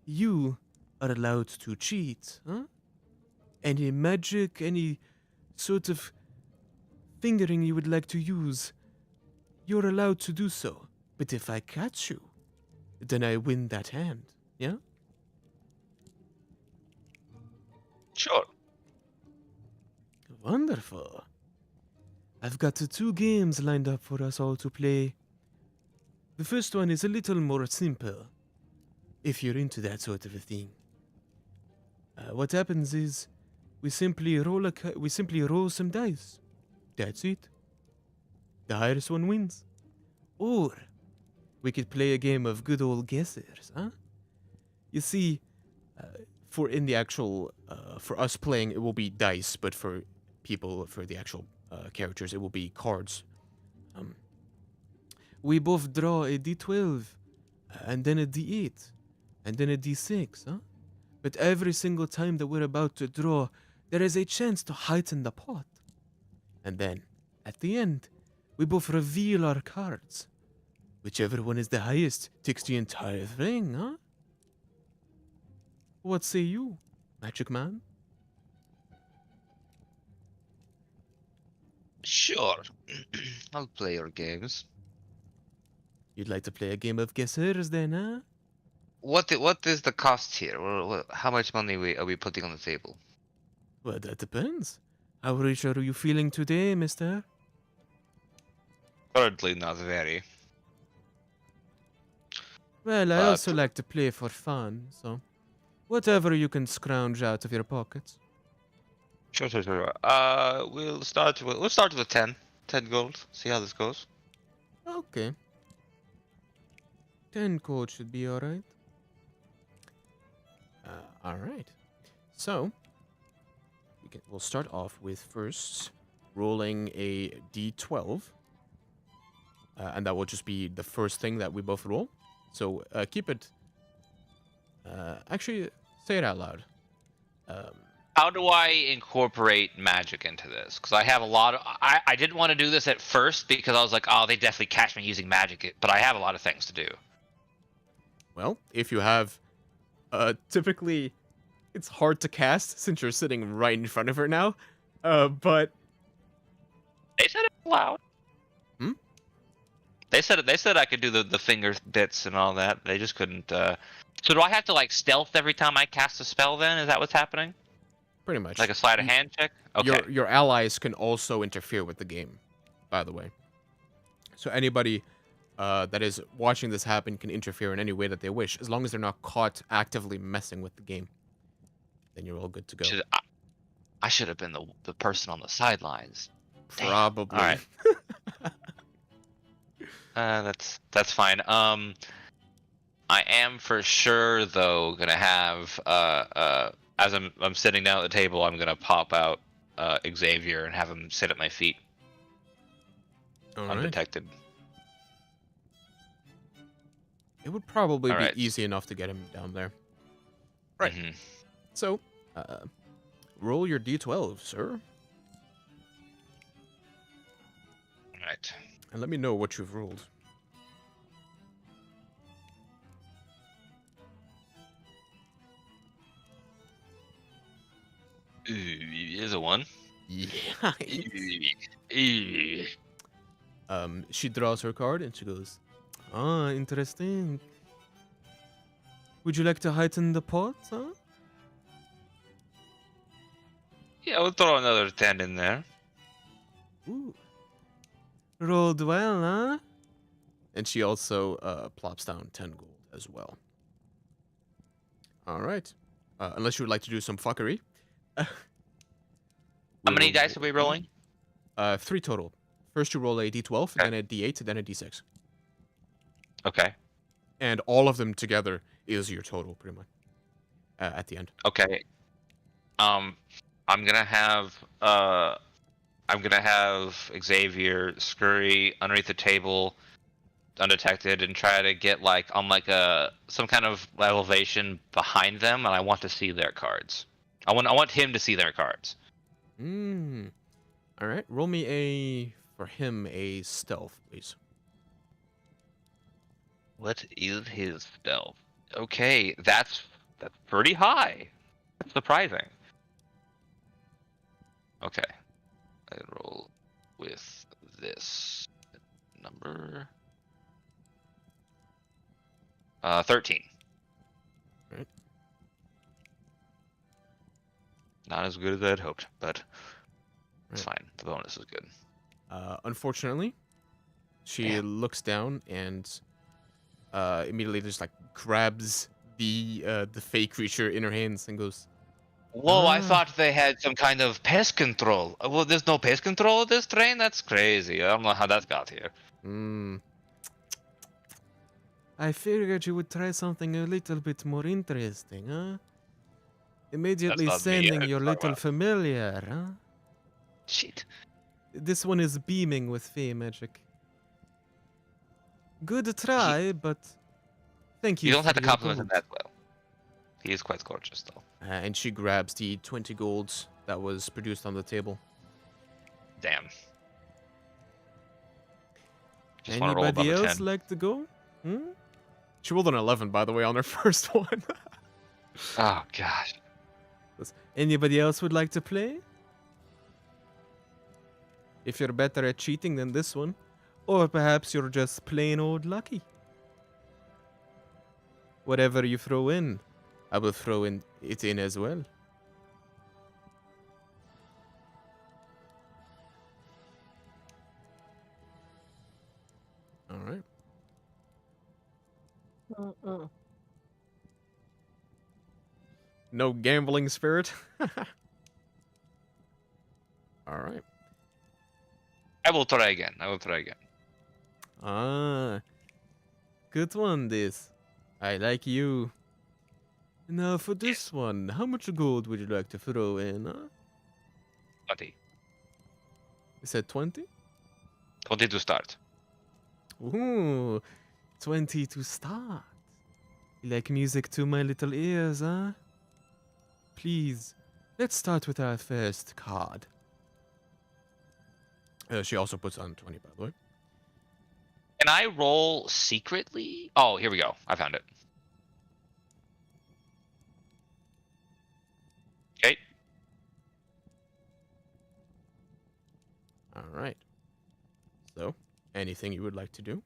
you are allowed to cheat, huh? Any magic, any sort of fingering you would like to use, you're allowed to do so. But if I catch you, then I win that hand, yeah? Sure. Wonderful. I've got 2 games lined up for us all to play. The first one is a little more simple, if you're into that sort of a thing. What happens is we simply roll some dice. That's it. The highest one wins. Or we could play a game of good old guessers, huh? You see, for us playing, it will be dice, but for the actual characters, it will be cards. We both draw a d12, and then a d8, and then a d6, huh? But every single time that we're about to draw, there is a chance to heighten the pot. And then, at the end, we both reveal our cards. Whichever one is the highest takes the entire thing, huh? What say you, Magic Man? Sure. I'll play your games. You'd like to play a game of guessers then, huh? What is the cost here? How much money are we putting on the table? Well, that depends. How rich are you feeling today, mister? Currently, not very. Well, I But- also like to play for fun, so whatever you can scrounge out of your pockets. Sure. We'll start with 10. 10 gold. See how this goes. Okay. 10 gold should be alright. Alright. So, we'll start off with first rolling a d12. And that will just be the first thing that we both roll. So, keep it... actually, say it out loud. How do I incorporate magic into this? Because I have a lot of... I didn't want to do this at first because I was like, oh, they definitely catch me using magic. But I have a lot of things to do. Well, if you have... typically, it's hard to cast since you're sitting right in front of her now. But... They said it loud. Hmm? They said I could do the finger bits and all that. They just couldn't... So do I have to, like, stealth every time I cast a spell then? Is that what's happening? Pretty much. Like a sleight of hand check? Okay. Your allies can also interfere with the game, by the way. So anybody that is watching this happen can interfere in any way that they wish, as long as they're not caught actively messing with the game. Then you're all good to go. I should have been the person on the sidelines. Damn. Probably. All right. That's fine. I am for sure though gonna have as I'm sitting down at the table, I'm gonna pop out Xavier and have him sit at my feet, All right. undetected. It would probably All be right. easy enough to get him down there. Right. Mhm. So, roll your d12, sir, All right. and let me know what you've rolled. Ooh, here's a 1. Yeah. Ooh. She draws her card and she goes, "Ah, interesting. Would you like to heighten the pot, huh?" Yeah, we'll throw another 10 in there. Ooh. Rolled well, huh? And she also plops down 10 gold as well. All right. Unless you would like to do some fuckery. How many dice are we rolling? 3 total. First you roll a d12, Okay. then a d8, then a d6. Okay. And all of them together is your total, pretty much. At the end. Okay. I'm gonna have Xavier scurry underneath the table, undetected, and try to get on some kind of elevation behind them, and I want to see their cards. I want him to see their cards. All right. Roll me for him a stealth, please. What is his stealth? Okay, that's pretty high. That's surprising. Okay, I roll with this number. 13. Right. Not as good as I'd hoped, but it's Right. fine. The bonus is good. Unfortunately, she Damn. looks down and immediately just grabs the fake creature in her hands and goes, Whoa, I Ah. thought they had some kind of pest control. Well, there's no pest control at this train? That's crazy. I don't know how that got here. I figured you would try something a little bit more interesting, huh? Immediately not me, sending I your talk little about- familiar, huh? Shit. This one is beaming with fey magic. Good try, but thank you. You don't have for to your compliment him gold. that well. He is quite gorgeous, though. And she grabs the 20 golds that was produced on the table. Damn. Just want to roll above Anybody a else 10. like to go? She rolled an 11, by the way, on her first one. Oh, gosh. Anybody else would like to play? If you're better at cheating than this one. Or perhaps you're just plain old lucky. Whatever you throw in, I will throw it in as well. All right. Mm-mm. No gambling spirit. All right. I will try again. Ah, good one, this. I like you. Now, for this one, how much gold would you like to throw in, huh? 20. You said 20? 20 to start. Ooh, 20 to start. You like music to my little ears, huh? Please, let's start with our first card. She also puts on 20, by the way. Can I roll secretly? Oh, here we go. I found it. Okay. All right. So, anything you would like to do?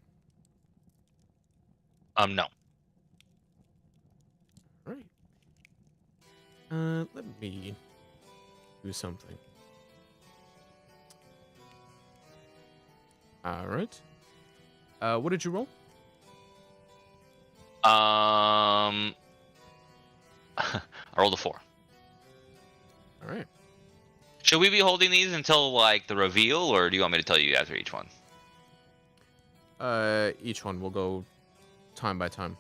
No. All right. Let me do something. All right. What did you roll? I rolled a 4. All right. Should we be holding these until like the reveal, or do you want me to tell you after each one? Each one will go time by time.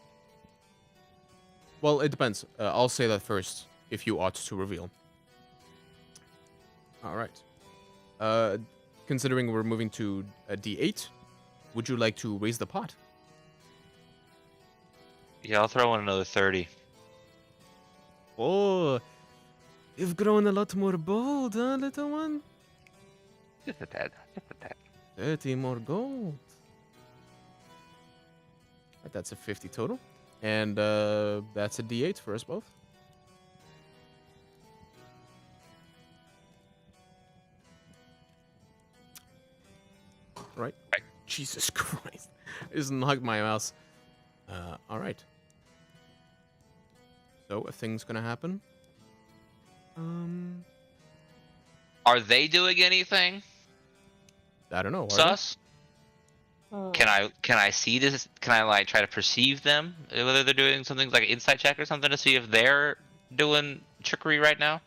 Well, it depends. I'll say that first if you ought to reveal. All right. Considering we're moving to a D8, would you like to raise the pot? Yeah, I'll throw in another 30. Oh, you've grown a lot more bold, huh, little one? Just a tad. Just a tad. 30 more gold. Right, that's a 50 total. And that's a D8 for us both. Right. Jesus Christ. I just knocked my mouse. All right. So a thing's gonna happen. Are they doing anything? I don't know. Are they? Sus? Mm. Can I see this? Can I like try to perceive them? Whether they're doing something like an insight check or something to see if they're doing trickery right now?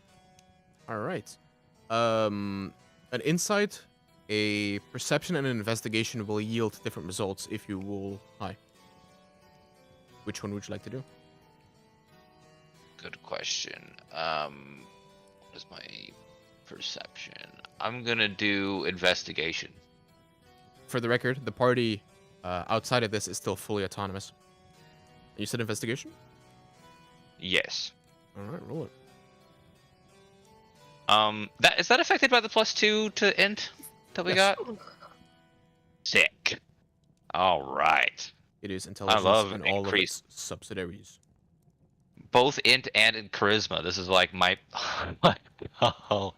All right. An insight, a perception, and an investigation will yield different results if you roll high. Which one would you like to do? Good question. What is my perception? I'm gonna do investigation. For the record, the party outside of this is still fully autonomous. You said investigation? Yes. All right, roll it. That is that affected by the +2 to int that we Yes. got? Sick. All right. It is intelligence love and all increase. of its subsidiaries. Both int and in charisma. This is like my. Oh.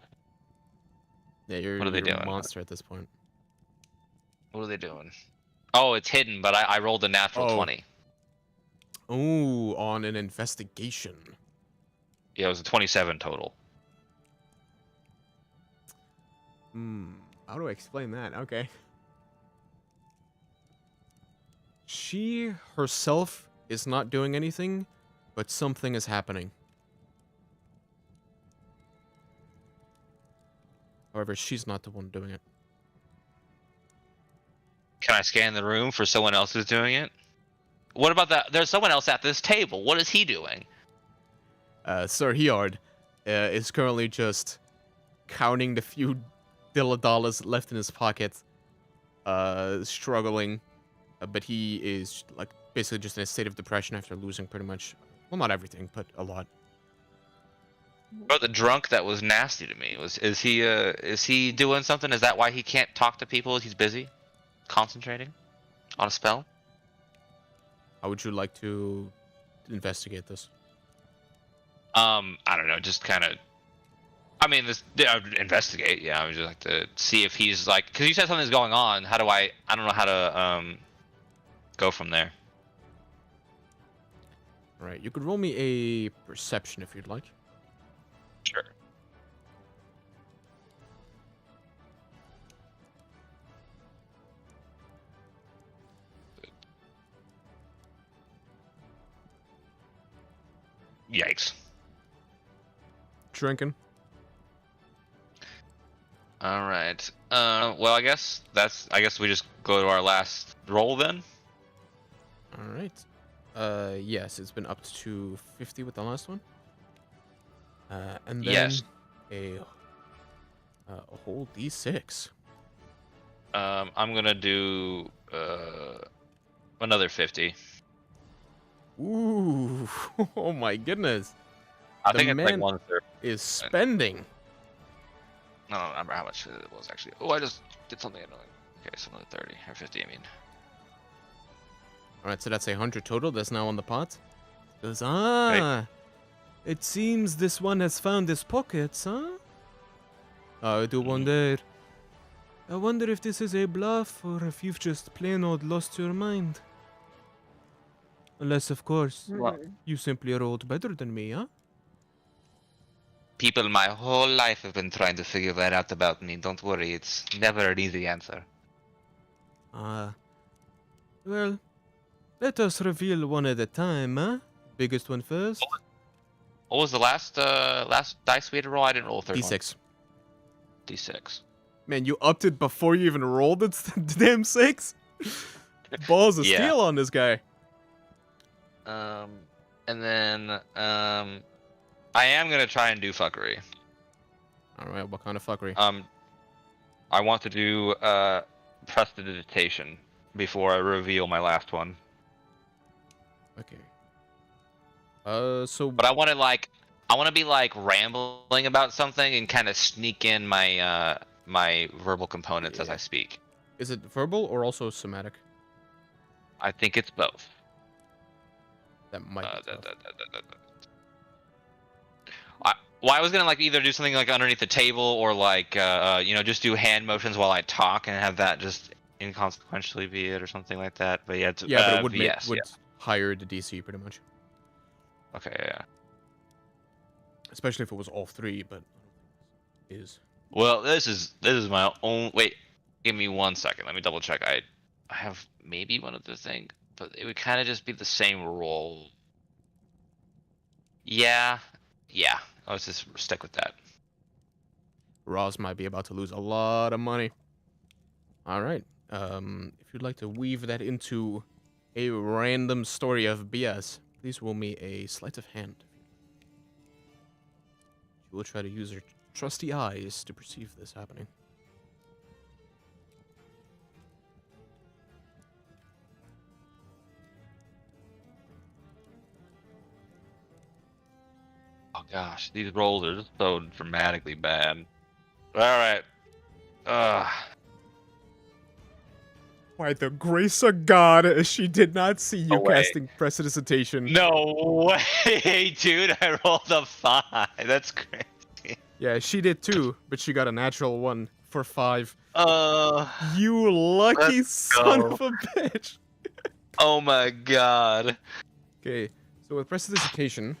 Yeah, you're, What are they you're a doing? monster at this point. What are they doing? Oh, it's hidden, but I rolled a natural Oh. 20. Ooh, on an investigation. Yeah, it was a 27 total. How do I explain that? Okay. She herself is not doing anything, but something is happening. However, she's not the one doing it. Can I scan the room for someone else who's doing it? What about that? There's someone else at this table. What is he doing? Sir Heard is currently just counting the few dollars left in his pocket, struggling, but he is like basically just in a state of depression after losing pretty much, well, not everything, but a lot. Or the drunk that was nasty to me. Is he doing something? Is that why he can't talk to people? He's busy concentrating on a spell? How would you like to investigate this? I don't know, just kind of I mean, investigate. Yeah, I would just like to see if he's like, because you said something's going on. How do I don't know how to go from there. All right, you could roll me a perception if you'd like. Sure. Yikes. Drinking. All right. Well, I guess we just go to our last roll then. All right. Yes, it's been up to 50 with the last one. And then Yes. a whole D6. I'm gonna do another 50. Ooh, oh my goodness. I The think it's like man 1/3. is spending. I don't remember how much it was actually. Oh, I just did something annoying. Okay, so another 30 or 50. I mean. All right, so that's 100 total. That's now on the pot. Goes, it seems this one has found his pockets, huh? I do wonder. I wonder if this is a bluff or if you've just plain old lost your mind. Unless, of course, Well, you simply rolled better than me, huh? people my whole life have been trying to figure that out about me. Don't worry, it's never an easy answer. Well, let us reveal one at a time, huh? Biggest one first. What was the last dice we had to roll? I didn't roll a third D6. one. D6. Man, you upped it before you even rolled it, the damn 6? Balls of Yeah. steel on this guy. And then I am gonna try and do fuckery. Alright, what kind of fuckery? I want to do prestidigitation before I reveal my last one. Okay. So But I want to be like rambling about something and kind of sneak in my my verbal components as Yeah. I speak. is it verbal or also somatic? I think it's both. That might be tough. Well, I was gonna like either do something like underneath the table or like just do hand motions while I talk and have that just inconsequentially be it or something like that. But yeah, it's, Yeah, but it would yes, would higher the DC pretty much. yeah. Okay, yeah. Especially if it was all 3, but is. Well, this is my own. Wait, give me 1 second. Let me double check. I have maybe one other thing, but it would kind of just be the same roll. Yeah. Let's just stick with that. Roz might be about to lose a lot of money. Alright. If you'd like to weave that into a random story of BS, please roll me a sleight of hand. She will try to use her trusty eyes to perceive this happening. Oh gosh, these rolls are just so dramatically bad. All right. By the grace of God, she did not see you No way. casting prestidigitation. No way, dude! I rolled a 5. That's crazy. Yeah, she did too, but she got a natural 1 for 5. Uh. You lucky Let's son go. of a bitch. Oh my god. Okay, so with prestidigitation,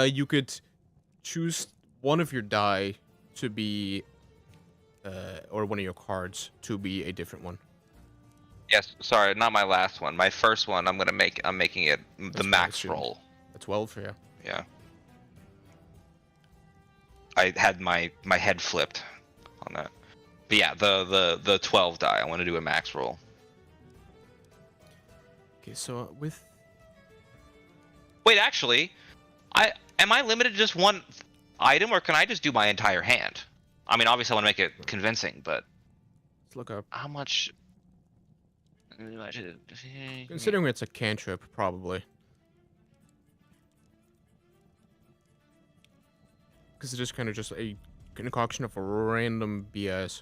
you could choose one of your die to be, or one of your cards to be a different one. Yes, sorry, not my last one. My first one, I'm making it That's the what I max assumed. roll. A 12, yeah. Yeah. I had my head flipped on that. But yeah, the 12 die. I want to do a max roll. Okay, so with Wait, actually, am I limited to just one item, or can I just do my entire hand? I mean, obviously, I want to make it convincing, but let's look up. how much? Considering it's a cantrip, probably. Because it is kind of just a concoction of random BS.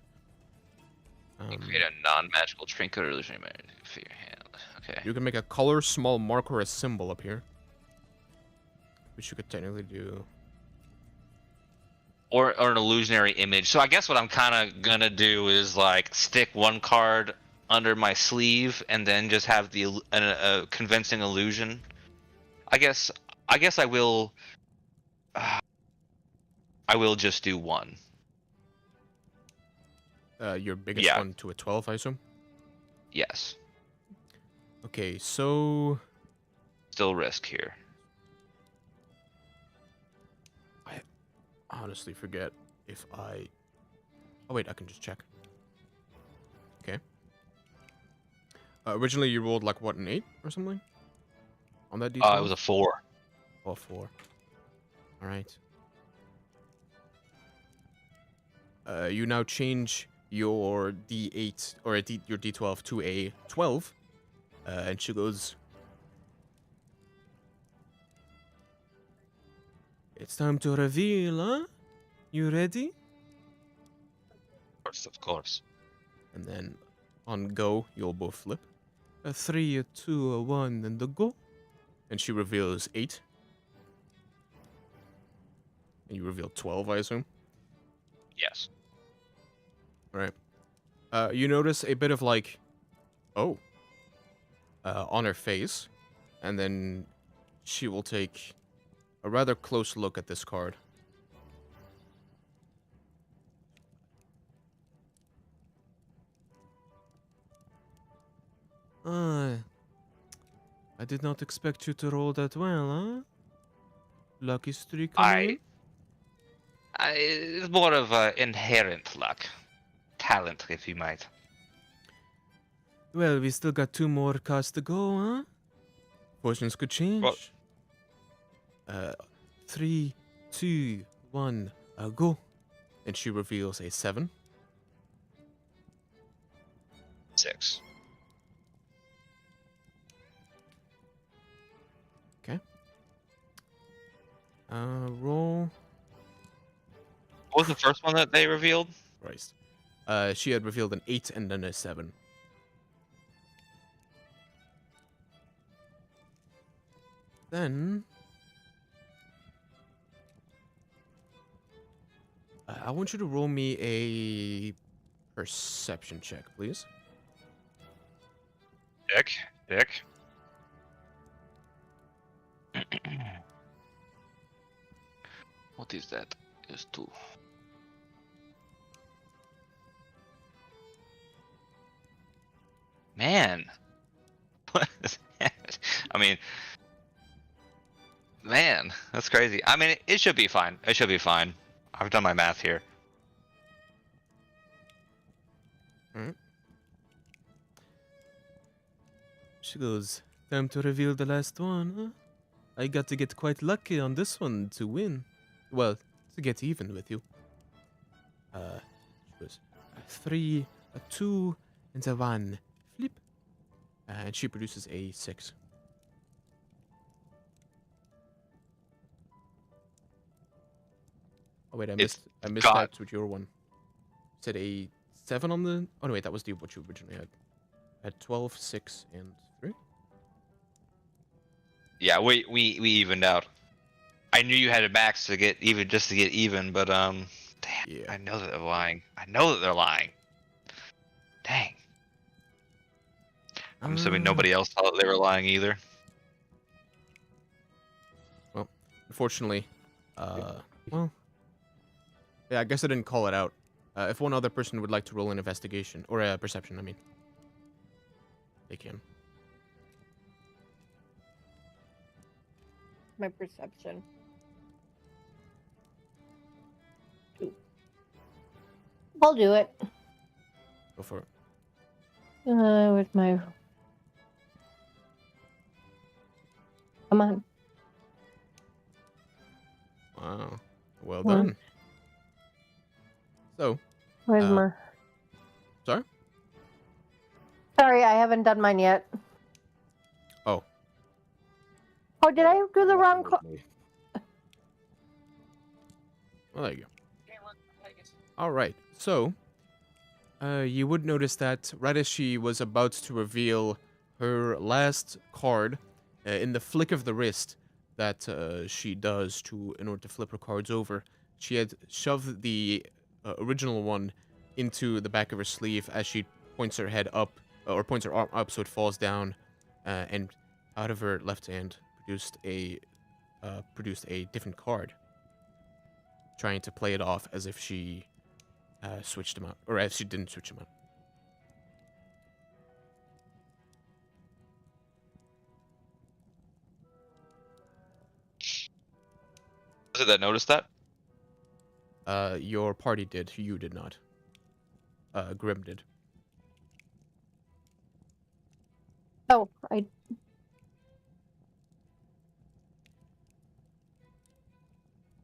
Create a non-magical trinket or illusion for your hand. Okay. You can make a color, small mark, or a symbol up here. Which you could technically do. or an illusionary image. So I guess what I'm kind of gonna do is like stick one card under my sleeve and then just have a convincing illusion. I guess I will. I will just do one. Your biggest Yeah. one to a 12, I assume? Yes. Okay, so... Still risk here. I honestly forget if I... Oh wait, I can just check. Okay. Originally you rolled like what, an 8 or something? On that d12? It was a 4. Oh, 4. Alright. You now change your d8, or your d12 to a 12. And she goes... It's time to reveal, huh? You ready? Of course. And then on go, you'll both flip. A 3, a 2, a 1, and a go. And she reveals 8. And you reveal 12, I assume? Yes. Alright. You notice a bit of like... Oh. On her face. And then she will take a rather close look at this card. I did not expect you to roll that well, huh? Lucky streak coming in? It's more of inherent luck. Talent, if you might. Well, we still got 2 more cards to go, huh? Fortunes could change. Well- 3, 2, 1, go. And she reveals a 7. 6. Okay. Roll. What was the first one that they revealed? Christ. She had revealed an 8 and then a 7. Then... I want you to roll me a perception check, please. Dick. What is that? Is 2. Man. What is that? I mean, man, that's crazy. I mean, it should be fine. It should be fine. I've done my math here. She goes, time to reveal the last one, huh? I got to get quite lucky on this one to win. Well, to get even with you. She goes, a 3, a 2, and a 1. Flip. And she produces a 6. Oh wait, I missed God. that with your one. Said a 7 on the... Oh no, wait, that was what you originally had. I had 12, 6, and 3. Yeah, we evened out. I knew you had a max to get even, just to get even, but damn, Yeah. I know that they're lying. I know that they're lying. Dang. I'm assuming nobody else thought they were lying either. Well, unfortunately, well, yeah, I guess I didn't call it out. If one other person would like to roll an investigation, or a perception, I mean, they can. My perception. 2. I'll do it. Go for it. With my... Come on. Wow. Well One. done. So, Where's my... sorry? Sorry, I haven't done mine yet. Oh. Oh, did I do the wrong... Well, there you go. All right. So, you would notice that right as she was about to reveal her last card, in the flick of the wrist that she does in order to flip her cards over, she had shoved the original one into the back of her sleeve as she points her head up, or points her arm up so it falls down, and out of her left hand produced a different card, trying to play it off as if she switched him out, or as she didn't switch him out. Was it that noticed that? Your party did. You did not. Grim did. Oh,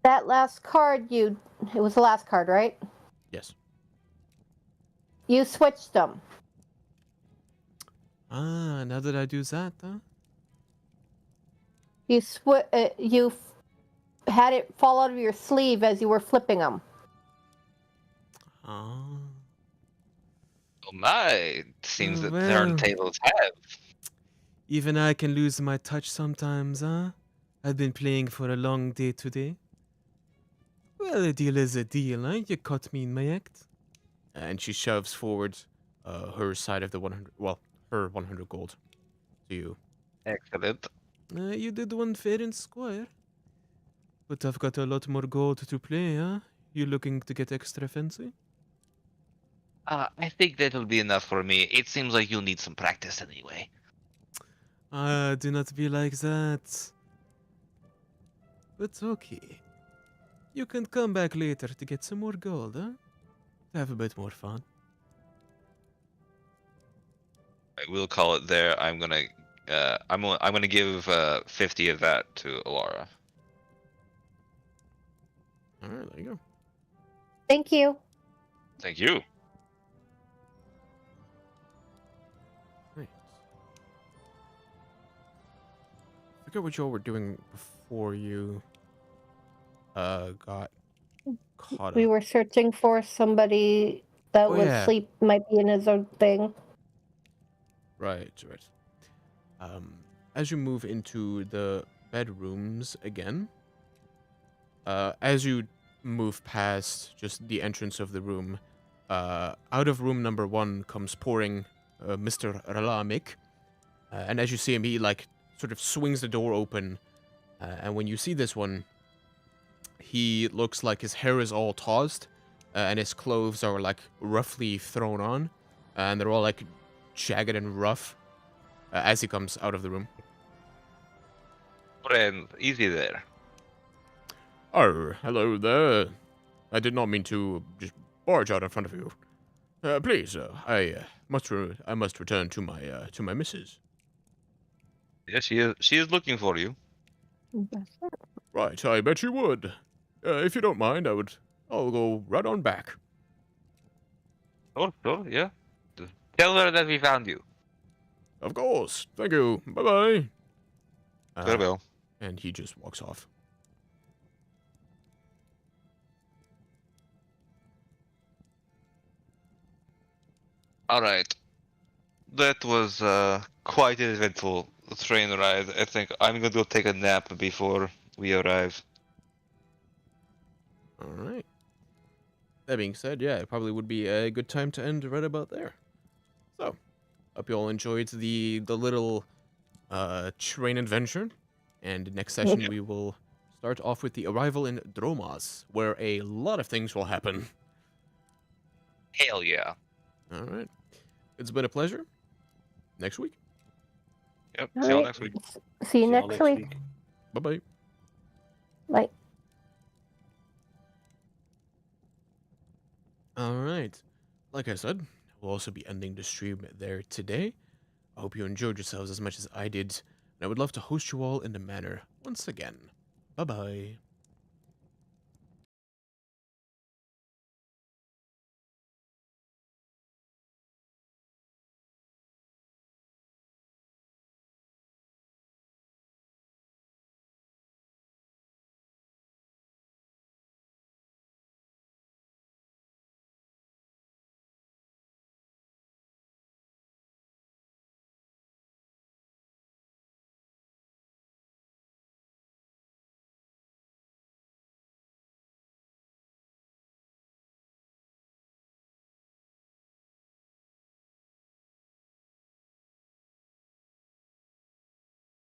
that last card it was the last card, right? Yes. You switched them. Ah, now that I do that, huh? You had it fall out of your sleeve as you were flipping them. Ah. Oh my! It seems that Well. turntables have. Even I can lose my touch sometimes, huh? I've been playing for a long day today. Well, a deal is a deal, huh? You caught me in my act. And she shoves forward her side of the 100, well, her 100 gold to you. Excellent. You did one fair and square. But I've got a lot more gold to play, huh? You looking to get extra fancy? I think that'll be enough for me. It seems like you'll need some practice anyway. Do not be like that. But okay. You can come back later to get some more gold, huh? To have a bit more fun. I will call it there. I'm gonna give 50 of that to Alara. Alright, there you go. Thank you. Thank you. Right. I forget what y'all were doing before you got caught up. We were searching for somebody that Oh, was yeah. might be in his own thing. Right. As you move into the bedrooms again, as you move past just the entrance of the room, out of room number 1 comes pouring Mr. Ralamik, and as you see him, he sort of swings the door open, and when you see this one, he looks like his hair is all tossed, and his clothes are roughly thrown on, and they're all jagged and rough as he comes out of the room. Friend, easy there. Oh, hello there. I did not mean to just barge out in front of you. Please, I must return to my missus. Yes, she is looking for you. Right, I bet you would. If you don't mind, I'll go right on back. Sure, yeah. Just tell her that we found you. Of course. Thank you. Bye-bye. Farewell. And he just walks off. Alright. That was quite an eventful train ride. I think I'm gonna go take a nap before we arrive. Alright. That being said, yeah, it probably would be a good time to end right about there. So, hope you all enjoyed the little train adventure. And next session we will start off with the arrival in Dromas, where a lot of things will happen. Hell yeah. Alright. It's been a pleasure. Next week. Yep. All See y'all right. next week. See you See y'all next week. Bye-bye. Bye. Alright. Like I said, we'll also be ending the stream there today. I hope you enjoyed yourselves as much as I did, and I would love to host you all in the manor once again. Bye-bye.